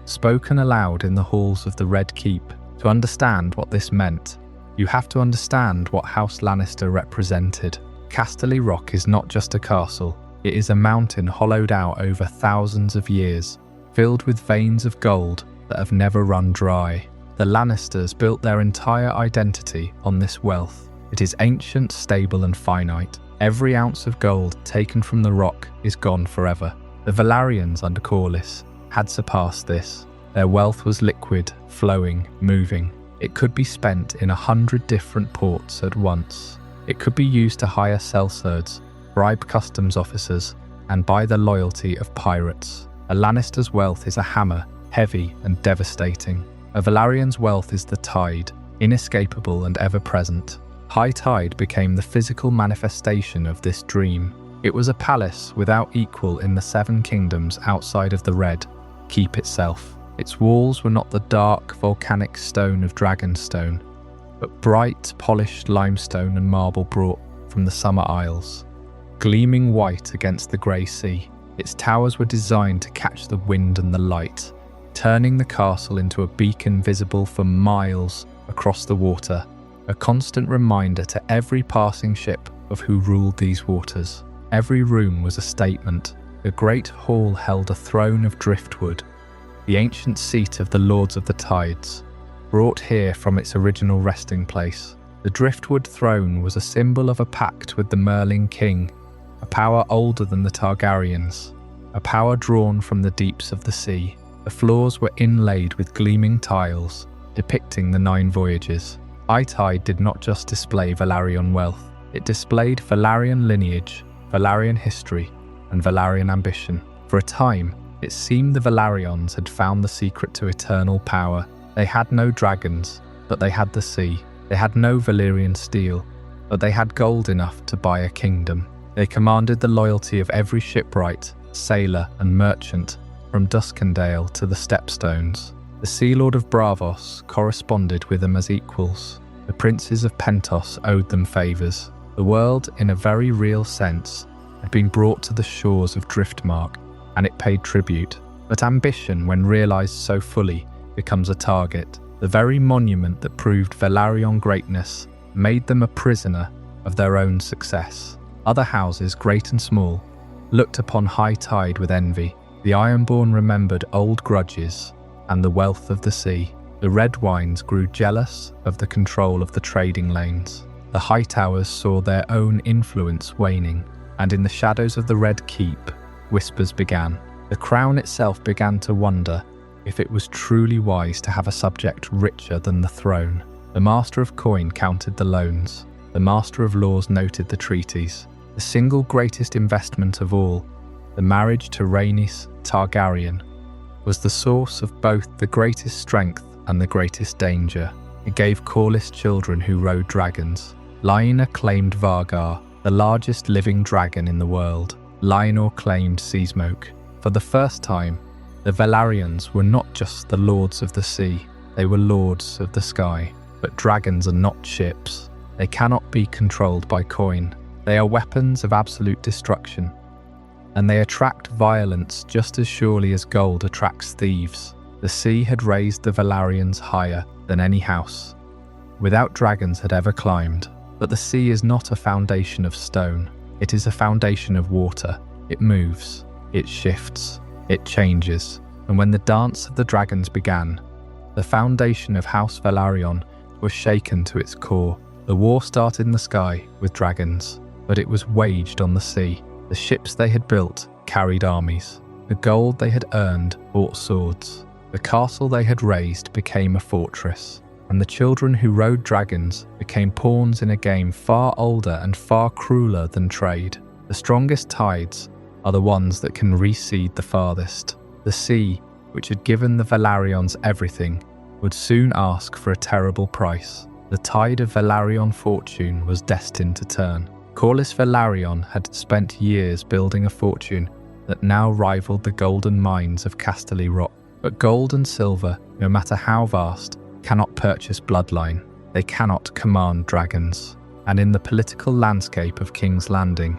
spoken aloud in the halls of the Red Keep. To understand what this meant, you have to understand what House Lannister represented. Casterly Rock is not just a castle, it is a mountain hollowed out over thousands of years, filled with veins of gold that have never run dry. The Lannisters built their entire identity on this wealth. It is ancient, stable and finite. Every ounce of gold taken from the rock is gone forever. The Velaryons under Corlys had surpassed this. Their wealth was liquid, flowing, moving. It could be spent in 100 different ports at once. It could be used to hire sellswords, bribe customs officers, and buy the loyalty of pirates. A Lannister's wealth is a hammer, heavy and devastating. A Velaryon's wealth is the tide, inescapable and ever-present. High tide became the physical manifestation of this dream. It was a palace without equal in the 7 kingdoms outside of the Red Keep itself. Its walls were not the dark, volcanic stone of Dragonstone, but bright, polished limestone and marble brought from the Summer Isles, gleaming white against the grey sea. Its towers were designed to catch the wind and the light, turning the castle into a beacon visible for miles across the water, a constant reminder to every passing ship of who ruled these waters. Every room was a statement. The great hall held a throne of driftwood, the ancient seat of the Lords of the Tides, brought here from its original resting place. The Driftwood Throne was a symbol of a pact with the Merling King, a power older than the Targaryens, a power drawn from the deeps of the sea. The floors were inlaid with gleaming tiles, depicting the 9 voyages. High tide did not just display Velaryon wealth, it displayed Velaryon lineage, Velaryon history, and Velaryon ambition. For a time, It seemed the Velaryons had found the secret to eternal power. They had no dragons, but they had the sea. They had no Valyrian steel, but they had gold enough to buy a kingdom. They commanded the loyalty of every shipwright, sailor and merchant, from Duskendale to the Stepstones. The Sea Lord of Braavos corresponded with them as equals. The princes of Pentos owed them favours. The world, in a very real sense, had been brought to the shores of Driftmark, and it paid tribute. But ambition, when realised so fully, becomes a target. The very monument that proved Velaryon greatness made them a prisoner of their own success. Other houses, great and small, looked upon high tide with envy. The Ironborn remembered old grudges and the wealth of the sea. The Red Wines grew jealous of the control of the trading lanes. The Hightowers saw their own influence waning, and in the shadows of the Red Keep, whispers began. The Crown itself began to wonder if it was truly wise to have a subject richer than the throne. The Master of Coin counted the loans. The Master of Laws noted the treaties. The single greatest investment of all, the marriage to Rhaenys Targaryen, was the source of both the greatest strength and the greatest danger. It gave Corlys children who rode dragons. Laena claimed Vargar, the largest living dragon in the world. Lyonor claimed Seasmoke. For the first time, the Velaryons were not just the lords of the sea, they were lords of the sky. But dragons are not ships. They cannot be controlled by coin. They are weapons of absolute destruction, and they attract violence just as surely as gold attracts thieves. The sea had raised the Velaryons higher than any house without dragons had ever climbed. But the sea is not a foundation of stone. It is a foundation of water. It moves, it shifts, it changes. And when the dance of the dragons began, the foundation of House Velaryon was shaken to its core. The war started in the sky with dragons, but it was waged on the sea. The ships they had built carried armies. The gold they had earned bought swords. The castle they had raised became a fortress. And the children who rode dragons became pawns in a game far older and far crueler than trade. The strongest tides are the ones that can recede the farthest. The sea, which had given the Velaryons everything, would soon ask for a terrible price. The tide of Velaryon fortune was destined to turn. Corlys Velaryon had spent years building a fortune that now rivaled the golden mines of Casterly Rock. But gold and silver, no matter how vast, cannot purchase bloodline. They cannot command dragons. And in the political landscape of King's Landing,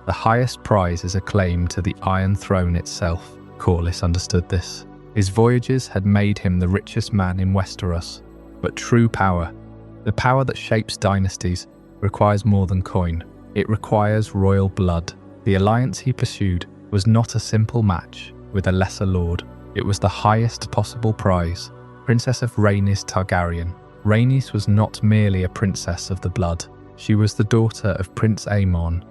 the highest prize is a claim to the Iron Throne itself. Corlys understood this. His voyages had made him the richest man in Westeros. But true power, the power that shapes dynasties, requires more than coin. It requires royal blood. The alliance he pursued was not a simple match with a lesser lord. It was the highest possible prize. Princess of Rhaenys Targaryen. Rhaenys was not merely a princess of the blood. She was the daughter of Prince Aemon,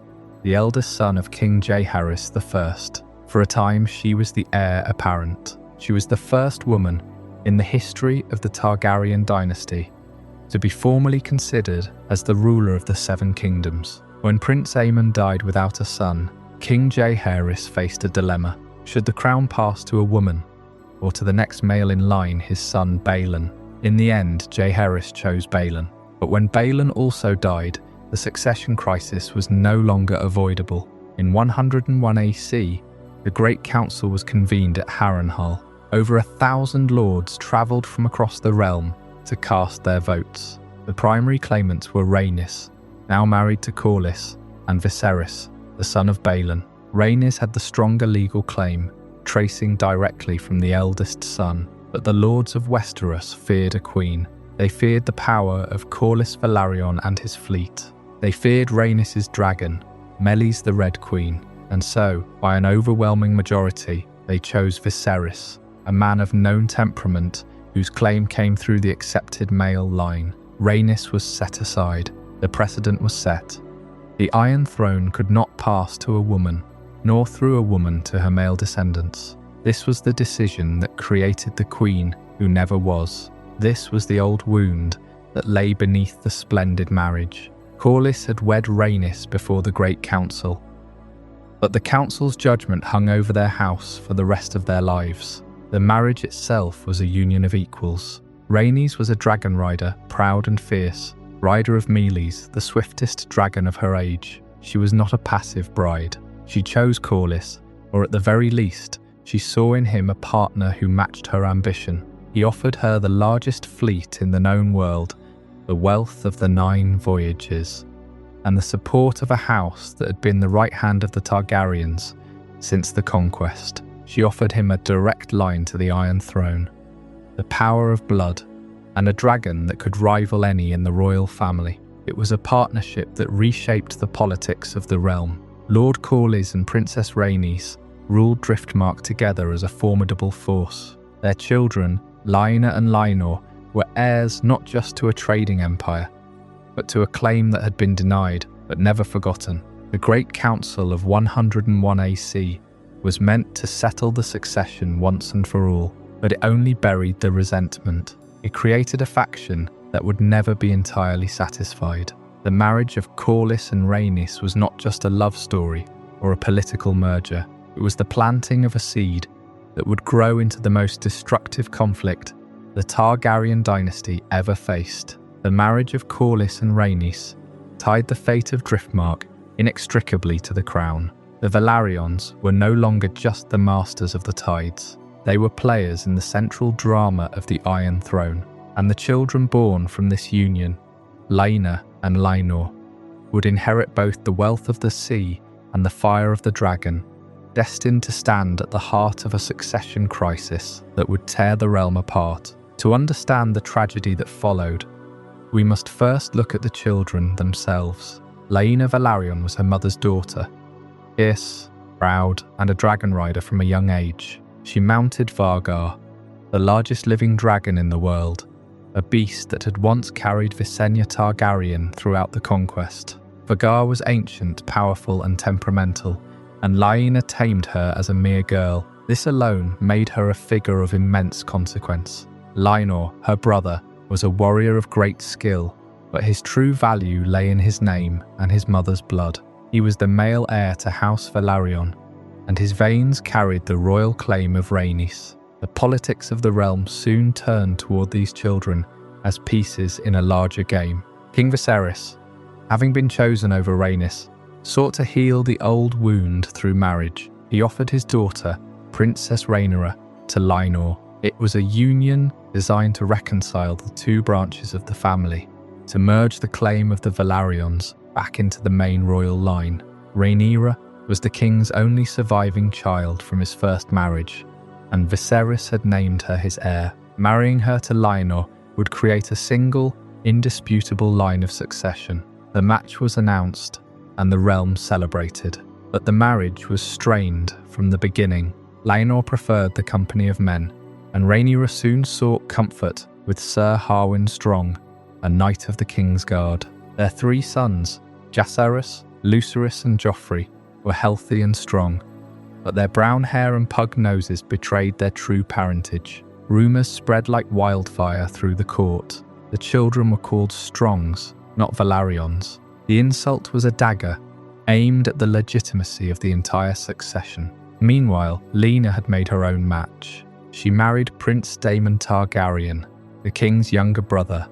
the eldest son of King Jaehaerys I. For a time, she was the heir apparent. She was the first woman in the history of the Targaryen dynasty to be formally considered as the ruler of the Seven Kingdoms. When Prince Aemon died without a son, King Jaehaerys faced a dilemma. Should the crown pass to a woman, or to the next male in line, his son Balon? In the end, Jaehaerys chose Balon. But when Balon also died, the succession crisis was no longer avoidable. In 101 AC, the Great Council was convened at Harrenhal. Over 1,000 lords travelled from across the realm to cast their votes. The primary claimants were Rhaenys, now married to Corlys, and Viserys, the son of Balon. Rhaenys had the stronger legal claim, tracing directly from the eldest son. But the lords of Westeros feared a queen. They feared the power of Corlys Velaryon and his fleet. They feared Rhaenys' dragon, Meleys the Red Queen. And so, by an overwhelming majority, they chose Viserys, a man of known temperament whose claim came through the accepted male line. Rhaenys was set aside. The precedent was set. The Iron Throne could not pass to a woman, nor through a woman to her male descendants. This was the decision that created the queen who never was. This was the old wound that lay beneath the splendid marriage. Corlys had wed Rhaenys before the Great Council, But the council's judgment hung over their house for the rest of their lives. The marriage itself was a union of equals. Rhaenys was a dragon rider, proud and fierce, rider of Meles, the swiftest dragon of her age. She was not a passive bride. She chose Corlys, or at the very least, she saw in him a partner who matched her ambition. He offered her the largest fleet in the known world, the wealth of the 9 Voyages, and the support of a house that had been the right hand of the Targaryens since the conquest. She offered him a direct line to the Iron Throne, the power of blood, and a dragon that could rival any in the royal family. It was a partnership that reshaped the politics of the realm. Lord Corlys and Princess Rhaenys ruled Driftmark together as a formidable force. Their children, Laena and Laenor, were heirs not just to a trading empire, but to a claim that had been denied but never forgotten. The Great Council of 101 AC was meant to settle the succession once and for all, but it only buried the resentment. It created a faction that would never be entirely satisfied. The marriage of Corlys and Rhaenys was not just a love story or a political merger. It was the planting of a seed that would grow into the most destructive conflict the Targaryen dynasty ever faced. The marriage of Corlys and Rhaenys tied the fate of Driftmark inextricably to the crown. The Velaryons were no longer just the masters of the tides. They were players in the central drama of the Iron Throne, and the children born from this union, Laena and Laenor, would inherit both the wealth of the sea and the fire of the dragon, destined to stand at the heart of a succession crisis that would tear the realm apart. To understand the tragedy that followed, we must first look at the children themselves. Laena Velaryon was her mother's daughter, fierce, proud, and a dragon rider from a young age. She mounted Vhagar, the largest living dragon in the world, a beast that had once carried Visenya Targaryen throughout the conquest. Vhagar was ancient, powerful, and temperamental, and Laena tamed her as a mere girl. This alone made her a figure of immense consequence. Laenor, her brother, was a warrior of great skill, but his true value lay in his name and his mother's blood. He was the male heir to House Velaryon, and his veins carried the royal claim of Rhaenys. The politics of the realm soon turned toward these children as pieces in a larger game. King Viserys, having been chosen over Rhaenys, sought to heal the old wound through marriage. He offered his daughter, Princess Rhaenyra, to Laenor. It was a union designed to reconcile the two branches of the family, to merge the claim of the Velaryons back into the main royal line. Rhaenyra was the king's only surviving child from his first marriage, and Viserys had named her his heir. Marrying her to Laenor would create a single, indisputable line of succession. The match was announced, and the realm celebrated. But the marriage was strained from the beginning. Laenor preferred the company of men, and Rhaenyra soon sought comfort with Sir Harwin Strong, a knight of the King's Guard. Their 3 sons, Jacaerys, Lucerys, and Joffrey, were healthy and strong, but their brown hair and pug noses betrayed their true parentage. Rumours spread like wildfire through the court. The children were called Strongs, not Velaryons. The insult was a dagger, aimed at the legitimacy of the entire succession. Meanwhile, Laena had made her own match. She married Prince Daemon Targaryen, the king's younger brother,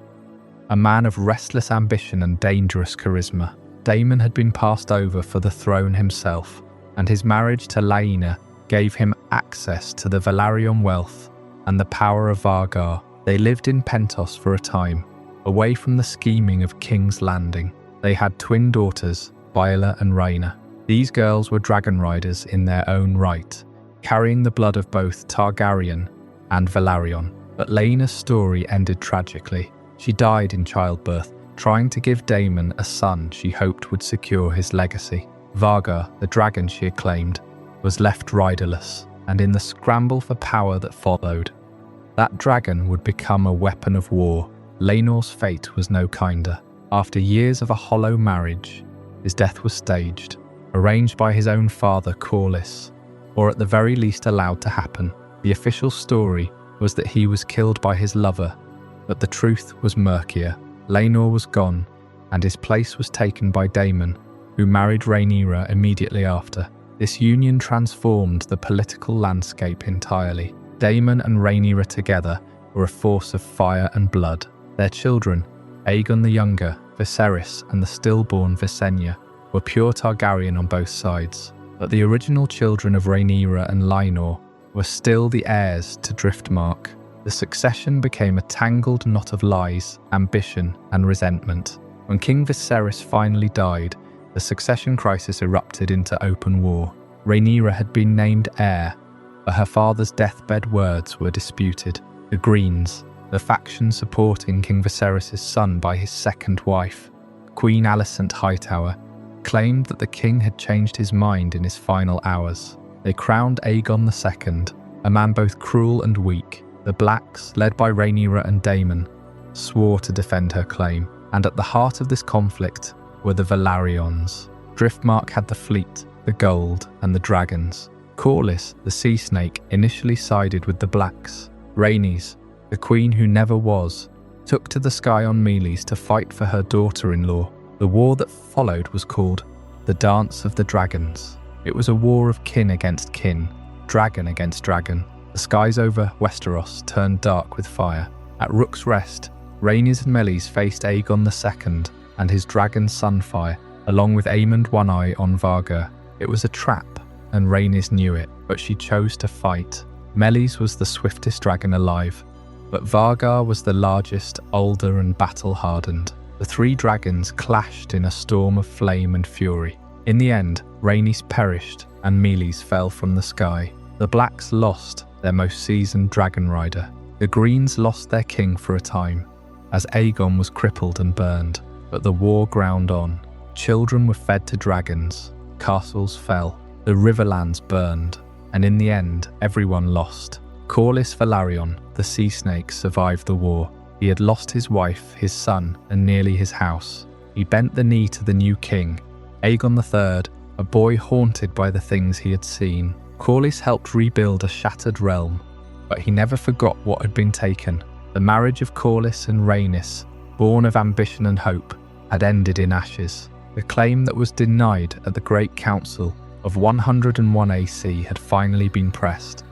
a man of restless ambition and dangerous charisma. Daemon had been passed over for the throne himself, and his marriage to Laena gave him access to the Velaryon wealth and the power of Vhagar. They lived in Pentos for a time, away from the scheming of King's Landing. They had twin daughters, Baela and Rhaena. These girls were dragon riders in their own right, carrying the blood of both Targaryen and Velaryon. But Laena's story ended tragically. She died in childbirth, trying to give Daemon a son she hoped would secure his legacy. Vhagar, the dragon she had claimed, was left riderless, and in the scramble for power that followed, that dragon would become a weapon of war. Laenor's fate was no kinder. After years of a hollow marriage, his death was staged, arranged by his own father, Corlys, or at the very least allowed to happen. The official story was that he was killed by his lover, but the truth was murkier. Laenor was gone, and his place was taken by Daemon, who married Rhaenyra immediately after. This union transformed the political landscape entirely. Daemon and Rhaenyra together were a force of fire and blood. Their children, Aegon the Younger, Viserys, and the stillborn Visenya, were pure Targaryen on both sides. But the original children of Rhaenyra and Lynor were still the heirs to Driftmark. The succession became a tangled knot of lies, ambition, and resentment. When King Viserys finally died, the succession crisis erupted into open war. Rhaenyra had been named heir, but her father's deathbed words were disputed. The Greens, the faction supporting King Viserys' son by his second wife, Queen Alicent Hightower, claimed that the king had changed his mind in his final hours. They crowned Aegon II, a man both cruel and weak. The Blacks, led by Rhaenyra and Daemon, swore to defend her claim, and at the heart of this conflict were the Velaryons. Driftmark had the fleet, the gold, and the dragons. Corlys, the sea snake, initially sided with the Blacks. Rhaenys, the queen who never was, took to the sky on Meleys to fight for her daughter-in-law. The war that followed was called the Dance of the Dragons. It was a war of kin against kin, dragon against dragon. The skies over Westeros turned dark with fire. At Rook's Rest, Rhaenys and Meleys faced Aegon II and his dragon Sunfire, along with Aemond One-Eye on Varga. It was a trap, and Rhaenys knew it, but she chose to fight. Meleys was the swiftest dragon alive, but Varga was the largest, older, and battle-hardened. The three dragons clashed in a storm of flame and fury. In the end, Rhaenys perished, and Meleys fell from the sky. The Blacks lost their most seasoned dragon rider. The Greens lost their king for a time, as Aegon was crippled and burned. But the war ground on. Children were fed to dragons, castles fell, the riverlands burned, and in the end, everyone lost. Corlys Velaryon, the sea snake, survived the war. He had lost his wife, his son, and nearly his house. He bent the knee to the new king, Aegon III, a boy haunted by the things he had seen. Corlys helped rebuild a shattered realm, but he never forgot what had been taken. The marriage of Corlys and Rhaenys, born of ambition and hope, had ended in ashes. The claim that was denied at the Great Council of 101 AC had finally been pressed,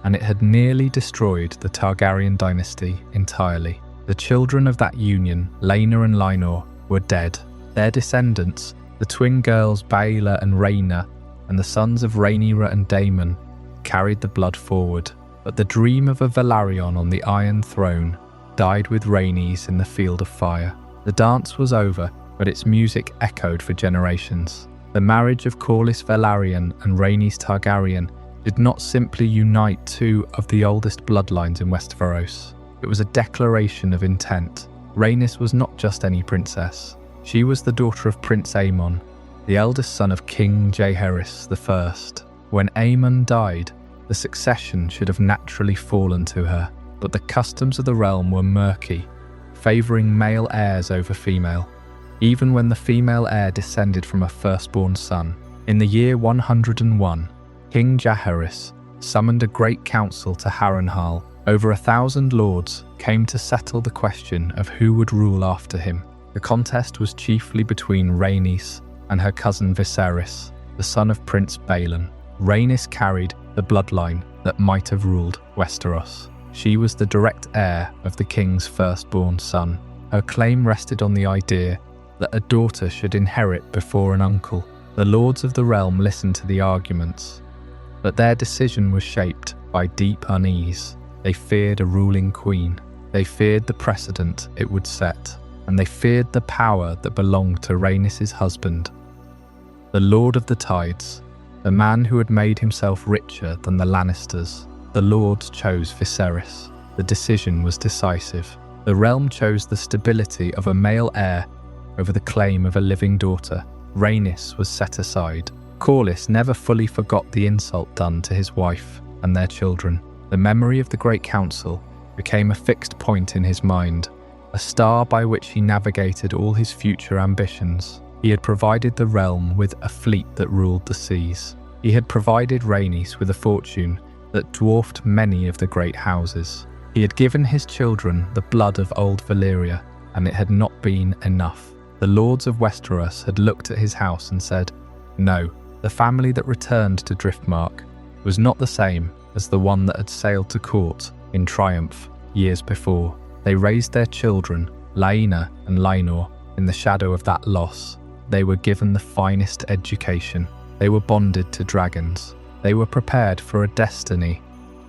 and it had nearly destroyed the Targaryen dynasty entirely. The children of that union, Laena and Lynor, were dead. Their descendants, the twin girls Baela and Rhaena, and the sons of Rhaenyra and Daemon, carried the blood forward. But the dream of a Velaryon on the Iron Throne died with Rhaenys in the Field of Fire. The dance was over, but its music echoed for generations. The marriage of Corlys Velaryon and Rhaenys Targaryen did not simply unite two of the oldest bloodlines in Westeros. It was a declaration of intent. Rhaenys was not just any princess. She was the daughter of Prince Aemon, the eldest son of King Jaehaerys I. When Aemon died, the succession should have naturally fallen to her, but the customs of the realm were murky, favouring male heirs over female, even when the female heir descended from a firstborn son. In the year 101, King Jaehaerys summoned a great council to Harrenhal. Over 1,000 lords came to settle the question of who would rule after him. The contest was chiefly between Rhaenys and her cousin Viserys, the son of Prince Balon. Rhaenys carried the bloodline that might have ruled Westeros. She was the direct heir of the king's firstborn son. Her claim rested on the idea that a daughter should inherit before an uncle. The lords of the realm listened to the arguments, but their decision was shaped by deep unease. They feared a ruling queen. They feared the precedent it would set, and they feared the power that belonged to Rhaenys' husband, the Lord of the Tides, the man who had made himself richer than the Lannisters. The lords chose Viserys. The decision was decisive. The realm chose the stability of a male heir over the claim of a living daughter. Rhaenys was set aside. Corlys never fully forgot the insult done to his wife and their children. The memory of the Great Council became a fixed point in his mind, a star by which he navigated all his future ambitions. He had provided the realm with a fleet that ruled the seas. He had provided Rhaenys with a fortune that dwarfed many of the great houses. He had given his children the blood of Old Valyria, and it had not been enough. The lords of Westeros had looked at his house and said, "No, The family that returned to Driftmark was not the same as the one that had sailed to court in triumph years before. They raised their children, Laena and Laenor, in the shadow of that loss. They were given the finest education. They were bonded to dragons. They were prepared for a destiny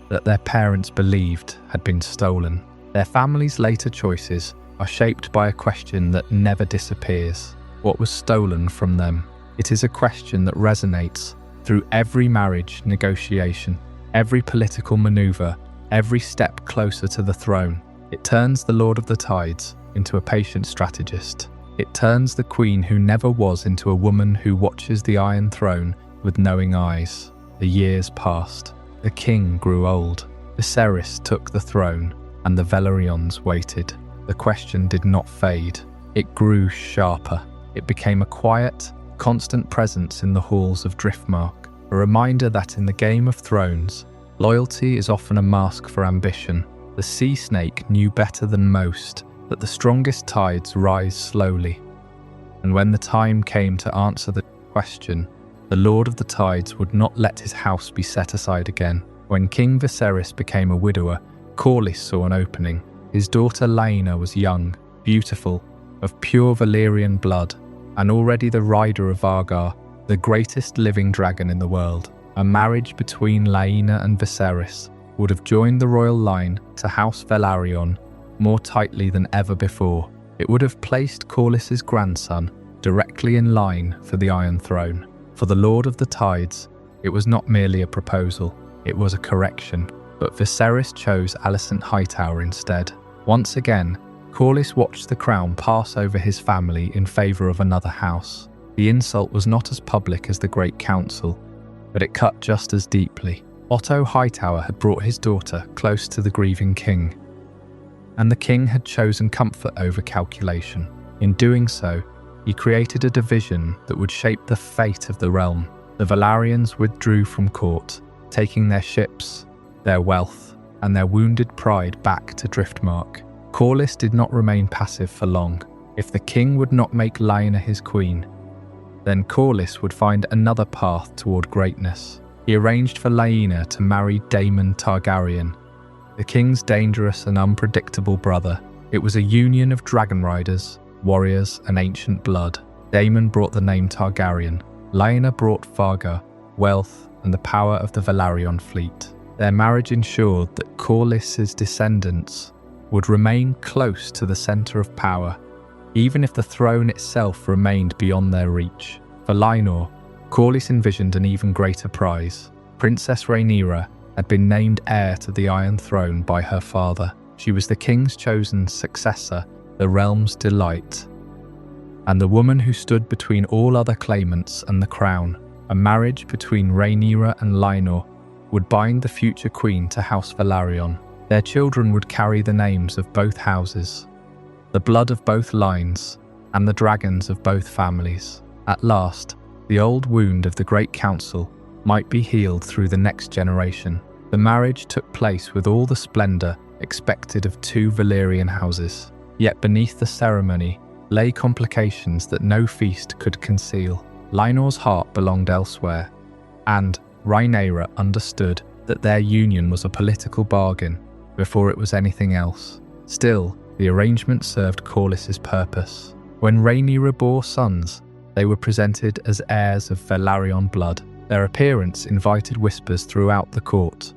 that their parents believed had been stolen. Their family's later choices are shaped by a question that never disappears. What was stolen from them? It is a question that resonates through every marriage negotiation, every political maneuver, every step closer to the throne. It turns the Lord of the Tides into a patient strategist. It turns the queen who never was into a woman who watches the Iron Throne with knowing eyes. The years passed. The king grew old. Viserys took the throne, and the Velaryons waited. The question did not fade. It grew sharper. It became a quiet, constant presence in the halls of Driftmark, a reminder that in the Game of Thrones, loyalty is often a mask for ambition. The sea snake knew better than most that the strongest tides rise slowly. And when the time came to answer the question, the Lord of the Tides would not let his house be set aside again. When King Viserys became a widower, Corlys saw an opening. His daughter Laena was young, beautiful, of pure Valyrian blood, and already the rider of Vargar, the greatest living dragon in the world. A marriage between Laena and Viserys would have joined the royal line to House Velaryon more tightly than ever before. It would have placed Corlys's grandson directly in line for the Iron Throne. For the Lord of the Tides, it was not merely a proposal, it was a correction. But Viserys chose Alicent Hightower instead. Once again, Corlys watched the crown pass over his family in favour of another house. The insult was not as public as the Great Council, but it cut just as deeply. Otto Hightower had brought his daughter close to the grieving king, and the king had chosen comfort over calculation. In doing so, he created a division that would shape the fate of the realm. The Velaryons withdrew from court, taking their ships, their wealth, and their wounded pride back to Driftmark. Corlys did not remain passive for long. If the king would not make Laena his queen, then Corlys would find another path toward greatness. He arranged for Laena to marry Daemon Targaryen, the king's dangerous and unpredictable brother. It was a union of dragon riders, warriors, and ancient blood. Daemon brought the name Targaryen. Laena brought Vargar, wealth, and the power of the Velaryon fleet. Their marriage ensured that Corlys's descendants would remain close to the centre of power, even if the throne itself remained beyond their reach. For Laenor, Corlys envisioned an even greater prize. Princess Rhaenyra had been named heir to the Iron Throne by her father. She was the king's chosen successor, the realm's delight, and the woman who stood between all other claimants and the crown. A marriage between Rhaenyra and Laenor would bind the future queen to House Velaryon. Their children would carry the names of both houses, the blood of both lines, and the dragons of both families. At last, the old wound of the Great Council might be healed through the next generation. The marriage took place with all the splendour expected of two Valyrian houses. Yet beneath the ceremony lay complications that no feast could conceal. Laenor's heart belonged elsewhere, and Rhaenyra understood that their union was a political bargain before it was anything else. Still, the arrangement served Corlys's purpose. When Rhaenyra bore sons, they were presented as heirs of Velaryon blood. Their appearance invited whispers throughout the court.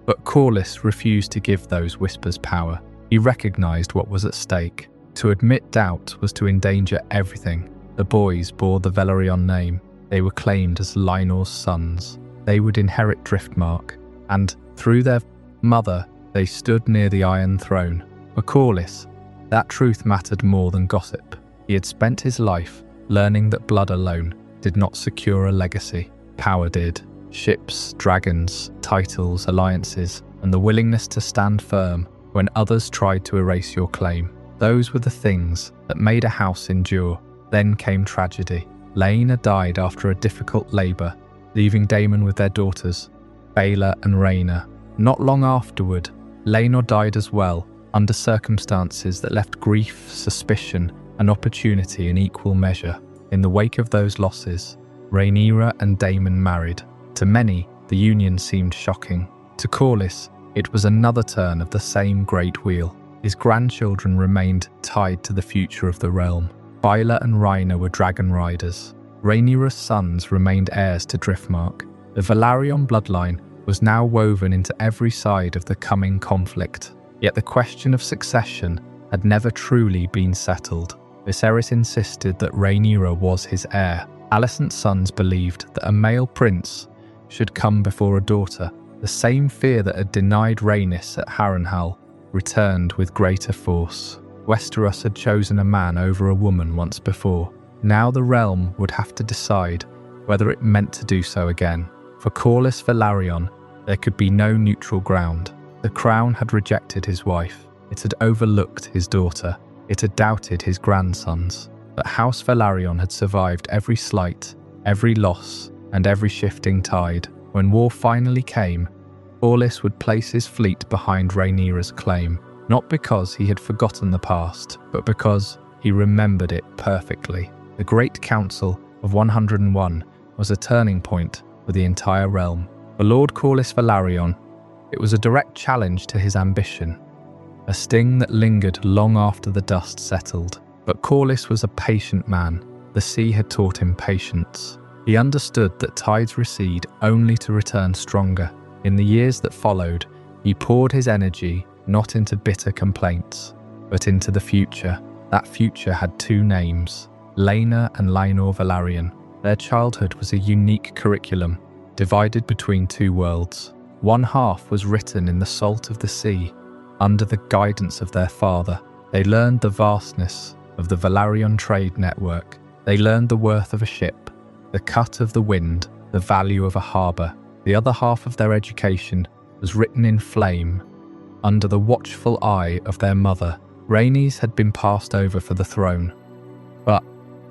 But Corlys refused to give those whispers power. He recognised what was at stake. To admit doubt was to endanger everything. The boys bore the Velaryon name. They were claimed as Laenor's sons. They would inherit Driftmark, and through their mother, they stood near the Iron Throne. For Corlys, that truth mattered more than gossip. He had spent his life learning that blood alone did not secure a legacy. Power did. Ships, dragons, titles, alliances, and the willingness to stand firm when others tried to erase your claim. Those were the things that made a house endure. Then came tragedy. Laena died after a difficult labour, leaving Daemon with their daughters, Baela and Rhaena. Not long afterward, Laenor died as well, under circumstances that left grief, suspicion, and opportunity in equal measure. In the wake of those losses, Rhaenyra and Daemon married. To many, the union seemed shocking. To Corlys, it was another turn of the same great wheel. His grandchildren remained tied to the future of the realm. Baela and Rhaena were dragon riders. Rhaenyra's sons remained heirs to Driftmark. The Velaryon bloodline was now woven into every side of the coming conflict. Yet the question of succession had never truly been settled. Viserys insisted that Rhaenyra was his heir. Alicent's sons believed that a male prince should come before a daughter. The same fear that had denied Rhaenys at Harrenhal returned with greater force. Westeros had chosen a man over a woman once before. Now the realm would have to decide whether it meant to do so again. For Corlys Velaryon, there could be no neutral ground. The crown had rejected his wife. It had overlooked his daughter. It had doubted his grandsons. But House Velaryon had survived every slight, every loss, and every shifting tide. When war finally came, Corlys would place his fleet behind Rhaenyra's claim, not because he had forgotten the past, but because he remembered it perfectly. The Great Council of 101 was a turning point for the entire realm. For Lord Corlys Velaryon, it was a direct challenge to his ambition, a sting that lingered long after the dust settled. But Corlys was a patient man. The sea had taught him patience. He understood that tides recede only to return stronger. In the years that followed, he poured his energy not into bitter complaints, but into the future. That future had two names, Laena and Lyonor Velaryon. Their childhood was a unique curriculum, divided between two worlds. One half was written in the salt of the sea, under the guidance of their father. They learned the vastness of the Velaryon trade network. They learned the worth of a ship, the cut of the wind, the value of a harbour. The other half of their education was written in flame, under the watchful eye of their mother. Rhaenys had been passed over for the throne, but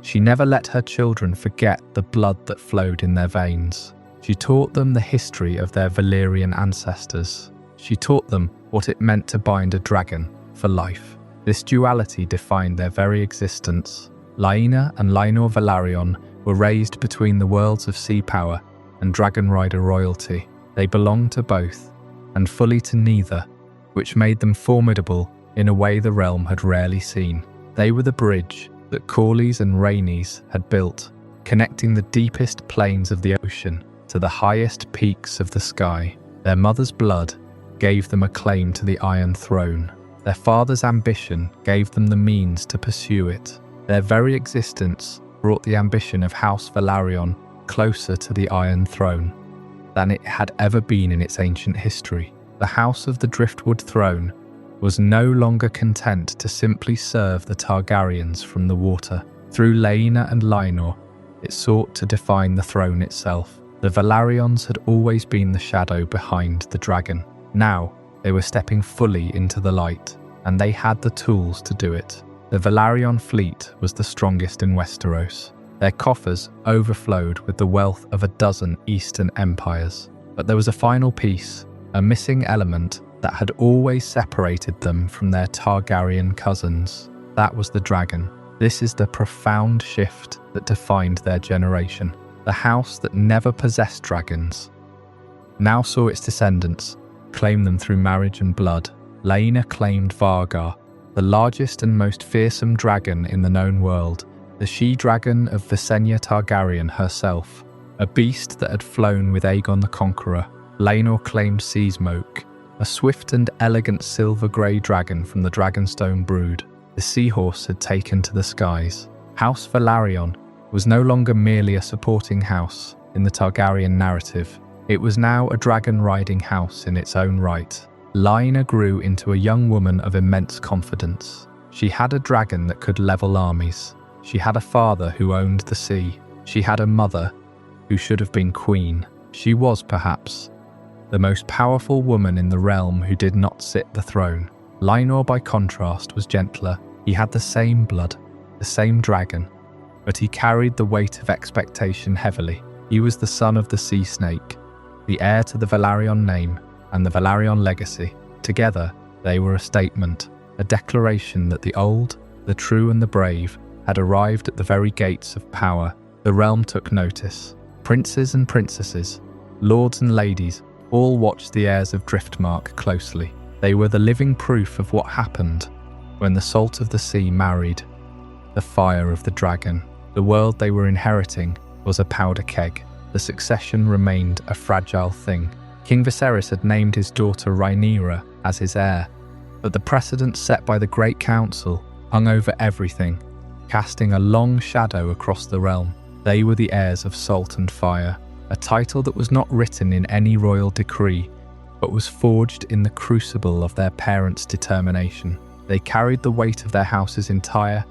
she never let her children forget the blood that flowed in their veins. She taught them the history of their Valyrian ancestors. She taught them what it meant to bind a dragon for life. This duality defined their very existence. Laena and Lyonor Velaryon were raised between the worlds of sea power and dragon rider royalty. They belonged to both, and fully to neither, which made them formidable in a way the realm had rarely seen. They were the bridge that Corlys and Rhaenys had built, connecting the deepest plains of the ocean to the highest peaks of the sky. Their mother's blood gave them a claim to the Iron Throne. Their father's ambition gave them the means to pursue it. Their very existence brought the ambition of House Velaryon closer to the Iron Throne than it had ever been in its ancient history. The House of the Driftwood Throne was no longer content to simply serve the Targaryens from the water. Through Laena and Lyonor, it sought to define the throne itself. The Velaryons had always been the shadow behind the dragon. Now, they were stepping fully into the light, and they had the tools to do it. The Velaryon fleet was the strongest in Westeros. Their coffers overflowed with the wealth of a dozen eastern empires. But there was a final piece, a missing element that had always separated them from their Targaryen cousins. That was the dragon. This is the profound shift that defined their generation. The house that never possessed dragons now saw its descendants claim them through marriage and blood. Laena claimed Vargar, the largest and most fearsome dragon in the known world, the she-dragon of Visenya Targaryen herself, a beast that had flown with Aegon the Conqueror. Laenor claimed Seasmoke, a swift and elegant silver-grey dragon from the Dragonstone brood. The Seahorse had taken to the skies. House Velaryon was no longer merely a supporting house in the Targaryen narrative. It was now a dragon-riding house in its own right. Laena grew into a young woman of immense confidence. She had a dragon that could level armies. She had a father who owned the sea. She had a mother who should have been queen. She was, perhaps, the most powerful woman in the realm who did not sit the throne. Lyonor, by contrast, was gentler. He had the same blood, the same dragon, but he carried the weight of expectation heavily. He was the son of the sea snake, the heir to the Velaryon name and the Velaryon legacy. Together, they were a statement, a declaration that the old, the true and the brave had arrived at the very gates of power. The realm took notice. Princes and princesses, lords and ladies, all watched the heirs of Driftmark closely. They were the living proof of what happened when the salt of the sea married the fire of the dragon. The world they were inheriting was a powder keg. The succession remained a fragile thing. King Viserys had named his daughter Rhaenyra as his heir, but the precedent set by the Great Council hung over everything, casting a long shadow across the realm. They were the heirs of Salt and Fire, a title that was not written in any royal decree, but was forged in the crucible of their parents' determination. They carried the weight of their house's entire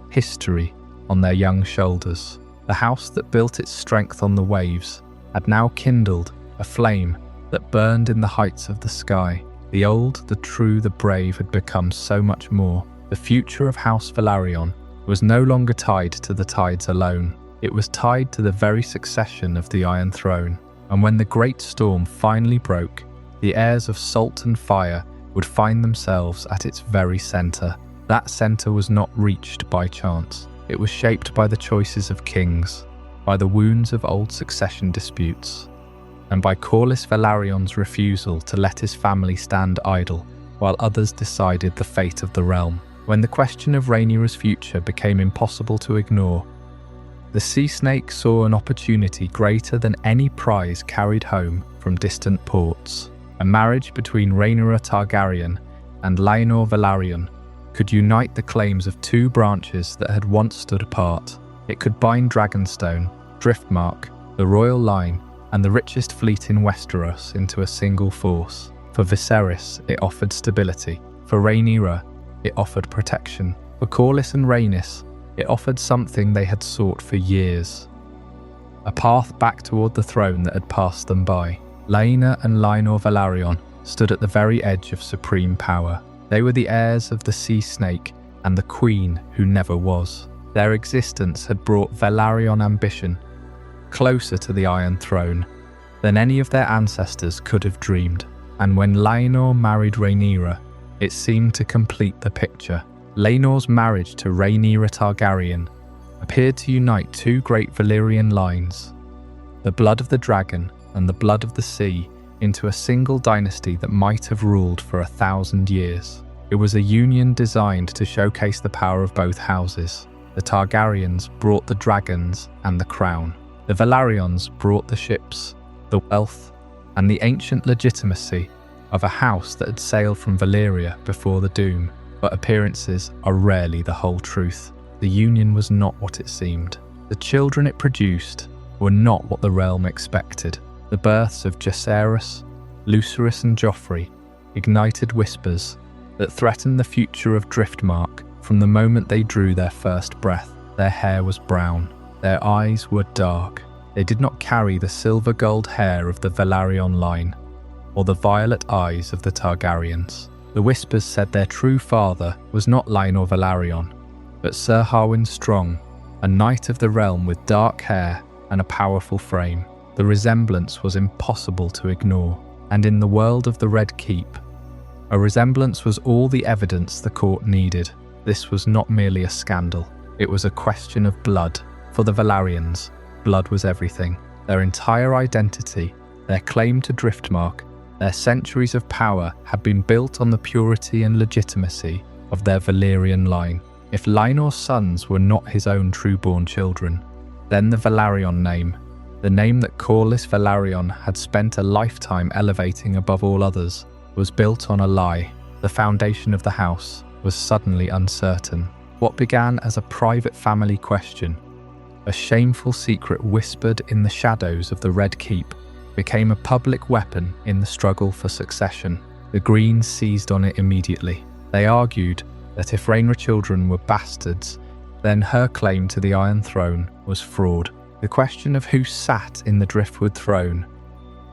history on their young shoulders. The house that built its strength on the waves had now kindled a flame that burned in the heights of the sky. The old, the true, the brave had become so much more. The future of House Velaryon was no longer tied to the tides alone. It was tied to the very succession of the Iron Throne. And when the great storm finally broke, the heirs of Salt and Fire would find themselves at its very centre. That centre was not reached by chance. It was shaped by the choices of kings, by the wounds of old succession disputes, and by Corlys Velaryon's refusal to let his family stand idle while others decided the fate of the realm. When the question of Rhaenyra's future became impossible to ignore, the sea snake saw an opportunity greater than any prize carried home from distant ports. A marriage between Rhaenyra Targaryen and Lyonor Velaryon could unite the claims of two branches that had once stood apart. It could bind Dragonstone, Driftmark, the royal line, and the richest fleet in Westeros into a single force. For Viserys, it offered stability. For Rhaenyra, it offered protection. For Corlys and Rhaenys, it offered something they had sought for years. A path back toward the throne that had passed them by. Laena and Lyonor Velaryon stood at the very edge of supreme power. They were the heirs of the sea snake and the queen who never was. Their existence had brought Velaryon ambition closer to the Iron Throne than any of their ancestors could have dreamed. And when Lyonor married Rhaenyra, it seemed to complete the picture. Laenor's marriage to Rhaenyra Targaryen appeared to unite two great Valyrian lines, the blood of the dragon and the blood of the sea, into a single dynasty that might have ruled for 1,000 years. It was a union designed to showcase the power of both houses. The Targaryens brought the dragons and the crown. The Velaryons brought the ships, the wealth, and the ancient legitimacy of a house that had sailed from Valyria before the Doom. But appearances are rarely the whole truth. The union was not what it seemed. The children it produced were not what the realm expected. The births of Jacaerys, Lucerys and Joffrey ignited whispers that threatened the future of Driftmark from the moment they drew their first breath. Their hair was brown. Their eyes were dark. They did not carry the silver gold hair of the Velaryon line or the violet eyes of the Targaryens. The whispers said their true father was not Lyonor Velaryon, but Sir Harwin Strong, a knight of the realm with dark hair and a powerful frame. The resemblance was impossible to ignore, and in the world of the Red Keep, a resemblance was all the evidence the court needed. This was not merely a scandal, it was a question of blood. For the Velaryons, blood was everything. Their entire identity, their claim to Driftmark, their centuries of power had been built on the purity and legitimacy of their Valyrian line. If Lynor's sons were not his own true-born children, then the Velaryon name, the name that Corlys Velaryon had spent a lifetime elevating above all others, was built on a lie. The foundation of the house was suddenly uncertain. What began as a private family question, a shameful secret whispered in the shadows of the Red Keep, became a public weapon in the struggle for succession. The Greens seized on it immediately. They argued that if Rhaenyra's children were bastards, then her claim to the Iron Throne was fraud. The question of who sat in the Driftwood Throne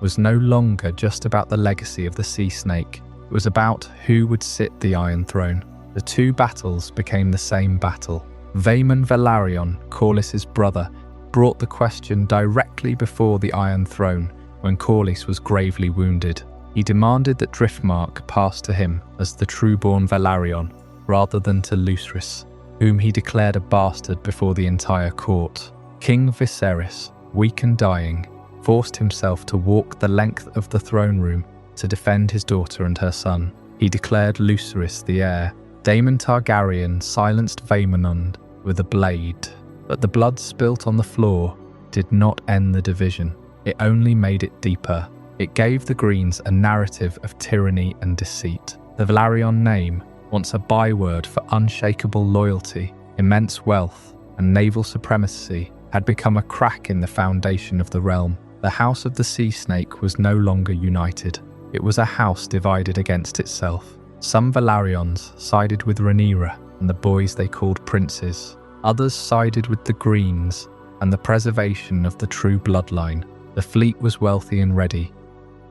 was no longer just about the legacy of the sea snake. It was about who would sit the Iron Throne. The two battles became the same battle. Vaemon Velaryon, Corlys's brother, brought the question directly before the Iron Throne when Corlys was gravely wounded. He demanded that Driftmark pass to him as the true-born Velaryon, rather than to Lucerys, whom he declared a bastard before the entire court. King Viserys, weak and dying, forced himself to walk the length of the throne room to defend his daughter and her son. He declared Lucerys the heir. Daemon Targaryen silenced Vaemond with a blade, but the blood spilt on the floor did not end the division. It only made it deeper. It gave the Greens a narrative of tyranny and deceit. The Velaryon name, once a byword for unshakable loyalty, immense wealth, and naval supremacy, had become a crack in the foundation of the realm. The House of the Sea Snake was no longer united. It was a house divided against itself. Some Velaryons sided with Rhaenyra and the boys they called princes. Others sided with the Greens and the preservation of the true bloodline. The fleet was wealthy and ready,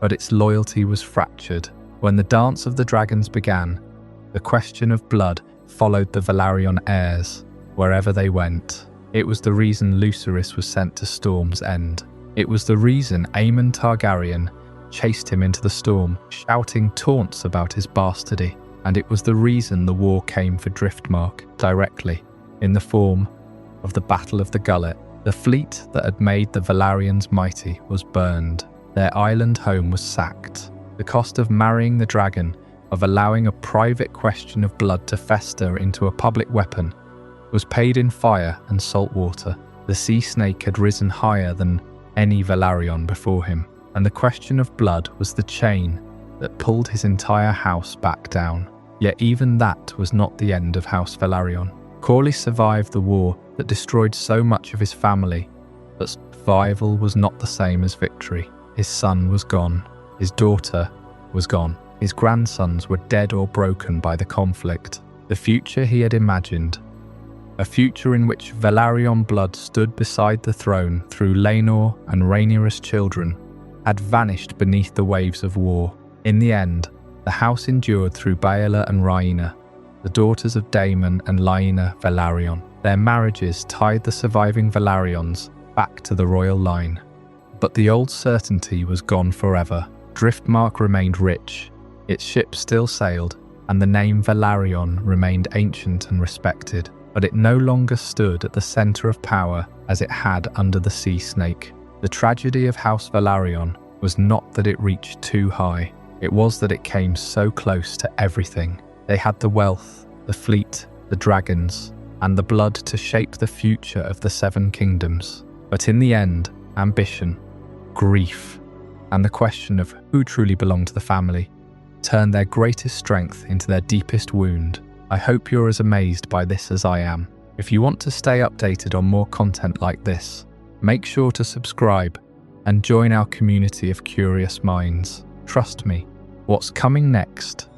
but its loyalty was fractured. When the Dance of the Dragons began, the question of blood followed the Velaryon heirs wherever they went. It was the reason Lucerys was sent to Storm's End. It was the reason Aemon Targaryen chased him into the storm, shouting taunts about his bastardy. And it was the reason the war came for Driftmark directly, in the form of the Battle of the Gullet. The fleet that had made the Velaryons mighty was burned. Their island home was sacked. The cost of marrying the dragon, of allowing a private question of blood to fester into a public weapon, was paid in fire and salt water. The sea snake had risen higher than any Velaryon before him, and the question of blood was the chain that pulled his entire house back down. Yet even that was not the end of House Velaryon. Corlys survived the war that destroyed so much of his family, but survival was not the same as victory. His son was gone. His daughter was gone. His grandsons were dead or broken by the conflict. The future he had imagined, a future in which Velaryon blood stood beside the throne through Laenor and Rhaenyra's children, had vanished beneath the waves of war. In the end, the house endured through Baela and Rhaena, the daughters of Daemon and Lyanna Velaryon. Their marriages tied the surviving Velaryons back to the royal line. But the old certainty was gone forever. Driftmark remained rich, its ships still sailed, and the name Velaryon remained ancient and respected. But it no longer stood at the centre of power as it had under the sea snake. The tragedy of House Velaryon was not that it reached too high, it was that it came so close to everything. They had the wealth, the fleet, the dragons, and the blood to shape the future of the Seven Kingdoms. But in the end, ambition, grief, and the question of who truly belonged to the family turned their greatest strength into their deepest wound. I hope you're as amazed by this as I am. If you want to stay updated on more content like this, make sure to subscribe and join our community of curious minds. Trust me, what's coming next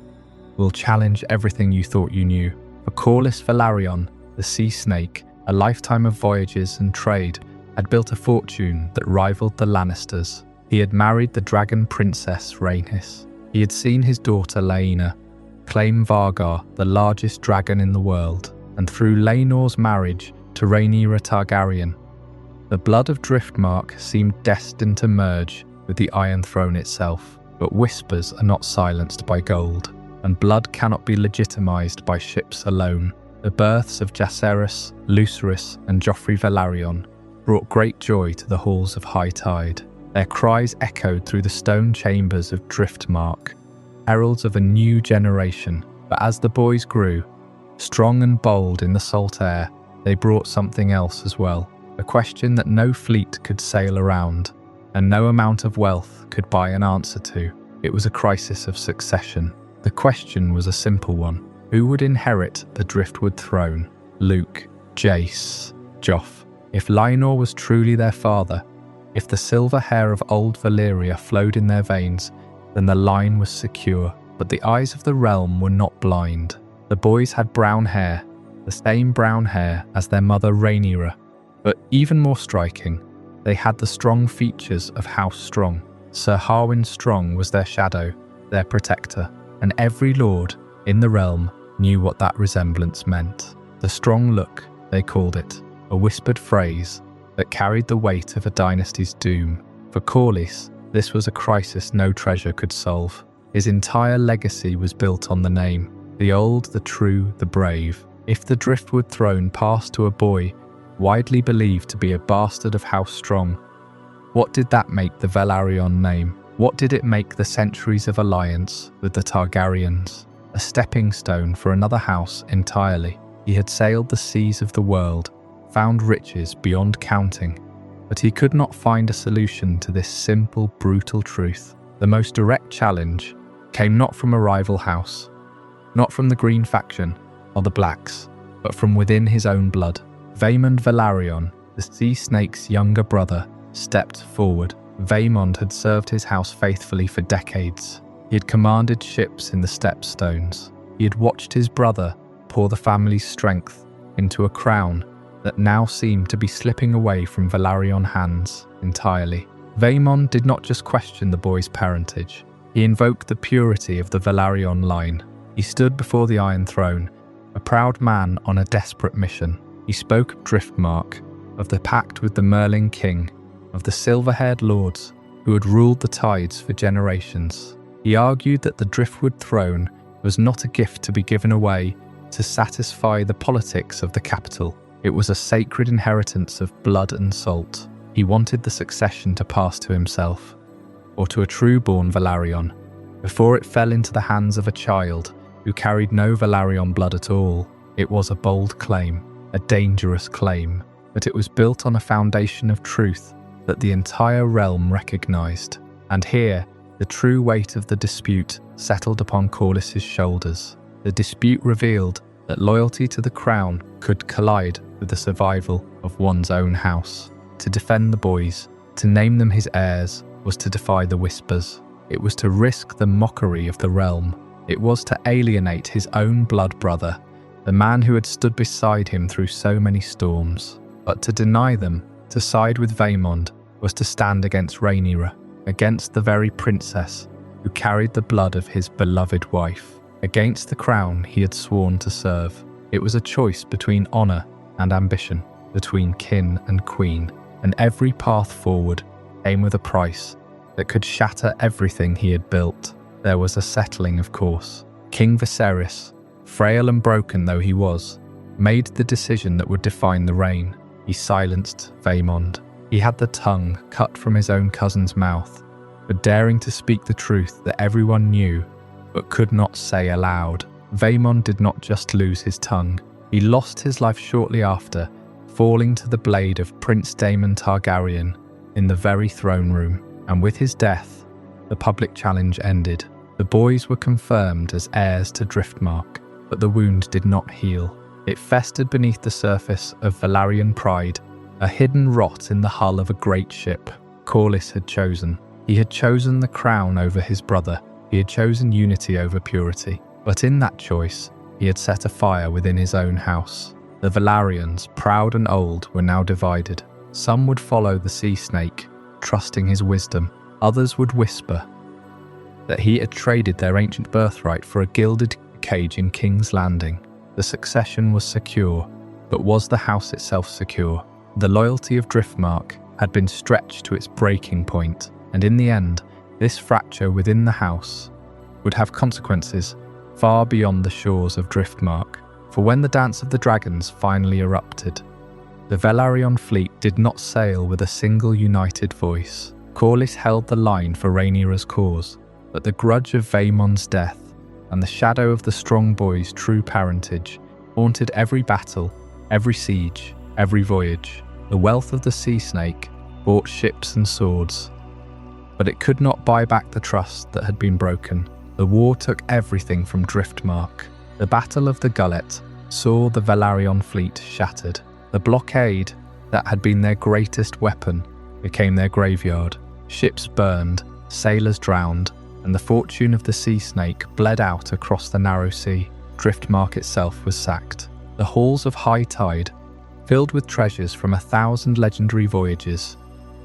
will challenge everything you thought you knew. For Corlys Velaryon, the sea snake, a lifetime of voyages and trade, had built a fortune that rivaled the Lannisters. He had married the dragon princess Rhaenys. He had seen his daughter Laena claim Vargar, the largest dragon in the world, and through Laenor's marriage to Rhaenyra Targaryen, the blood of Driftmark seemed destined to merge with the Iron Throne itself. But whispers are not silenced by gold, and blood cannot be legitimized by ships alone. The births of Jacaerys, Lucerys, and Joffrey Velaryon brought great joy to the halls of high tide. Their cries echoed through the stone chambers of Driftmark, heralds of a new generation. But as the boys grew, strong and bold in the salt air, they brought something else as well, a question that no fleet could sail around, and no amount of wealth could buy an answer to. It was a crisis of succession. The question was a simple one. Who would inherit the Driftwood Throne? Luke, Jace, Joff. If Lyanor was truly their father, if the silver hair of Old Valyria flowed in their veins, then the line was secure. But the eyes of the realm were not blind. The boys had brown hair, the same brown hair as their mother Rhaenyra. But even more striking, they had the strong features of House Strong. Sir Harwin Strong was their shadow, their protector, and every lord in the realm knew what that resemblance meant. The Strong Look, they called it, a whispered phrase that carried the weight of a dynasty's doom. For Corlys, this was a crisis no treasure could solve. His entire legacy was built on the name, the old, the true, the brave. If the Driftwood Throne passed to a boy widely believed to be a bastard of House Strong. What did that make the Velaryon name? What did it make the centuries of alliance with the Targaryens? A stepping stone for another house entirely. He had sailed the seas of the world, found riches beyond counting, but he could not find a solution to this simple, brutal truth. The most direct challenge came not from a rival house, not from the Green faction or the Blacks, but from within his own blood. Vaemond Velaryon, the Sea Snake's younger brother, stepped forward. Vaemond had served his house faithfully for decades. He had commanded ships in the Stepstones. He had watched his brother pour the family's strength into a crown that now seemed to be slipping away from Velaryon hands entirely. Vaemond did not just question the boy's parentage. He invoked the purity of the Velaryon line. He stood before the Iron Throne, a proud man on a desperate mission. He spoke of Driftmark, of the pact with the Merling King, of the silver-haired lords who had ruled the tides for generations. He argued that the Driftwood Throne was not a gift to be given away to satisfy the politics of the capital. It was a sacred inheritance of blood and salt. He wanted the succession to pass to himself, or to a true-born Velaryon, before it fell into the hands of a child who carried no Velaryon blood at all. It was a bold claim, a dangerous claim, but it was built on a foundation of truth that the entire realm recognized. And here, the true weight of the dispute settled upon Corlys' shoulders. The dispute revealed that loyalty to the crown could collide with the survival of one's own house. To defend the boys, to name them his heirs, was to defy the whispers. It was to risk the mockery of the realm. It was to alienate his own blood brother, the man who had stood beside him through so many storms. But to deny them, to side with Vaemond, was to stand against Rhaenyra, against the very princess who carried the blood of his beloved wife, against the crown he had sworn to serve. It was a choice between honour and ambition, between kin and queen, and every path forward came with a price that could shatter everything he had built. There was a settling, of course. King Viserys, frail and broken though he was, made the decision that would define the reign. He silenced Vaemond. He had the tongue cut from his own cousin's mouth, for daring to speak the truth that everyone knew but could not say aloud. Vaemond did not just lose his tongue. He lost his life shortly after, falling to the blade of Prince Daemon Targaryen in the very throne room. And with his death, the public challenge ended. The boys were confirmed as heirs to Driftmark, but the wound did not heal. It festered beneath the surface of Velaryon pride, a hidden rot in the hull of a great ship. Corlys had chosen. He had chosen the crown over his brother. He had chosen unity over purity. But in that choice, he had set a fire within his own house. The Velaryons, proud and old, were now divided. Some would follow the sea snake, trusting his wisdom. Others would whisper that he had traded their ancient birthright for a gilded cage in King's Landing. The succession was secure, but was the house itself secure? The loyalty of Driftmark had been stretched to its breaking point, and in the end, this fracture within the house would have consequences far beyond the shores of Driftmark. For when the Dance of the Dragons finally erupted, the Velaryon fleet did not sail with a single united voice. Corlys held the line for Rhaenyra's cause, but the grudge of Vaemond's death and the shadow of the strong boy's true parentage haunted every battle, every siege, every voyage. The wealth of the sea snake bought ships and swords, but it could not buy back the trust that had been broken. The war took everything from Driftmark. The Battle of the Gullet saw the Velaryon fleet shattered. The blockade that had been their greatest weapon became their graveyard. Ships burned, sailors drowned, and the fortune of the sea snake bled out across the narrow sea. Driftmark itself was sacked. The halls of high tide, filled with treasures from 1,000 legendary voyages,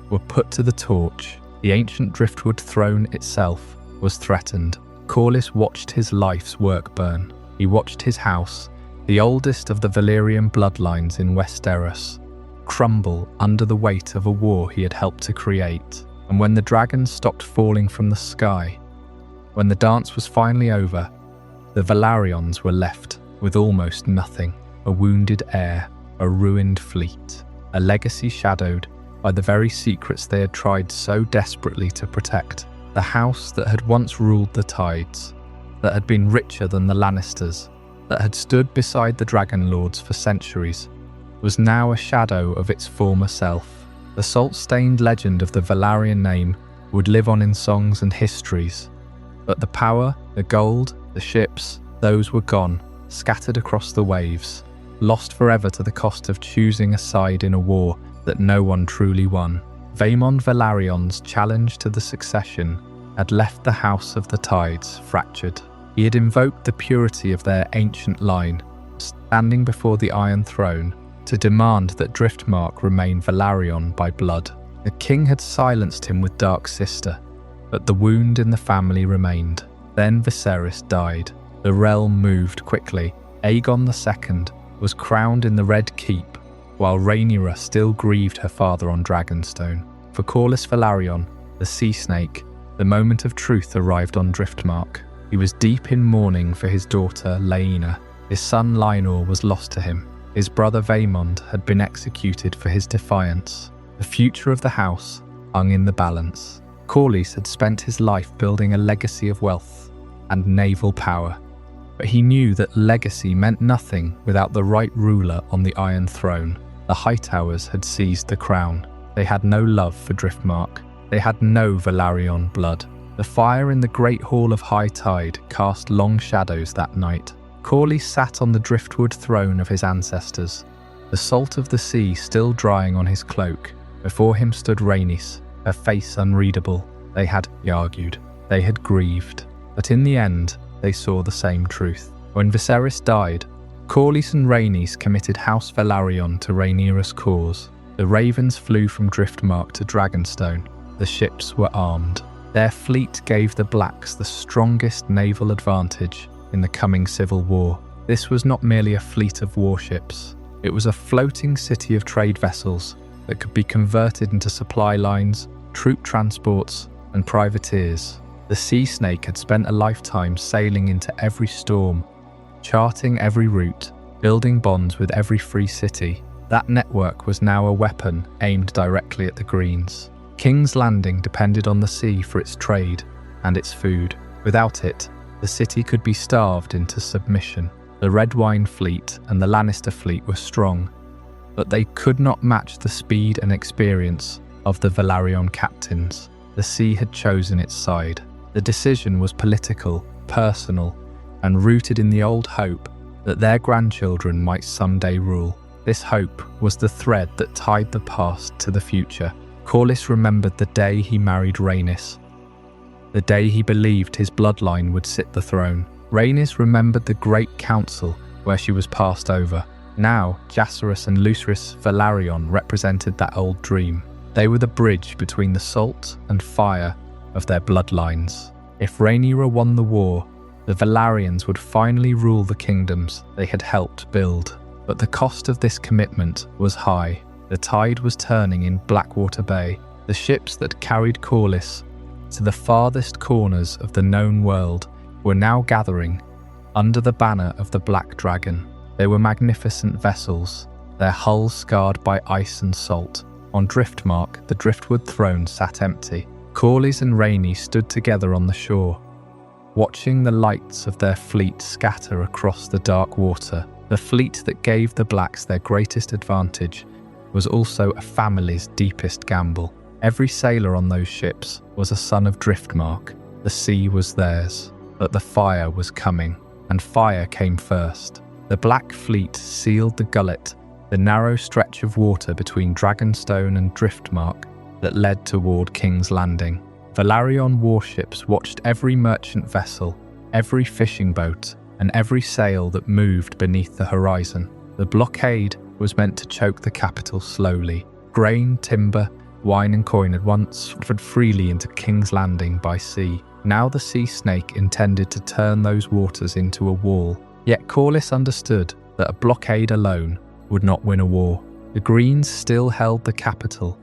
were put to the torch. The ancient Driftwood Throne itself was threatened. Corlys watched his life's work burn. He watched his house, the oldest of the Valyrian bloodlines in Westeros, crumble under the weight of a war he had helped to create. And when the dragons stopped falling from the sky, when the dance was finally over, the Velaryons were left with almost nothing. A wounded heir, a ruined fleet, a legacy shadowed by the very secrets they had tried so desperately to protect. The house that had once ruled the tides, that had been richer than the Lannisters, that had stood beside the Dragon Lords for centuries, was now a shadow of its former self. The salt-stained legend of the Velaryon name would live on in songs and histories, but the power, the gold, the ships, those were gone, scattered across the waves, lost forever to the cost of choosing a side in a war that no one truly won. Daemon Velaryon's challenge to the succession had left the House of the Tides fractured. He had invoked the purity of their ancient line, standing before the Iron Throne to demand that Driftmark remain Velaryon by blood. The king had silenced him with Dark Sister, but the wound in the family remained. Then Viserys died. The realm moved quickly. Aegon II was crowned in the Red Keep, while Rhaenyra still grieved her father on Dragonstone. For Corlys Velaryon, the sea snake, the moment of truth arrived on Driftmark. He was deep in mourning for his daughter Laena. His son Lynor was lost to him. His brother Vaemond had been executed for his defiance. The future of the house hung in the balance. Corlys had spent his life building a legacy of wealth and naval power, but he knew that legacy meant nothing without the right ruler on the Iron Throne. The Hightowers had seized the crown. They had no love for Driftmark. They had no Velaryon blood. The fire in the Great Hall of High Tide cast long shadows that night. Corlys sat on the Driftwood Throne of his ancestors, the salt of the sea still drying on his cloak. Before him stood Rhaenys, her face unreadable. They had argued. They had grieved. But in the end, they saw the same truth. When Viserys died, Corlys and Rhaenys committed House Velaryon to Rhaenyra's cause. The ravens flew from Driftmark to Dragonstone. The ships were armed. Their fleet gave the Blacks the strongest naval advantage in the coming civil war. This was not merely a fleet of warships. It was a floating city of trade vessels that could be converted into supply lines, troop transports, and privateers. The sea snake had spent a lifetime sailing into every storm, charting every route, building bonds with every free city. That network was now a weapon aimed directly at the Greens. King's Landing depended on the sea for its trade and its food. Without it, the city could be starved into submission. The Red Wine fleet and the Lannister fleet were strong, but they could not match the speed and experience of the Velaryon captains. The sea had chosen its side. The decision was political, personal, and rooted in the old hope that their grandchildren might someday rule. This hope was the thread that tied the past to the future. Corlys remembered the day he married Rhaenys, the day he believed his bloodline would sit the throne. Rhaenys remembered the Great Council where she was passed over. Now, Jacaerys and Lucerys Velaryon represented that old dream. They were the bridge between the salt and fire of their bloodlines. If Rhaenyra won the war, the Velaryons would finally rule the kingdoms they had helped build. But the cost of this commitment was high. The tide was turning in Blackwater Bay. The ships that carried Corlys to the farthest corners of the known world were now gathering under the banner of the Black Dragon. They were magnificent vessels, their hulls scarred by ice and salt. On Driftmark, the Driftwood Throne sat empty. Corlys and Rhaenys stood together on the shore, watching the lights of their fleet scatter across the dark water. The fleet that gave the Blacks their greatest advantage was also a family's deepest gamble. Every sailor on those ships was a son of Driftmark. The sea was theirs, but the fire was coming, and fire came first. The Black Fleet sealed the Gullet, the narrow stretch of water between Dragonstone and Driftmark that led toward King's Landing. Velaryon warships watched every merchant vessel, every fishing boat, and every sail that moved beneath the horizon. The blockade was meant to choke the capital slowly. Grain, timber, wine and coin had once flowed freely into King's Landing by sea. Now the sea snake intended to turn those waters into a wall. Yet Corlys understood that a blockade alone would not win a war. The Greens still held the capital,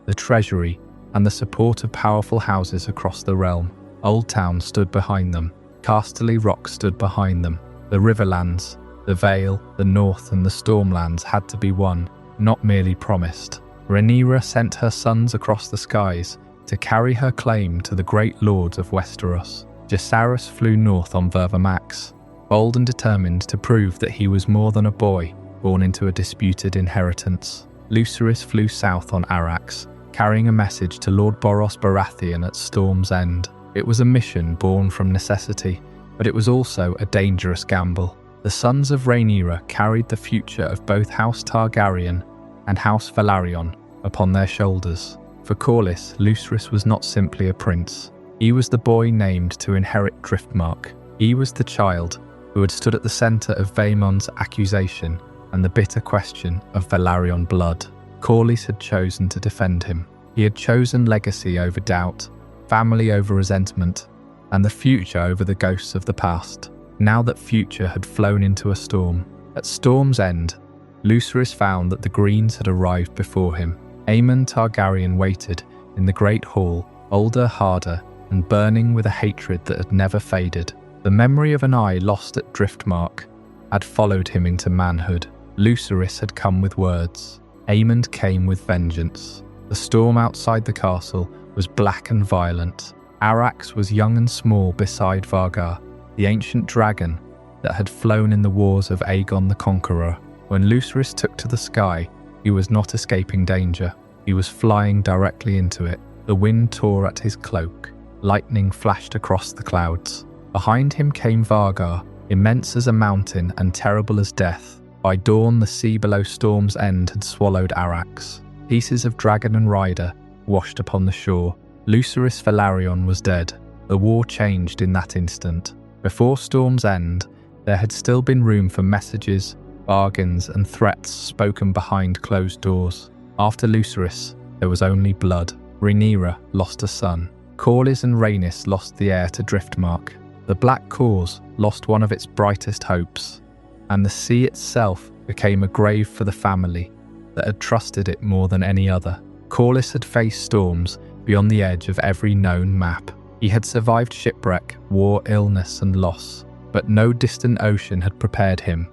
the treasury, and the support of powerful houses across the realm. Old Town stood behind them. Casterly Rock stood behind them. The Riverlands, the The Vale, the North and the Stormlands had to be won, not merely promised. Rhaenyra sent her sons across the skies to carry her claim to the great lords of Westeros. Jacaerys flew north on Vervamax, bold and determined to prove that he was more than a boy born into a disputed inheritance. Lucerys flew south on Arrax, carrying a message to Lord Boros Baratheon at Storm's End. It was a mission born from necessity, but it was also a dangerous gamble. The sons of Rhaenyra carried the future of both House Targaryen and House Velaryon upon their shoulders. For Corlys, Lucerys was not simply a prince. He was the boy named to inherit Driftmark. He was the child who had stood at the centre of Vaemon's accusation and the bitter question of Velaryon blood. Corlys had chosen to defend him. He had chosen legacy over doubt, family over resentment, and the future over the ghosts of the past. Now that future had flown into a storm. At Storm's End, Lucerys found that the Greens had arrived before him. Aemon Targaryen waited in the Great Hall, older, harder, and burning with a hatred that had never faded. The memory of an eye lost at Driftmark had followed him into manhood. Lucerys had come with words. Aemon came with vengeance. The storm outside the castle was black and violent. Arrax was young and small beside Vargar, the ancient dragon that had flown in the wars of Aegon the Conqueror. When Lucerys took to the sky, he was not escaping danger. He was flying directly into it. The wind tore at his cloak. Lightning flashed across the clouds. Behind him came Vargar, immense as a mountain and terrible as death. By dawn, the sea below Storm's End had swallowed Arrax. Pieces of dragon and rider washed upon the shore. Lucerys Velaryon was dead. The war changed in that instant. Before Storm's End, there had still been room for messages, bargains and threats spoken behind closed doors. After Lucerys, there was only blood. Rhaenyra lost a son. Corlys and Rhaenys lost the heir to Driftmark. The Black Cause lost one of its brightest hopes, and the sea itself became a grave for the family that had trusted it more than any other. Corlys had faced storms beyond the edge of every known map. He had survived shipwreck, war, illness and loss, but no distant ocean had prepared him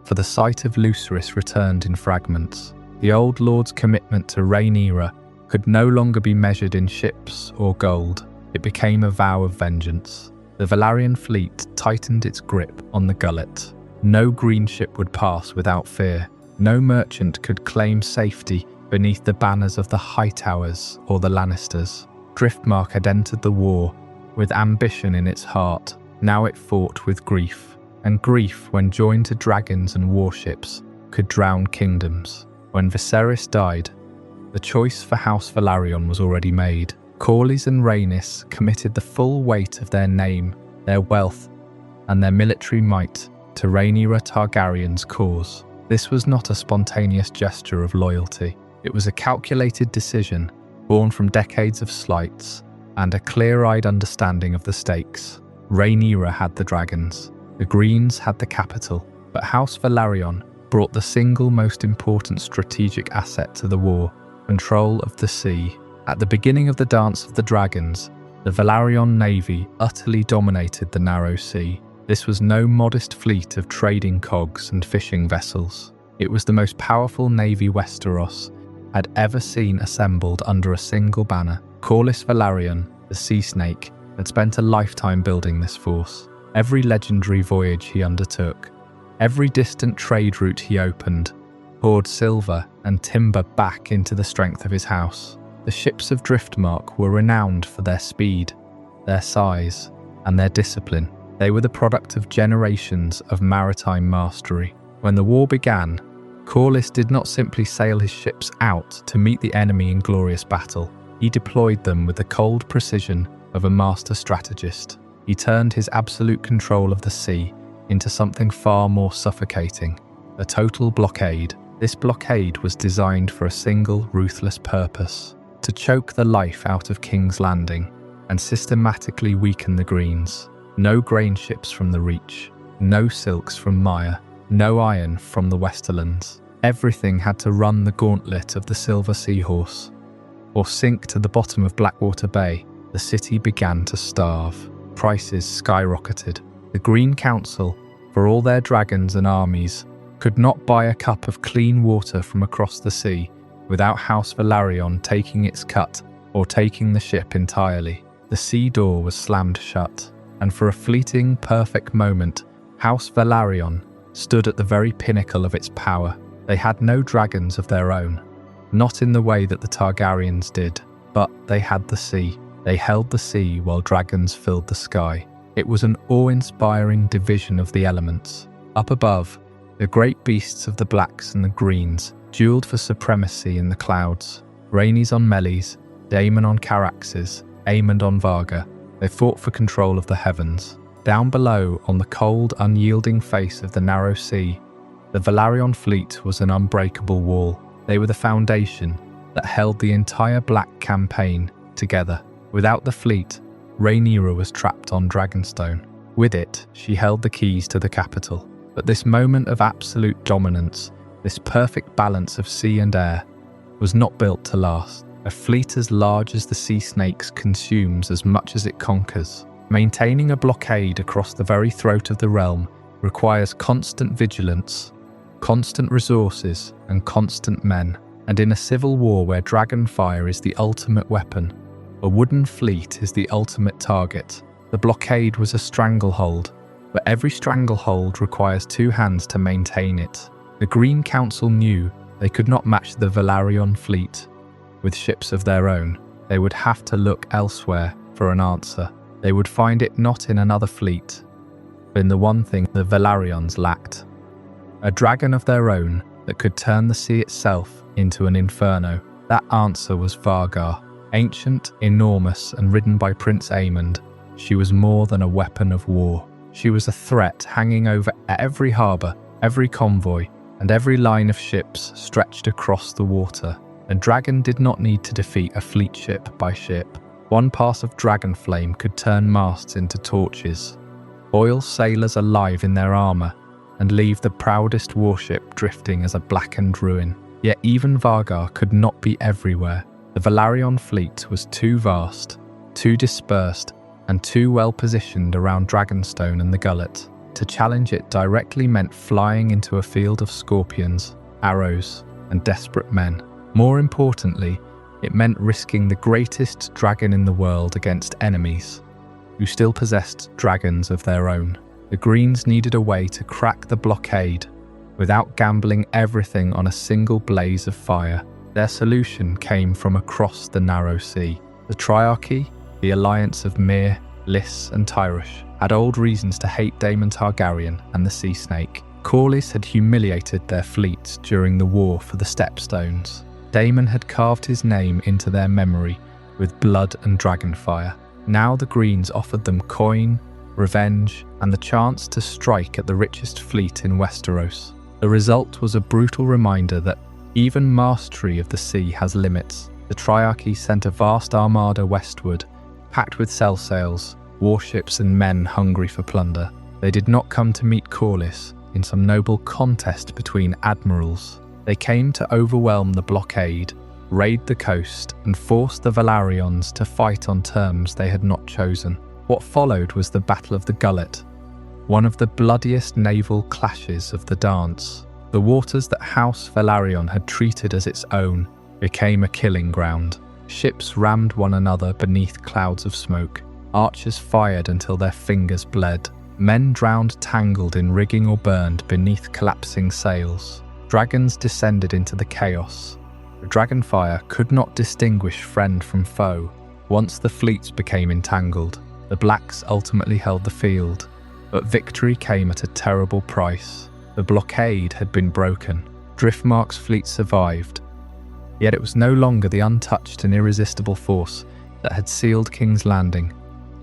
for the sight of Lucerys returned in fragments. The old lord's commitment to Rhaenyra could no longer be measured in ships or gold. It became a vow of vengeance. The Velaryon fleet tightened its grip on the Gullet. No green ship would pass without fear. No merchant could claim safety beneath the banners of the Hightowers or the Lannisters. Driftmark had entered the war with ambition in its heart. Now it fought with grief. And grief, when joined to dragons and warships, could drown kingdoms. When Viserys died, the choice for House Velaryon was already made. Corlys and Rhaenys committed the full weight of their name, their wealth, and their military might to Rhaenyra Targaryen's cause. This was not a spontaneous gesture of loyalty. It was a calculated decision, born from decades of slights and a clear-eyed understanding of the stakes. Rhaenyra had the dragons. The Greens had the capital, but House Velaryon brought the single most important strategic asset to the war, control of the sea. At the beginning of the Dance of the Dragons, the Velaryon navy utterly dominated the narrow sea. This was no modest fleet of trading cogs and fishing vessels. It was the most powerful navy Westeros had ever seen assembled under a single banner. Corlys Velaryon, the Sea Snake, had spent a lifetime building this force. Every legendary voyage he undertook, every distant trade route he opened, poured silver and timber back into the strength of his house. The ships of Driftmark were renowned for their speed, their size, and their discipline. They were the product of generations of maritime mastery. When the war began, Corlys did not simply sail his ships out to meet the enemy in glorious battle. He deployed them with the cold precision of a master strategist. He turned his absolute control of the sea into something far more suffocating, a total blockade. This blockade was designed for a single ruthless purpose: to choke the life out of King's Landing and systematically weaken the Greens. No grain ships from the Reach, no silks from Mire, no iron from the Westerlands. Everything had to run the gauntlet of the Silver Seahorse, or sink to the bottom of Blackwater Bay. The city began to starve. Prices skyrocketed. The Green Council for all their dragons and armies could not buy a cup of clean water from across the sea without House Velaryon taking its cut or taking the ship entirely. The sea door was slammed shut, and for a fleeting, perfect moment, House Velaryon stood at the very pinnacle of its power. They had no dragons of their own, not in the way that the Targaryens did, but they had the sea. They held the sea while dragons filled the sky. It was an awe-inspiring division of the elements. Up above, the great beasts of the blacks and the greens duelled for supremacy in the clouds. Rhaenys on Melis, Daemon on Caraxes, Aemond on Varga. They fought for control of the heavens. Down below, on the cold, unyielding face of the narrow sea, the Velaryon fleet was an unbreakable wall. They were the foundation that held the entire Black campaign together. Without the fleet, Rhaenyra was trapped on Dragonstone. With it, she held the keys to the capital. But this moment of absolute dominance, this perfect balance of sea and air, was not built to last. A fleet as large as the sea snakes consumes as much as it conquers. Maintaining a blockade across the very throat of the realm requires constant vigilance, constant resources, and constant men. And in a civil war where dragon fire is the ultimate weapon, a wooden fleet is the ultimate target. The blockade was a stranglehold, but every stranglehold requires two hands to maintain it. The Green Council knew they could not match the Velaryon fleet with ships of their own. They would have to look elsewhere for an answer. They would find it not in another fleet, but in the one thing the Velaryons lacked. A dragon of their own that could turn the sea itself into an inferno. That answer was Vargar. Ancient, enormous, and ridden by Prince Aemond, she was more than a weapon of war. She was a threat hanging over every harbour, every convoy, and every line of ships stretched across the water. A dragon did not need to defeat a fleet ship by ship. One pass of dragon flame could turn masts into torches, boil sailors alive in their armour, and leave the proudest warship drifting as a blackened ruin. Yet even Vargar could not be everywhere. The Velaryon fleet was too vast, too dispersed, and too well positioned around Dragonstone and the Gullet. To challenge it directly meant flying into a field of scorpions, arrows, and desperate men. More importantly, it meant risking the greatest dragon in the world against enemies who still possessed dragons of their own. The Greens needed a way to crack the blockade without gambling everything on a single blaze of fire. Their solution came from across the narrow sea. The Triarchy, the alliance of Myr, Lys and Tyrosh, had old reasons to hate Daemon Targaryen and the Sea Snake. Corlys had humiliated their fleet during the war for the Stepstones. Daemon had carved his name into their memory with blood and dragonfire. Now the Greens offered them coin, revenge, and the chance to strike at the richest fleet in Westeros. The result was a brutal reminder that even mastery of the sea has limits. The Triarchy sent a vast armada westward, packed with sail sails, warships and men hungry for plunder. They did not come to meet Corlys in some noble contest between admirals. They came to overwhelm the blockade, raid the coast, and force the Velaryons to fight on terms they had not chosen. What followed was the Battle of the Gullet, one of the bloodiest naval clashes of the dance. The waters that House Velaryon had treated as its own became a killing ground. Ships rammed one another beneath clouds of smoke. Archers fired until their fingers bled. Men drowned tangled in rigging or burned beneath collapsing sails. Dragons descended into the chaos. The dragonfire could not distinguish friend from foe. Once the fleets became entangled, the Blacks ultimately held the field, but victory came at a terrible price. The blockade had been broken. Driftmark's fleet survived, yet it was no longer the untouched and irresistible force that had sealed King's Landing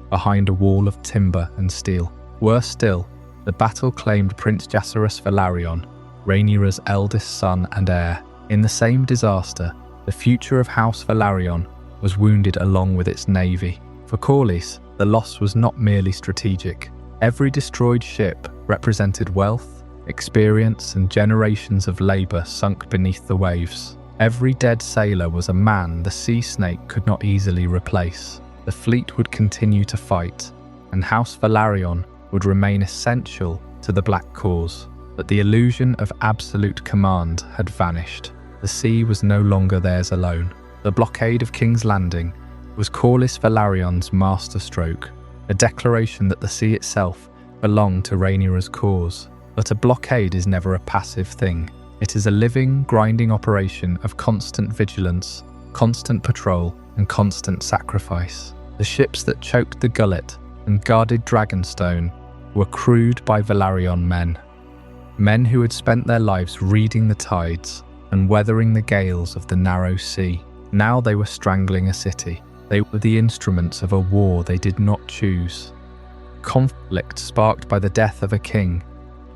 behind a wall of timber and steel. Worse still, the battle claimed Prince Jacaerys Velaryon, Rhaenyra's eldest son and heir. In the same disaster, the future of House Velaryon was wounded along with its navy. For Corlys, the loss was not merely strategic. Every destroyed ship represented wealth, experience and generations of labour sunk beneath the waves. Every dead sailor was a man the Sea Snake could not easily replace. The fleet would continue to fight, and House Velaryon would remain essential to the Black cause, but the illusion of absolute command had vanished. The sea was no longer theirs alone. The blockade of King's Landing was Corlys Velaryon's masterstroke, a declaration that the sea itself belonged to Rhaenyra's cause. But a blockade is never a passive thing. It is a living, grinding operation of constant vigilance, constant patrol, and constant sacrifice. The ships that choked the Gullet and guarded Dragonstone were crewed by Velaryon men. Men who had spent their lives reading the tides and weathering the gales of the narrow sea. Now they were strangling a city. They were the instruments of a war they did not choose. Conflict sparked by the death of a king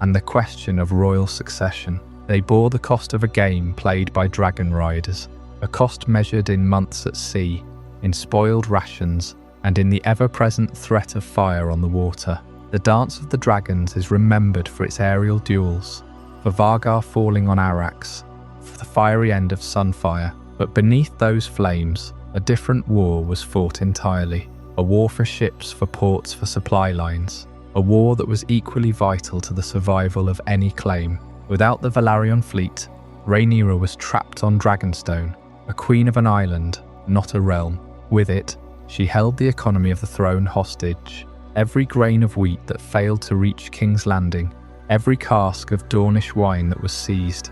and the question of royal succession. They bore the cost of a game played by dragon riders, a cost measured in months at sea, in spoiled rations, and in the ever-present threat of fire on the water. The Dance of the Dragons is remembered for its aerial duels, for Vargar falling on Arrax, for the fiery end of Sunfire. But beneath those flames, a different war was fought entirely. A war for ships, for ports, for supply lines. A war that was equally vital to the survival of any claim. Without the Velaryon fleet, Rhaenyra was trapped on Dragonstone, a queen of an island, not a realm. With it, she held the economy of the throne hostage. Every grain of wheat that failed to reach King's Landing, every cask of Dornish wine that was seized,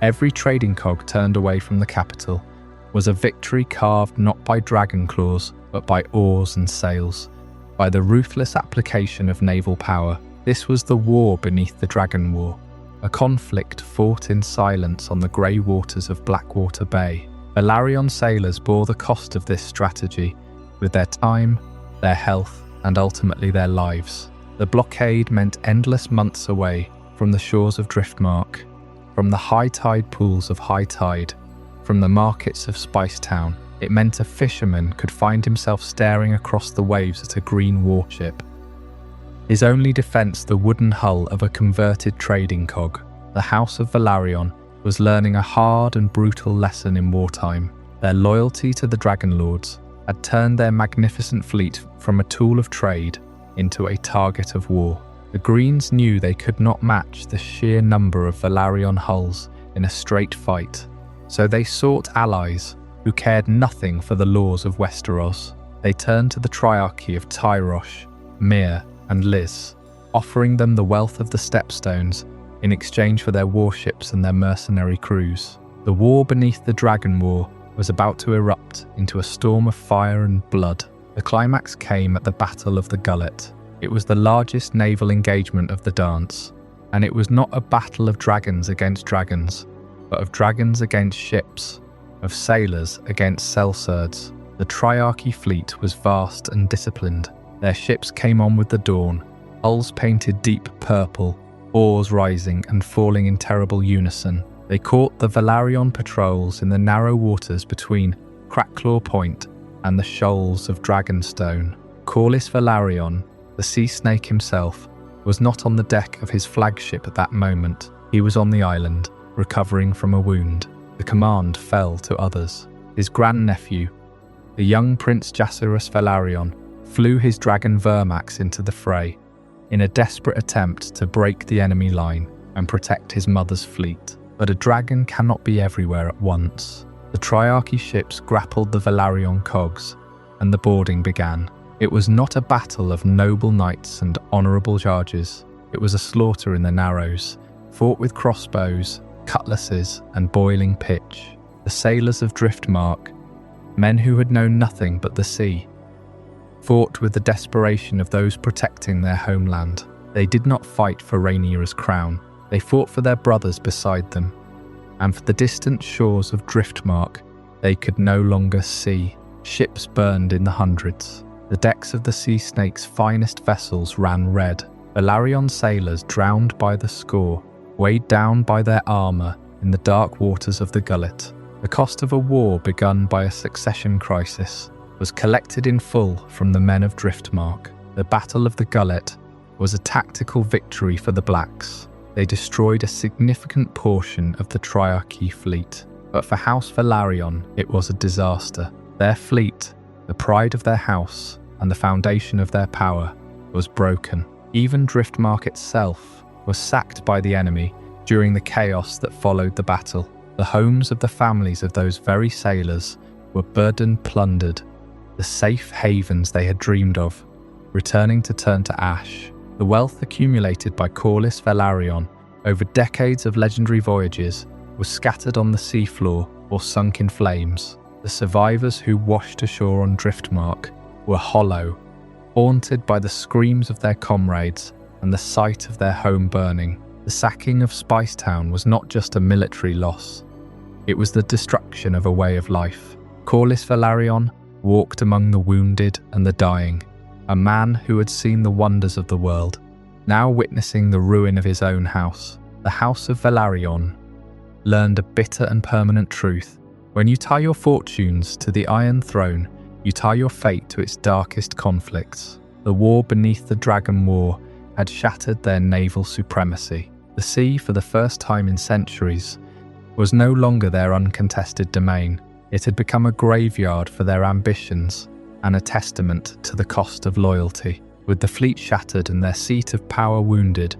every trading cog turned away from the capital, was a victory carved not by dragon claws, but by oars and sails, by the ruthless application of naval power. This was the war beneath the Dragon War, a conflict fought in silence on the grey waters of Blackwater Bay. Velaryon sailors bore the cost of this strategy, with their time, their health, and ultimately their lives. The blockade meant endless months away from the shores of Driftmark, from the high tide pools of High Tide, from the markets of Spicetown. It meant a fisherman could find himself staring across the waves at a green warship. His only defence the wooden hull of a converted trading cog. The House of Velaryon was learning a hard and brutal lesson in wartime. Their loyalty to the Dragon Lords had turned their magnificent fleet from a tool of trade into a target of war. The Greens knew they could not match the sheer number of Velaryon hulls in a straight fight, so they sought allies who cared nothing for the laws of Westeros. They turned to the triarchy of Tyrosh, Myr, and Liz, offering them the wealth of the Stepstones in exchange for their warships and their mercenary crews. The war beneath the Dragon War was about to erupt into a storm of fire and blood. The climax came at the Battle of the Gullet. It was the largest naval engagement of the dance, and it was not a battle of dragons against dragons, but of dragons against ships, of sailors against sellswords. The Triarchy fleet was vast and disciplined. Their ships came on with the dawn, hulls painted deep purple, oars rising and falling in terrible unison. They caught the Velaryon patrols in the narrow waters between Crackclaw Point and the shoals of Dragonstone. Corlys Velaryon, the sea snake himself, was not on the deck of his flagship at that moment. He was on the island, recovering from a wound. The command fell to others. His grandnephew, the young Prince Jacaerys Velaryon, flew his dragon Vermax into the fray, in a desperate attempt to break the enemy line and protect his mother's fleet. But a dragon cannot be everywhere at once. The Triarchy ships grappled the Velaryon cogs, and the boarding began. It was not a battle of noble knights and honourable charges. It was a slaughter in the Narrows, fought with crossbows, cutlasses, and boiling pitch. The sailors of Driftmark, men who had known nothing but the sea, fought with the desperation of those protecting their homeland. They did not fight for Rhaenyra's crown. They fought for their brothers beside them, and for the distant shores of Driftmark they could no longer see. Ships burned in the hundreds. The decks of the Sea Snake's finest vessels ran red. Velaryon sailors drowned by the score, weighed down by their armour in the dark waters of the Gullet. The cost of a war begun by a succession crisis was collected in full from the men of Driftmark. The Battle of the Gullet was a tactical victory for the Blacks. They destroyed a significant portion of the Triarchy fleet, but for House Velaryon it was a disaster. Their fleet, the pride of their house and the foundation of their power, was broken. Even Driftmark itself, were sacked by the enemy during the chaos that followed the battle. The homes of the families of those very sailors were burdened, plundered, the safe havens they had dreamed of, returning to turn to ash. The wealth accumulated by Corlys Velaryon over decades of legendary voyages was scattered on the seafloor or sunk in flames. The survivors who washed ashore on Driftmark were hollow, haunted by the screams of their comrades and the sight of their home burning. The sacking of Spicetown was not just a military loss. It was the destruction of a way of life. Corlys Velaryon walked among the wounded and the dying, a man who had seen the wonders of the world, now witnessing the ruin of his own house. The House of Velaryon learned a bitter and permanent truth. When you tie your fortunes to the Iron Throne, you tie your fate to its darkest conflicts. The war beneath the Dragon War had shattered their naval supremacy. The sea, for the first time in centuries, was no longer their uncontested domain. It had become a graveyard for their ambitions and a testament to the cost of loyalty. With the fleet shattered and their seat of power wounded,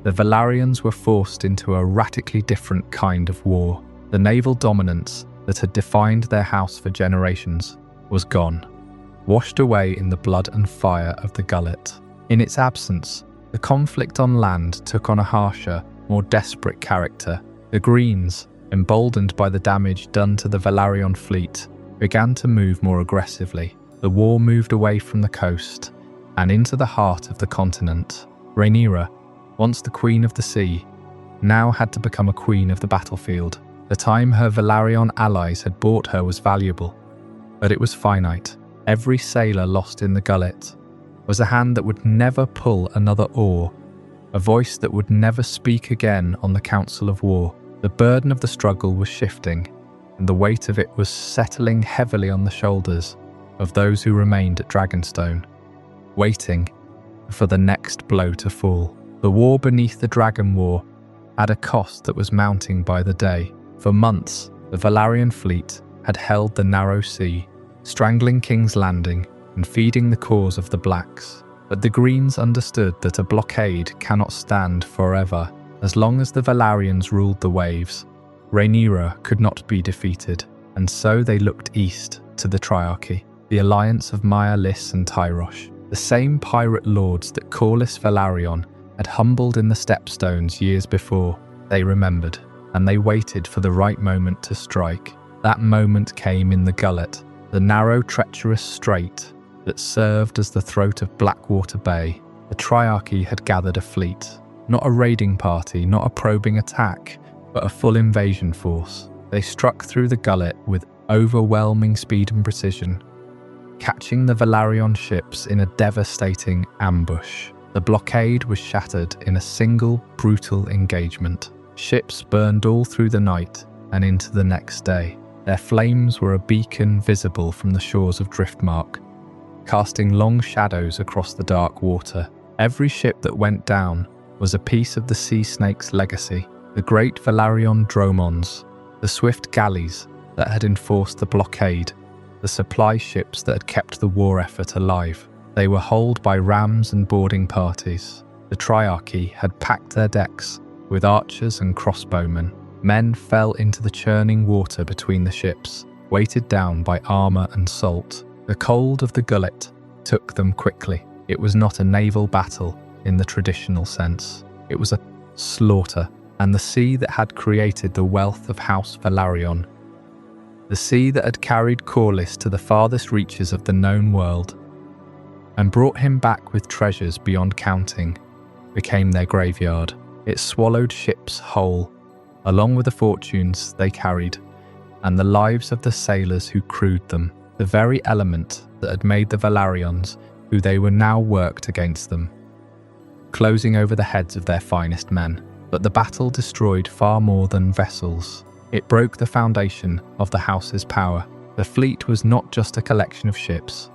the Velaryons were forced into a radically different kind of war. The naval dominance that had defined their house for generations was gone, washed away in the blood and fire of the Gullet. In its absence, the conflict on land took on a harsher, more desperate character. The Greens, emboldened by the damage done to the Velaryon fleet, began to move more aggressively. The war moved away from the coast and into the heart of the continent. Rhaenyra, once the Queen of the Sea, now had to become a queen of the battlefield. The time her Velaryon allies had bought her was valuable, but it was finite. Every sailor lost in the Gullet was a hand that would never pull another oar, a voice that would never speak again on the Council of War. The burden of the struggle was shifting, and the weight of it was settling heavily on the shoulders of those who remained at Dragonstone, waiting for the next blow to fall. The war beneath the Dragon War had a cost that was mounting by the day. For months, the Velaryon fleet had held the narrow sea, strangling King's Landing and feeding the cause of the Blacks. But the Greens understood that a blockade cannot stand forever. As long as the Velaryons ruled the waves, Rhaenyra could not be defeated, and so they looked east to the Triarchy, the alliance of Maya Lys and Tyrosh, the same pirate lords that Corlys Velaryon had humbled in the Stepstones years before. They remembered, and they waited for the right moment to strike. That moment came in the Gullet, the narrow, treacherous strait that served as the throat of Blackwater Bay. The Triarchy had gathered a fleet, not a raiding party, not a probing attack, but a full invasion force. They struck through the Gullet with overwhelming speed and precision, catching the Velaryon ships in a devastating ambush. The blockade was shattered in a single, brutal engagement. Ships burned all through the night and into the next day. Their flames were a beacon visible from the shores of Driftmark, casting long shadows across the dark water. Every ship that went down was a piece of the sea snake's legacy. The great Velaryon dromons, the swift galleys that had enforced the blockade, the supply ships that had kept the war effort alive. They were holed by rams and boarding parties. The Triarchy had packed their decks with archers and crossbowmen. Men fell into the churning water between the ships, weighted down by armour and salt. The cold of the Gullet took them quickly. It was not a naval battle in the traditional sense. It was a slaughter, and the sea that had created the wealth of House Velaryon, the sea that had carried Corlys to the farthest reaches of the known world and brought him back with treasures beyond counting, became their graveyard. It swallowed ships whole, along with the fortunes they carried and the lives of the sailors who crewed them. The very element that had made the Velaryons who they were now worked against them, closing over the heads of their finest men. But the battle destroyed far more than vessels. It broke the foundation of the house's power. The fleet was not just a collection of ships.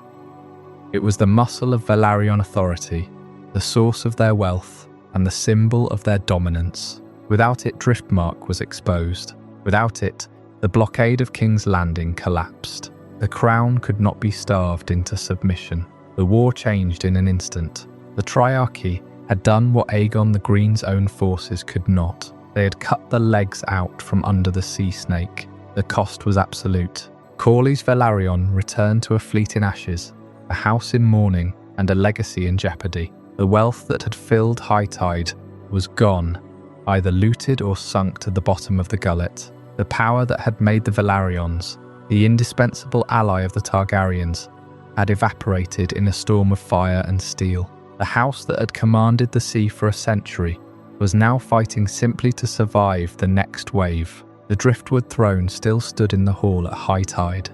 It was the muscle of Velaryon authority, the source of their wealth, and the symbol of their dominance. Without it, Driftmark was exposed. Without it, the blockade of King's Landing collapsed. The crown could not be starved into submission. The war changed in an instant. The Triarchy had done what Aegon the Green's own forces could not. They had cut the legs out from under the sea snake. The cost was absolute. Corlys Velaryon returned to a fleet in ashes, a house in mourning, and a legacy in jeopardy. The wealth that had filled High Tide was gone, either looted or sunk to the bottom of the Gullet. The power that had made the Velaryons, the indispensable ally of the Targaryens, had evaporated in a storm of fire and steel. The house that had commanded the sea for a century was now fighting simply to survive the next wave. The Driftwood Throne still stood in the hall at high tide,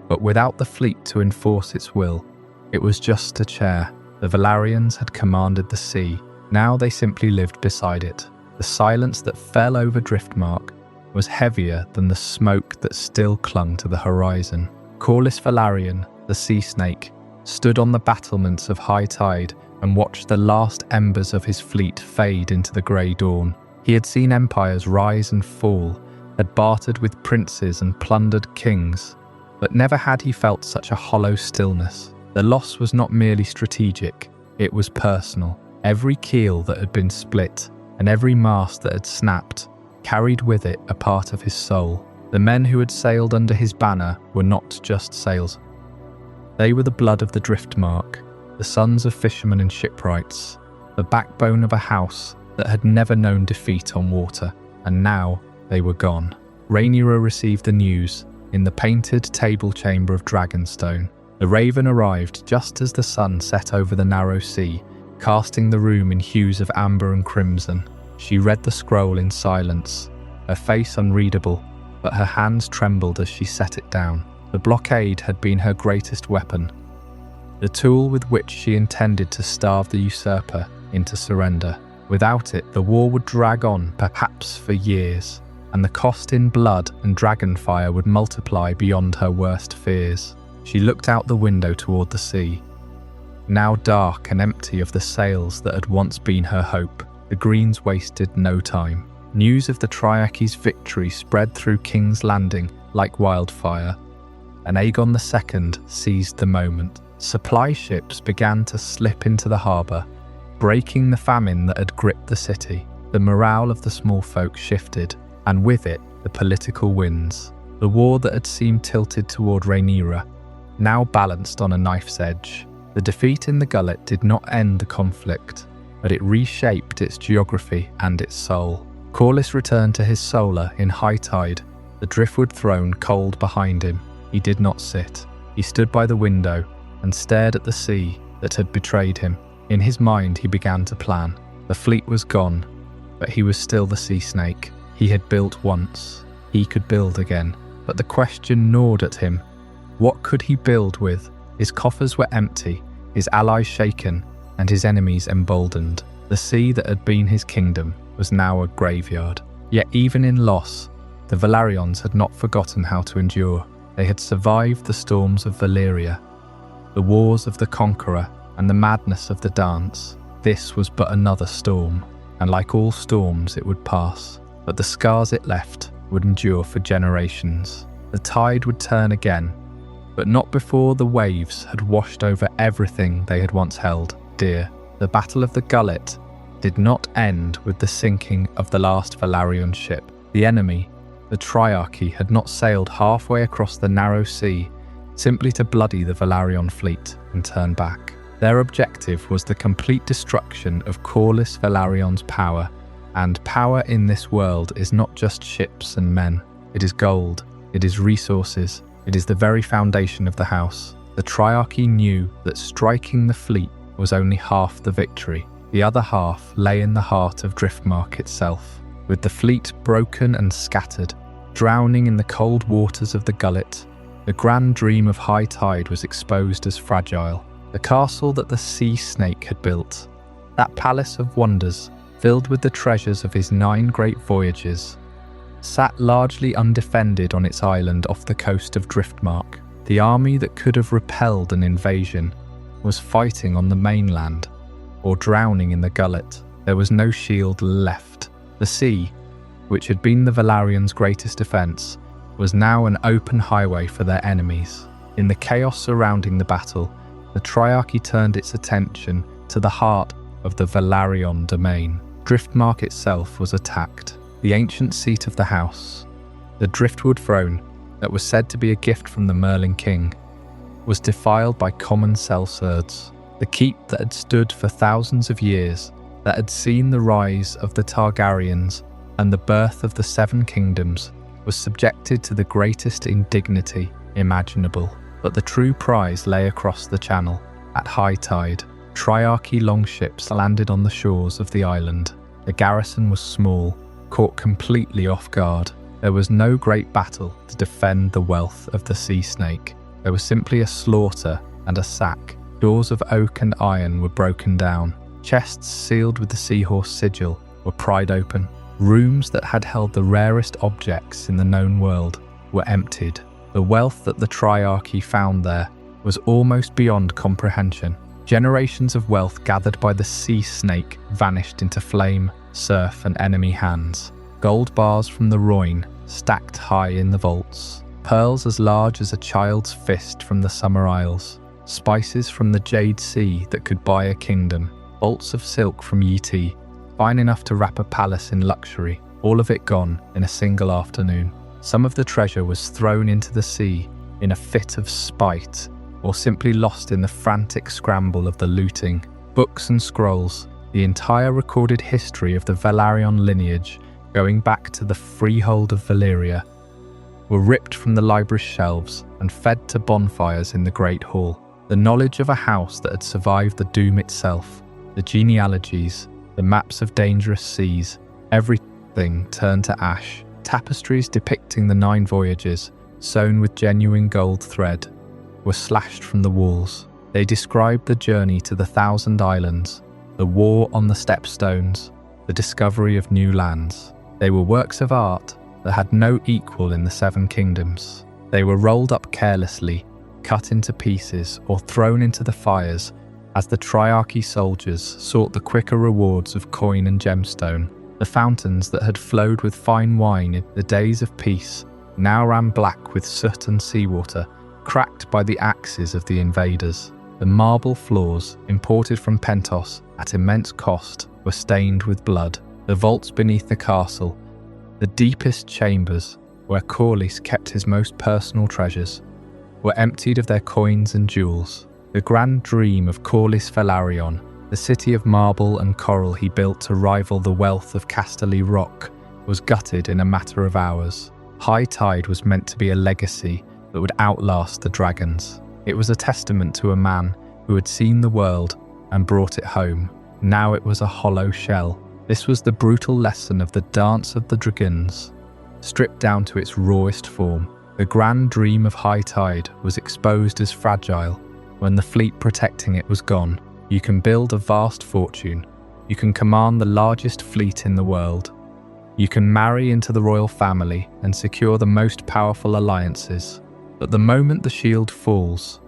but without the fleet to enforce its will, it was just a chair. The Velaryons had commanded the sea. Now they simply lived beside it. The silence that fell over Driftmark was heavier than the smoke that still clung to the horizon. Corlys Velaryon, the sea snake, stood on the battlements of high tide and watched the last embers of his fleet fade into the grey dawn. He had seen empires rise and fall, had bartered with princes and plundered kings, but never had he felt such a hollow stillness. The loss was not merely strategic, it was personal. Every keel that had been split and every mast that had snapped carried with it a part of his soul. The men who had sailed under his banner were not just sails. They were the blood of the Driftmark, the sons of fishermen and shipwrights, the backbone of a house that had never known defeat on water, and now they were gone. Rhaenyra received the news in the painted table chamber of Dragonstone. The Raven arrived just as the sun set over the narrow sea, casting the room in hues of amber and crimson. She read the scroll in silence, her face unreadable, but her hands trembled as she set it down. The blockade had been her greatest weapon, the tool with which she intended to starve the usurper into surrender. Without it, the war would drag on, perhaps for years, and the cost in blood and dragonfire would multiply beyond her worst fears. She looked out the window toward the sea, now dark and empty of the sails that had once been her hope. The Greens wasted no time. News of the Triarchy's victory spread through King's Landing like wildfire, and Aegon II seized the moment. Supply ships began to slip into the harbour, breaking the famine that had gripped the city. The morale of the small folk shifted, and with it, the political winds. The war that had seemed tilted toward Rhaenyra now balanced on a knife's edge. The defeat in the Gullet did not end the conflict, but it reshaped its geography and its soul. Corlys returned to his solar in high tide, the Driftwood Throne cold behind him. He did not sit. He stood by the window and stared at the sea that had betrayed him. In his mind he began to plan. The fleet was gone, but he was still the sea snake. He had built once. He could build again. But the question gnawed at him. What could he build with? His coffers were empty, his allies shaken, and his enemies emboldened. The sea that had been his kingdom was now a graveyard. Yet even in loss, the Velaryons had not forgotten how to endure. They had survived the storms of Valyria, the wars of the Conqueror, and the madness of the dance. This was but another storm, and like all storms it would pass, but the scars it left would endure for generations. The tide would turn again, but not before the waves had washed over everything they had once held dear. The Battle of the Gullet did not end with the sinking of the last Velaryon ship. The enemy, the Triarchy, had not sailed halfway across the narrow sea simply to bloody the Velaryon fleet and turn back. Their objective was the complete destruction of Corlys Velaryon's power, and power in this world is not just ships and men. It is gold, it is resources, it is the very foundation of the house. The Triarchy knew that striking the fleet was only half the victory. The other half lay in the heart of Driftmark itself. With the fleet broken and scattered, drowning in the cold waters of the Gullet, the grand dream of high tide was exposed as fragile. The castle that the sea snake had built, that palace of wonders filled with the treasures of his 9 great voyages, sat largely undefended on its island off the coast of Driftmark. The army that could have repelled an invasion was fighting on the mainland or drowning in the Gullet. There was no shield left. The sea, which had been the Velaryons' greatest defence, was now an open highway for their enemies. In the chaos surrounding the battle, the Triarchy turned its attention to the heart of the Velaryon domain. Driftmark itself was attacked. The ancient seat of the house, the Driftwood Throne, that was said to be a gift from the Merlin King, was defiled by common sellswords. The keep that had stood for thousands of years, that had seen the rise of the Targaryens and the birth of the Seven Kingdoms, was subjected to the greatest indignity imaginable. But the true prize lay across the channel. At high tide, Triarchy longships landed on the shores of the island. The garrison was small, caught completely off guard. There was no great battle to defend the wealth of the sea snake. There was simply a slaughter and a sack. Doors of oak and iron were broken down. Chests sealed with the Seahorse sigil were pried open. Rooms that had held the rarest objects in the known world were emptied. The wealth that the Triarchy found there was almost beyond comprehension. Generations of wealth gathered by the sea snake vanished into flame, surf, and enemy hands. Gold bars from the Rhoyne stacked high in the vaults. Pearls as large as a child's fist from the Summer Isles. Spices from the Jade Sea that could buy a kingdom. Bolts of silk from Yeti, fine enough to wrap a palace in luxury. All of it gone in a single afternoon. Some of the treasure was thrown into the sea in a fit of spite, or simply lost in the frantic scramble of the looting. Books and scrolls, the entire recorded history of the Velaryon lineage, going back to the freehold of Valyria, were ripped from the library's shelves and fed to bonfires in the Great Hall. The knowledge of a house that had survived the doom itself, the genealogies, the maps of dangerous seas, everything turned to ash. Tapestries depicting the 9 voyages, sewn with genuine gold thread, were slashed from the walls. They described the journey to the 1,000 Islands, the war on the Stepstones, the discovery of new lands. They were works of art that had no equal in the 7 Kingdoms. They were rolled up carelessly, cut into pieces, or thrown into the fires as the Triarchy soldiers sought the quicker rewards of coin and gemstone. The fountains that had flowed with fine wine in the days of peace now ran black with soot and seawater, cracked by the axes of the invaders. The marble floors, imported from Pentos at immense cost, were stained with blood. The vaults beneath the castle, the deepest chambers where Corlys kept his most personal treasures, were emptied of their coins and jewels. The grand dream of Corlys Velaryon, the city of marble and coral he built to rival the wealth of Casterly Rock, was gutted in a matter of hours. High tide was meant to be a legacy that would outlast the dragons. It was a testament to a man who had seen the world and brought it home. Now it was a hollow shell. This was the brutal lesson of the Dance of the Dragons, stripped down to its rawest form. The grand dream of high tide was exposed as fragile when the fleet protecting it was gone. You can build a vast fortune. You can command the largest fleet in the world. You can marry into the royal family and secure the most powerful alliances. But the moment the shield falls,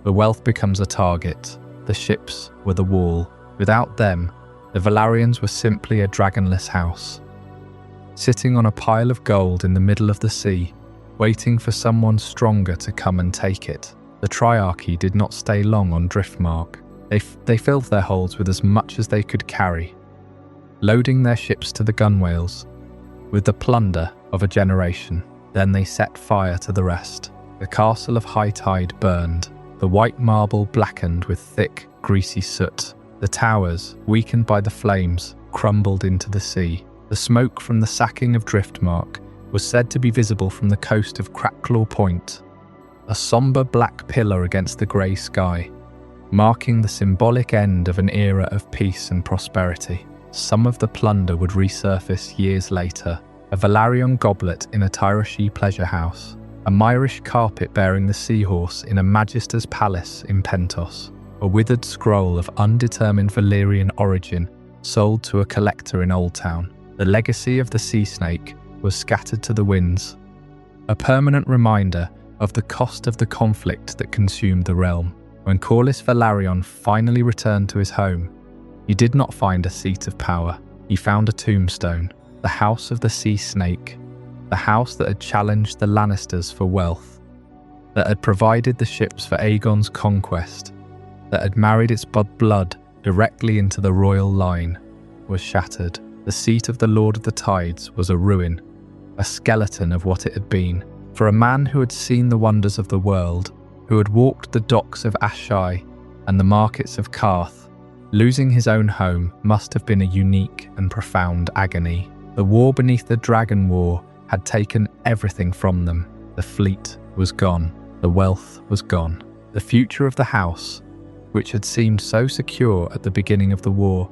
the wealth becomes a target. The ships were the wall. Without them, the Velaryons were simply a dragonless house, sitting on a pile of gold in the middle of the sea, waiting for someone stronger to come and take it. The Triarchy did not stay long on Driftmark. They filled their holds with as much as they could carry, loading their ships to the gunwales with the plunder of a generation. Then they set fire to the rest. The castle of High Tide burned, the white marble blackened with thick, greasy soot. The towers, weakened by the flames, crumbled into the sea. The smoke from the Sacking of Driftmark was said to be visible from the coast of Crackclaw Point, a sombre black pillar against the grey sky, marking the symbolic end of an era of peace and prosperity. Some of the plunder would resurface years later. A Velaryon goblet in a Tyroshi pleasure house, a Myrish carpet bearing the Seahorse in a Magister's palace in Pentos, a withered scroll of undetermined Valyrian origin sold to a collector in Old Town. The legacy of the sea snake was scattered to the winds, a permanent reminder of the cost of the conflict that consumed the realm. When Corlys Velaryon finally returned to his home, he did not find a seat of power. He found a tombstone, the House of the Sea Snake, the house that had challenged the Lannisters for wealth, that had provided the ships for Aegon's conquest, that had married its blood directly into the royal line, was shattered. The seat of the Lord of the Tides was a ruin, a skeleton of what it had been. For a man who had seen the wonders of the world, who had walked the docks of Ashai and the markets of Karth, losing his own home must have been a unique and profound agony. The war beneath the Dragon War had taken everything from them. The fleet was gone. The wealth was gone. The future of the house, which had seemed so secure at the beginning of the war,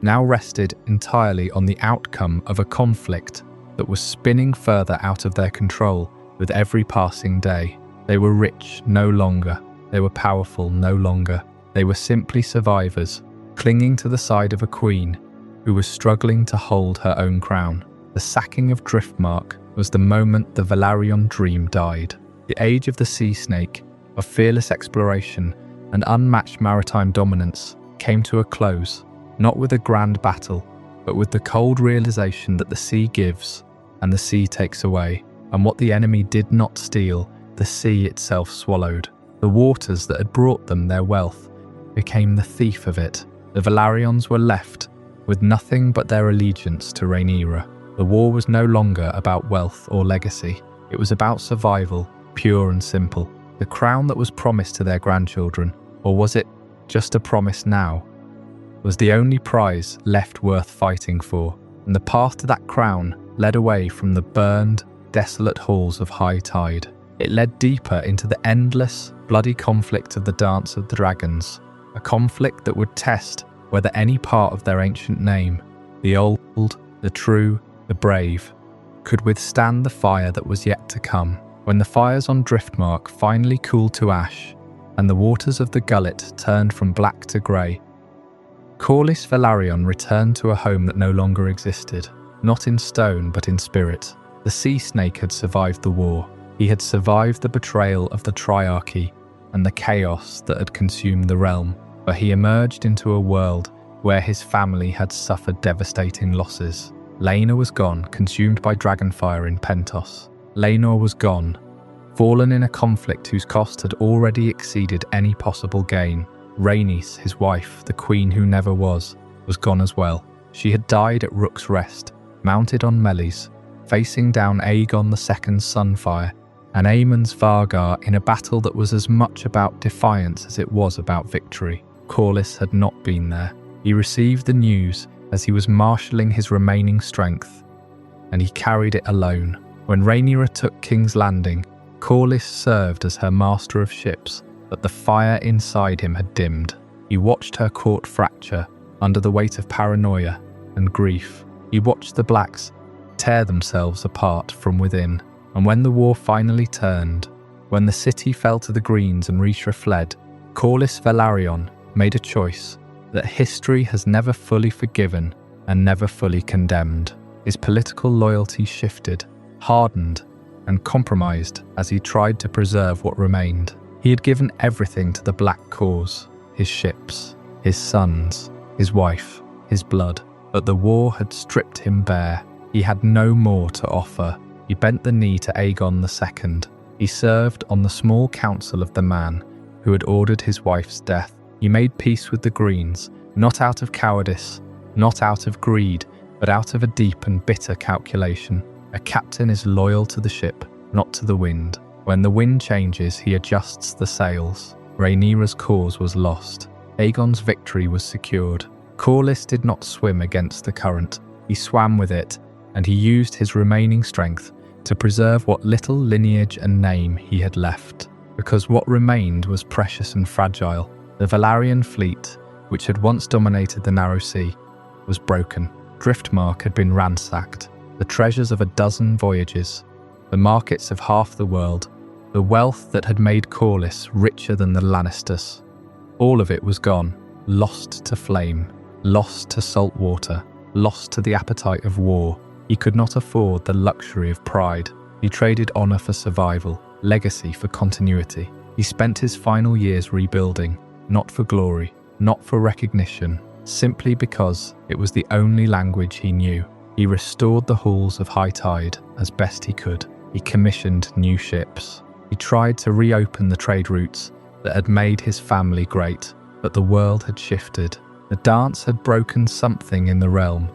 now rested entirely on the outcome of a conflict that was spinning further out of their control with every passing day. They were rich no longer. They were powerful no longer. They were simply survivors, clinging to the side of a queen who was struggling to hold her own crown. The Sacking of Driftmark was the moment the Velaryon dream died. The age of the sea snake, of fearless exploration and unmatched maritime dominance, came to a close, not with a grand battle, but with the cold realization that the sea gives and the sea takes away, and what the enemy did not steal, the sea itself swallowed. The waters that had brought them their wealth became the thief of it. The Velaryons were left with nothing but their allegiance to Rhaenyra. The war was no longer about wealth or legacy. It was about survival, pure and simple. The crown that was promised to their grandchildren, or was it just a promise now, was the only prize left worth fighting for, and the path to that crown led away from the burned, desolate halls of High Tide. It led deeper into the endless, bloody conflict of the Dance of the Dragons, a conflict that would test whether any part of their ancient name, the old, the true, the brave, could withstand the fire that was yet to come. When the fires on Driftmark finally cooled to ash, and the waters of the Gullet turned from black to grey, Corlys Velaryon returned to a home that no longer existed, not in stone but in spirit. The sea snake had survived the war. He had survived the betrayal of the Triarchy and the chaos that had consumed the realm, but he emerged into a world where his family had suffered devastating losses. Laenor was gone, consumed by dragonfire in Pentos. Laenor was gone, fallen in a conflict whose cost had already exceeded any possible gain. Rhaenys, his wife, the queen who never was gone as well. She had died at Rook's Rest, mounted on Melis, facing down Aegon II's Sunfire and Aemon's Vargar in a battle that was as much about defiance as it was about victory. Corlys had not been there. He received the news as he was marshalling his remaining strength, and he carried it alone. When Rhaenyra took King's Landing, Corlys served as her master of ships, but the fire inside him had dimmed. He watched her court fracture under the weight of paranoia and grief. He watched the Blacks tear themselves apart from within. And when the war finally turned, when the city fell to the Greens and Rhaenyra fled, Corlys Velaryon made a choice that history has never fully forgiven and never fully condemned. His political loyalty shifted, hardened, and compromised as he tried to preserve what remained. He had given everything to the Black cause, his ships, his sons, his wife, his blood, but the war had stripped him bare. He had no more to offer. He bent the knee to Aegon II. He served on the small council of the man who had ordered his wife's death. He made peace with the Greens, not out of cowardice, not out of greed, but out of a deep and bitter calculation. A captain is loyal to the ship, not to the wind. When the wind changes, he adjusts the sails. Rhaenyra's cause was lost. Aegon's victory was secured. Corlys did not swim against the current. He swam with it, and he used his remaining strength to preserve what little lineage and name he had left. Because what remained was precious and fragile. The Velaryon fleet, which had once dominated the Narrow Sea, was broken. Driftmark had been ransacked. The treasures of a dozen voyages, the markets of half the world, the wealth that had made Corlys richer than the Lannisters. All of it was gone, lost to flame, lost to salt water, lost to the appetite of war. He could not afford the luxury of pride. He traded honor for survival, legacy for continuity. He spent his final years rebuilding, not for glory, not for recognition, simply because it was the only language he knew. He restored the halls of High Tide as best he could. He commissioned new ships. He tried to reopen the trade routes that had made his family great, but the world had shifted. The dance had broken something in the realm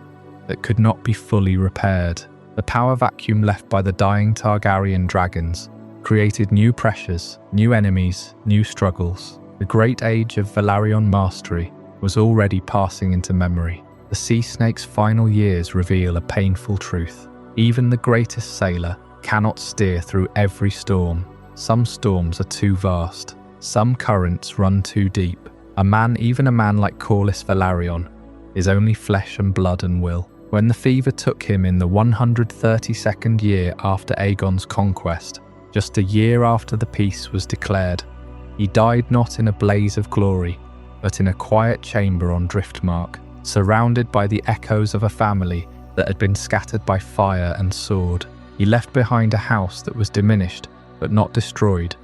that could not be fully repaired. The power vacuum left by the dying Targaryen dragons created new pressures, new enemies, new struggles. The great age of Velaryon mastery was already passing into memory. The sea snake's final years reveal a painful truth. Even the greatest sailor cannot steer through every storm. Some storms are too vast. Some currents run too deep. Even a man like Corlys Velaryon is only flesh and blood and will. When the fever took him in the 132nd year after Aegon's conquest, just a year after the peace was declared, he died not in a blaze of glory, but in a quiet chamber on Driftmark, surrounded by the echoes of a family that had been scattered by fire and sword. He left behind a house that was diminished but not destroyed,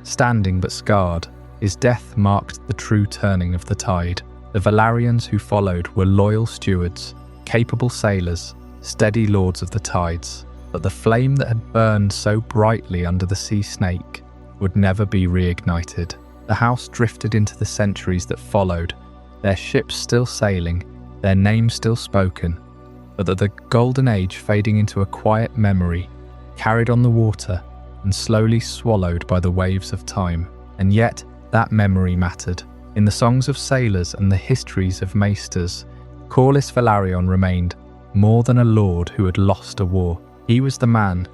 standing but scarred. His death marked the true turning of the tide. The Velaryons who followed were loyal stewards, capable sailors, steady lords of the tides, but the flame that had burned so brightly under the sea snake would never be reignited. The house drifted into the centuries that followed, their ships still sailing, their names still spoken, but the golden age fading into a quiet memory, carried on the water and slowly swallowed by the waves of time. And yet, that memory mattered. In the songs of sailors and the histories of maesters, Corlys Velaryon remained more than a lord who had lost a war. He was the man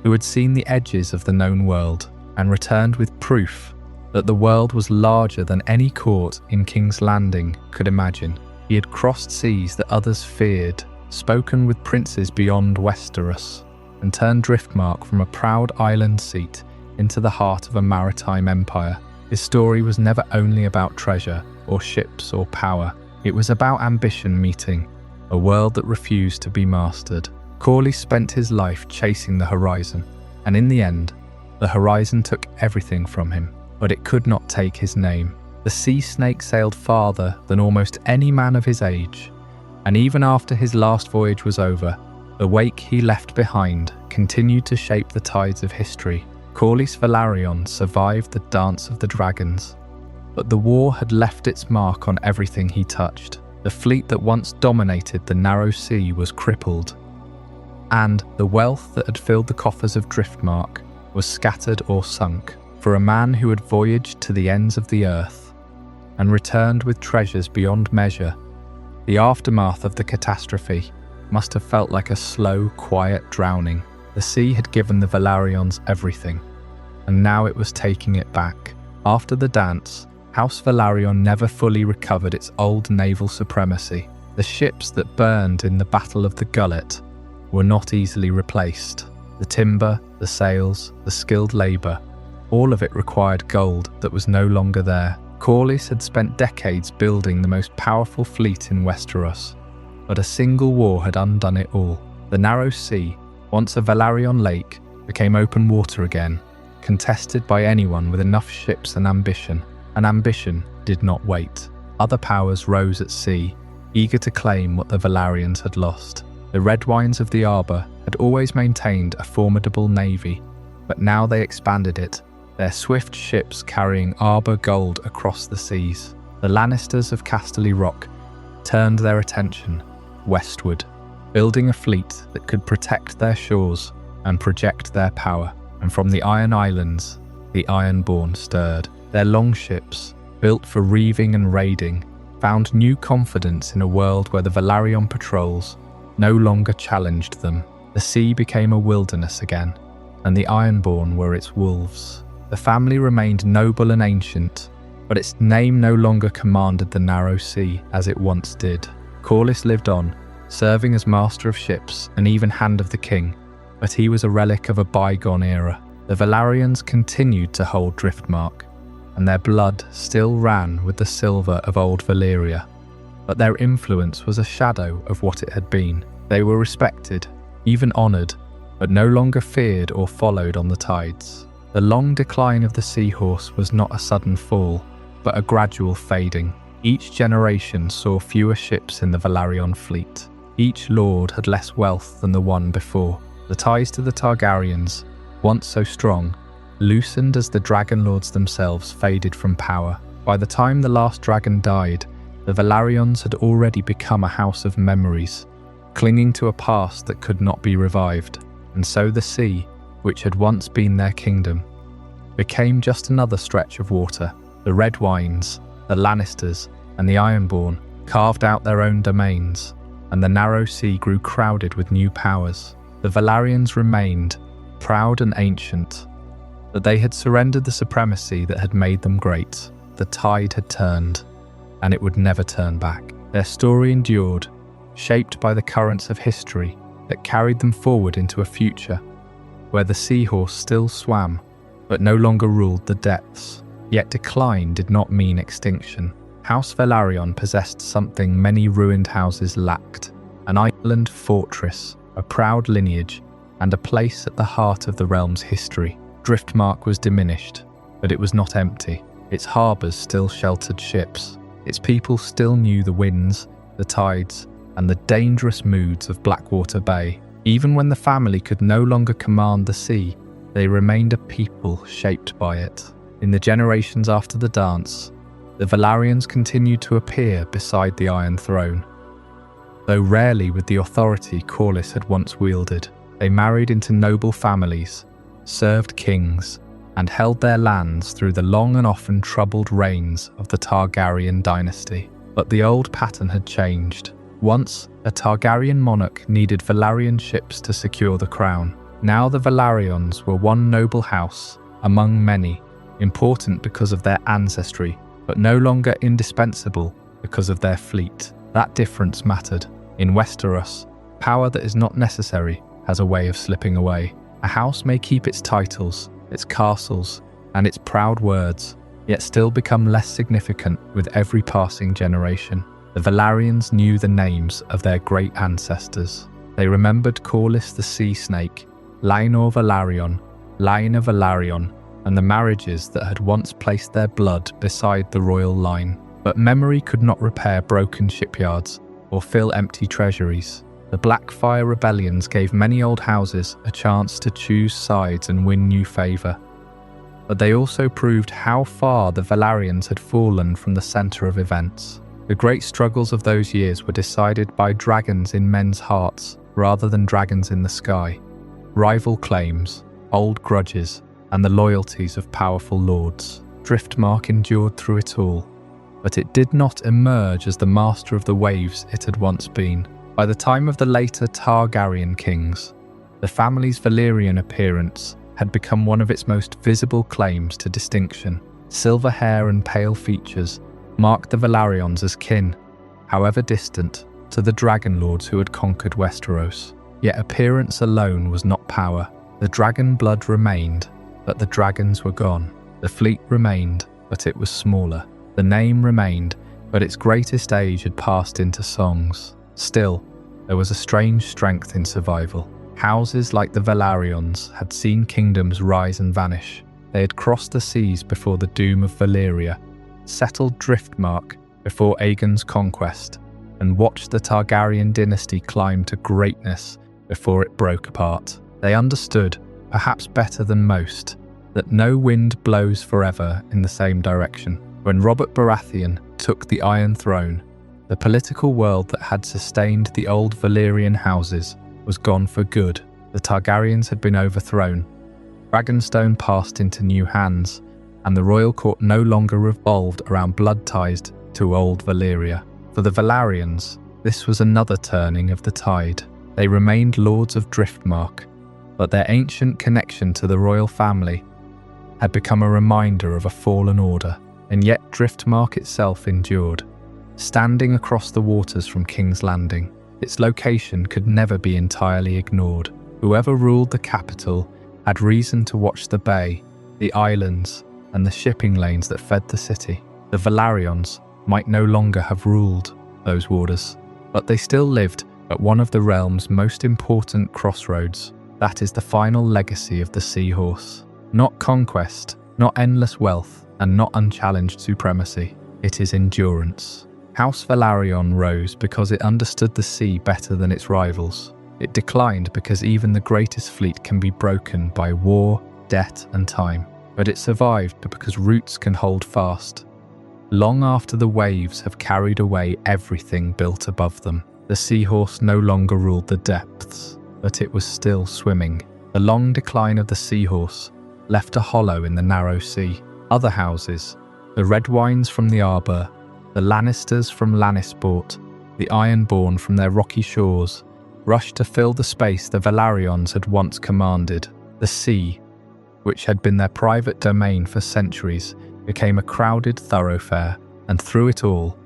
who had seen the edges of the known world and returned with proof that the world was larger than any court in King's Landing could imagine. He had crossed seas that others feared, spoken with princes beyond Westeros, and turned Driftmark from a proud island seat into the heart of a maritime empire. His story was never only about treasure or ships or power. It was about ambition meeting a world that refused to be mastered. Corlys spent his life chasing the horizon, and in the end, the horizon took everything from him, but it could not take his name. The sea snake sailed farther than almost any man of his age, and even after his last voyage was over, the wake he left behind continued to shape the tides of history. Corlys Velaryon survived the Dance of the Dragons, but the war had left its mark on everything he touched. The fleet that once dominated the narrow sea was crippled, and the wealth that had filled the coffers of Driftmark was scattered or sunk. For a man who had voyaged to the ends of the earth and returned with treasures beyond measure, the aftermath of the catastrophe must have felt like a slow, quiet drowning. The sea had given the Velaryons everything, and now it was taking it back. After the dance, House Velaryon never fully recovered its old naval supremacy. The ships that burned in the Battle of the Gullet were not easily replaced. The timber, the sails, the skilled labour, all of it required gold that was no longer there. Corlys had spent decades building the most powerful fleet in Westeros, but a single war had undone it all. The narrow sea, once a Velaryon lake, became open water again, contested by anyone with enough ships and ambition. And ambition did not wait. Other powers rose at sea, eager to claim what the Velaryons had lost. The Red Wines of the Arbor had always maintained a formidable navy, but now they expanded it, their swift ships carrying Arbor gold across the seas. The Lannisters of Casterly Rock turned their attention westward, building a fleet that could protect their shores and project their power. And from the Iron Islands, the Ironborn stirred. Their longships, built for reaving and raiding, found new confidence in a world where the Velaryon patrols no longer challenged them. The sea became a wilderness again, and the Ironborn were its wolves. The family remained noble and ancient, but its name no longer commanded the narrow sea as it once did. Corlys lived on, serving as master of ships and even hand of the king, but he was a relic of a bygone era. The Velaryons continued to hold Driftmark, and their blood still ran with the silver of Old Valyria, but their influence was a shadow of what it had been. They were respected, even honoured, but no longer feared or followed on the tides. The long decline of the Seahorse was not a sudden fall, but a gradual fading. Each generation saw fewer ships in the Velaryon fleet. Each lord had less wealth than the one before. The ties to the Targaryens, once so strong, loosened as the dragon lords themselves faded from power. By the time the last dragon died, The Velaryons had already become a house of memories, clinging to a past that could not be revived, and so the sea, which had once been their kingdom, became just another stretch of water. The Red Wines, the Lannisters, and the Ironborn carved out their own domains, and the narrow sea grew crowded with new powers. The Velaryons remained, proud and ancient, but they had surrendered the supremacy that had made them great. The tide had turned, and it would never turn back. Their story endured, shaped by the currents of history that carried them forward into a future where the Seahorse still swam, but no longer ruled the depths. Yet decline did not mean extinction. House Velaryon possessed something many ruined houses lacked: an island fortress, a proud lineage, and a place at the heart of the realm's history. Driftmark was diminished, but it was not empty. Its harbours still sheltered ships. Its people still knew the winds, the tides, and the dangerous moods of Blackwater Bay. Even when the family could no longer command the sea, they remained a people shaped by it. In the generations after the dance, the Velaryons continued to appear beside the Iron Throne. Though rarely with the authority Corlys had once wielded, they married into noble families, served kings, and held their lands through the long and often troubled reigns of the Targaryen dynasty. But the old pattern had changed. Once, a Targaryen monarch needed Velaryon ships to secure the crown. Now the Velaryons were one noble house among many, important because of their ancestry, but no longer indispensable because of their fleet. That difference mattered. In Westeros, power that is not necessary has a way of slipping away. A house may keep its titles, its castles, and its proud words, yet still become less significant with every passing generation. The Velaryons knew the names of their great ancestors. They remembered Corlys the Sea Snake, Laenor Velaryon, Laena Velaryon, and the marriages that had once placed their blood beside the royal line. But memory could not repair broken shipyards or fill empty treasuries. The Blackfire rebellions gave many old houses a chance to choose sides and win new favour. But they also proved how far the Velaryons had fallen from the centre of events. The great struggles of those years were decided by dragons in men's hearts rather than dragons in the sky. Rival claims, old grudges, and the loyalties of powerful lords. Driftmark endured through it all, but it did not emerge as the master of the waves it had once been. By the time of the later Targaryen kings, the family's Valyrian appearance had become one of its most visible claims to distinction. Silver hair and pale features marked the Velaryons as kin, however distant, to the dragon lords who had conquered Westeros. Yet appearance alone was not power. The dragon blood remained, but the dragons were gone. The fleet remained, but it was smaller. The name remained, but its greatest age had passed into songs. Still, there was a strange strength in survival. Houses like the Velaryons had seen kingdoms rise and vanish. They had crossed the seas before the doom of Valyria, settled Driftmark before Aegon's conquest, and watched the Targaryen dynasty climb to greatness before it broke apart. They understood, perhaps better than most, that no wind blows forever in the same direction. When Robert Baratheon took the Iron Throne, the political world that had sustained the old Valyrian houses was gone for good. The Targaryens had been overthrown. Dragonstone passed into new hands, and the royal court no longer revolved around blood ties to Old Valyria. For the Velaryons, this was another turning of the tide. They remained lords of Driftmark, but their ancient connection to the royal family had become a reminder of a fallen order. And yet Driftmark itself endured, standing across the waters from King's Landing. Its location could never be entirely ignored. Whoever ruled the capital had reason to watch the bay, the islands, and the shipping lanes that fed the city. The Velaryons might no longer have ruled those waters, but they still lived at one of the realm's most important crossroads. That is the final legacy of the Seahorse. Not conquest, not endless wealth, and not unchallenged supremacy. It is endurance. House Velaryon rose because it understood the sea better than its rivals. It declined because even the greatest fleet can be broken by war, debt, and time. But it survived because roots can hold fast. long after the waves have carried away everything built above them. The Seahorse no longer ruled the depths, but it was still swimming. The long decline of the Seahorse left a hollow in the narrow sea. Other houses, the Redwynes from the Arbor, the Lannisters from Lannisport, the Ironborn from their rocky shores, rushed to fill the space the Velaryons had once commanded. The sea, which had been their private domain for centuries, became a crowded thoroughfare, and through it all,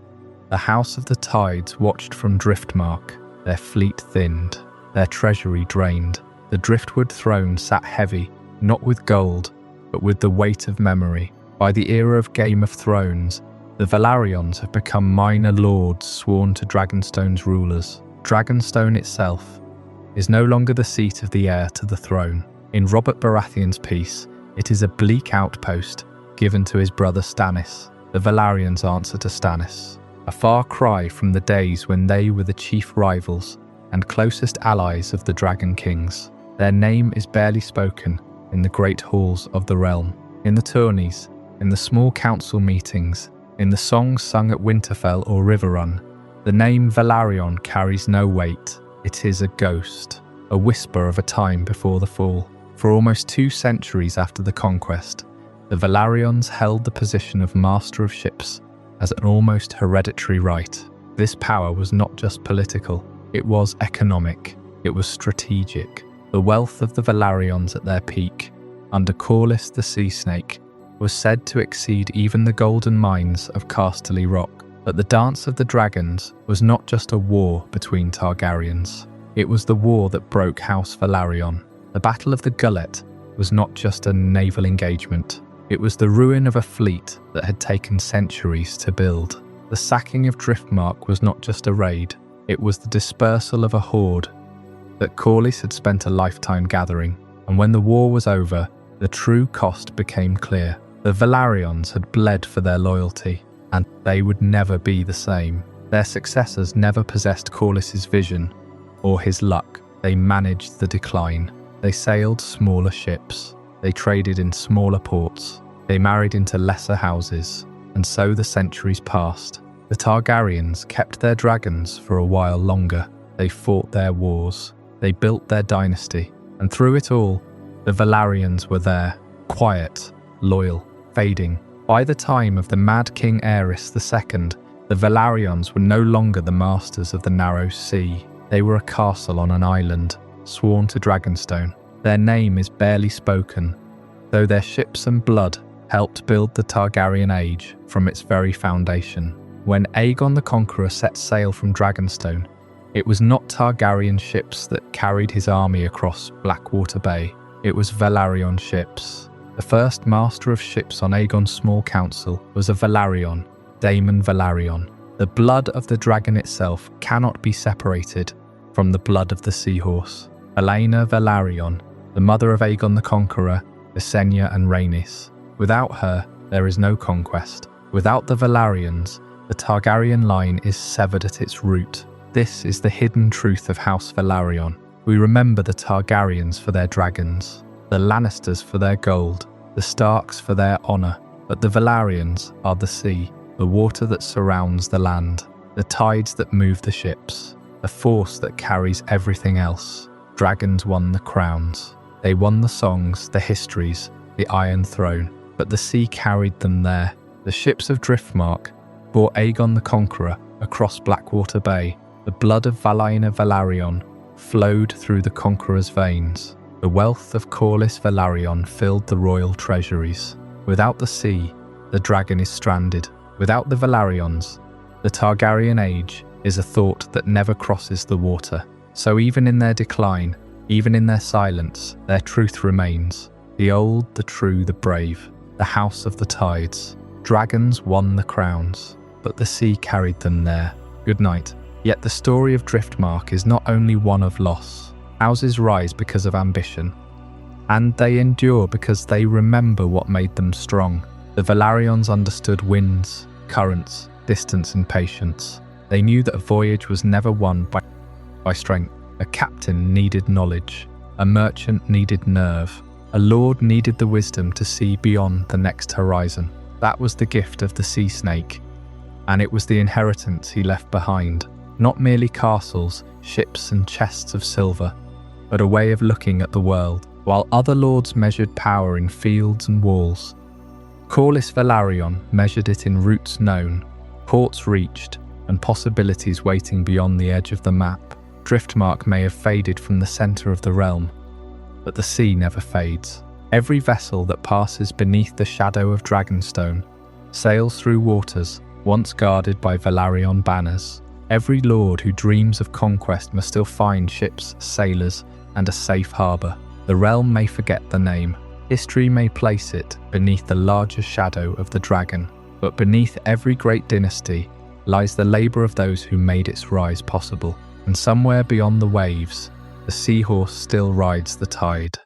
the House of the Tides watched from Driftmark, their fleet thinned, their treasury drained. The Driftwood Throne sat heavy, not with gold, but with the weight of memory. By the era of Game of Thrones, the Velaryons have become minor lords sworn to Dragonstone's rulers. Dragonstone itself is no longer the seat of the heir to the throne. In Robert Baratheon's piece, it is a bleak outpost given to his brother Stannis, the Velaryons' answer to Stannis. A far cry from the days when they were the chief rivals and closest allies of the Dragon Kings. Their name is barely spoken in the great halls of the realm, in the tourneys, in the small council meetings, in the songs sung at Winterfell or Riverrun. The name Velaryon carries no weight. It is a ghost, a whisper of a time before the fall. For almost 2 centuries after the conquest, the Velaryons held the position of Master of Ships as an almost hereditary right. This power was not just political, it was economic, it was strategic. The wealth of the Velaryons at their peak, under Corlys the Sea Snake, was said to exceed even the golden mines of Casterly Rock. But the Dance of the Dragons was not just a war between Targaryens. It was the war that broke House Velaryon. The Battle of the Gullet was not just a naval engagement. It was the ruin of a fleet that had taken centuries to build. The Sacking of Driftmark was not just a raid. It was the dispersal of a horde that Corlys had spent a lifetime gathering. And when the war was over, the true cost became clear. The Velaryons had bled for their loyalty, and they would never be the same. Their successors never possessed Corlys's vision or his luck. They managed the decline. They sailed smaller ships. They traded in smaller ports. They married into lesser houses. And so the centuries passed. The Targaryens kept their dragons for a while longer. They fought their wars. They built their dynasty. And through it all, the Velaryons were there, quiet, loyal, fading. By the time of the Mad King Aerys II, the Velaryons were no longer the masters of the narrow sea. They were a castle on an island, sworn to Dragonstone. Their name is barely spoken, though their ships and blood helped build the Targaryen age from its very foundation. When Aegon the Conqueror set sail from Dragonstone, it was not Targaryen ships that carried his army across Blackwater Bay. It was Velaryon ships. The first master of ships on Aegon's small council was a Velaryon, Daemon Velaryon. The blood of the dragon itself cannot be separated from the blood of the Seahorse. Elena Velaryon, the mother of Aegon the Conqueror, Visenya and Rhaenys. Without her, there is no conquest. Without the Velaryons, the Targaryen line is severed at its root. This is the hidden truth of House Velaryon. We remember the Targaryens for their dragons, the Lannisters for their gold, the Starks for their honour, but the Velaryons are the sea, the water that surrounds the land, the tides that move the ships, the force that carries everything else. Dragons won the crowns. They won the songs, the histories, the Iron Throne, but the sea carried them there. The ships of Driftmark bore Aegon the Conqueror across Blackwater Bay. The blood of Valyna Velaryon flowed through the Conqueror's veins. The wealth of Corlys Velaryon filled the royal treasuries. Without the sea, the dragon is stranded. Without the Velaryons, the Targaryen age is a thought that never crosses the water. So even in their decline, even in their silence, their truth remains. The old, the true, the brave, the House of the Tides. Dragons won the crowns, but the sea carried them there. Good night. Yet the story of Driftmark is not only one of loss. Houses rise because of ambition, and they endure because they remember what made them strong. The Velaryons understood winds, currents, distance and patience. They knew that a voyage was never won by strength. A captain needed knowledge, a merchant needed nerve, a lord needed the wisdom to see beyond the next horizon. That was the gift of the sea snake, and it was the inheritance he left behind. Not merely castles, ships and chests of silver, but a way of looking at the world. While other lords measured power in fields and walls, Corlys Velaryon measured it in routes known, ports reached, and possibilities waiting beyond the edge of the map. Driftmark may have faded from the centre of the realm, but the sea never fades. Every vessel that passes beneath the shadow of Dragonstone sails through waters once guarded by Velaryon banners. Every lord who dreams of conquest must still find ships, sailors, and a safe harbour. The realm may forget the name. History may place it beneath the larger shadow of the dragon, but beneath every great dynasty lies the labour of those who made its rise possible. And somewhere beyond the waves, the Seahorse still rides the tide.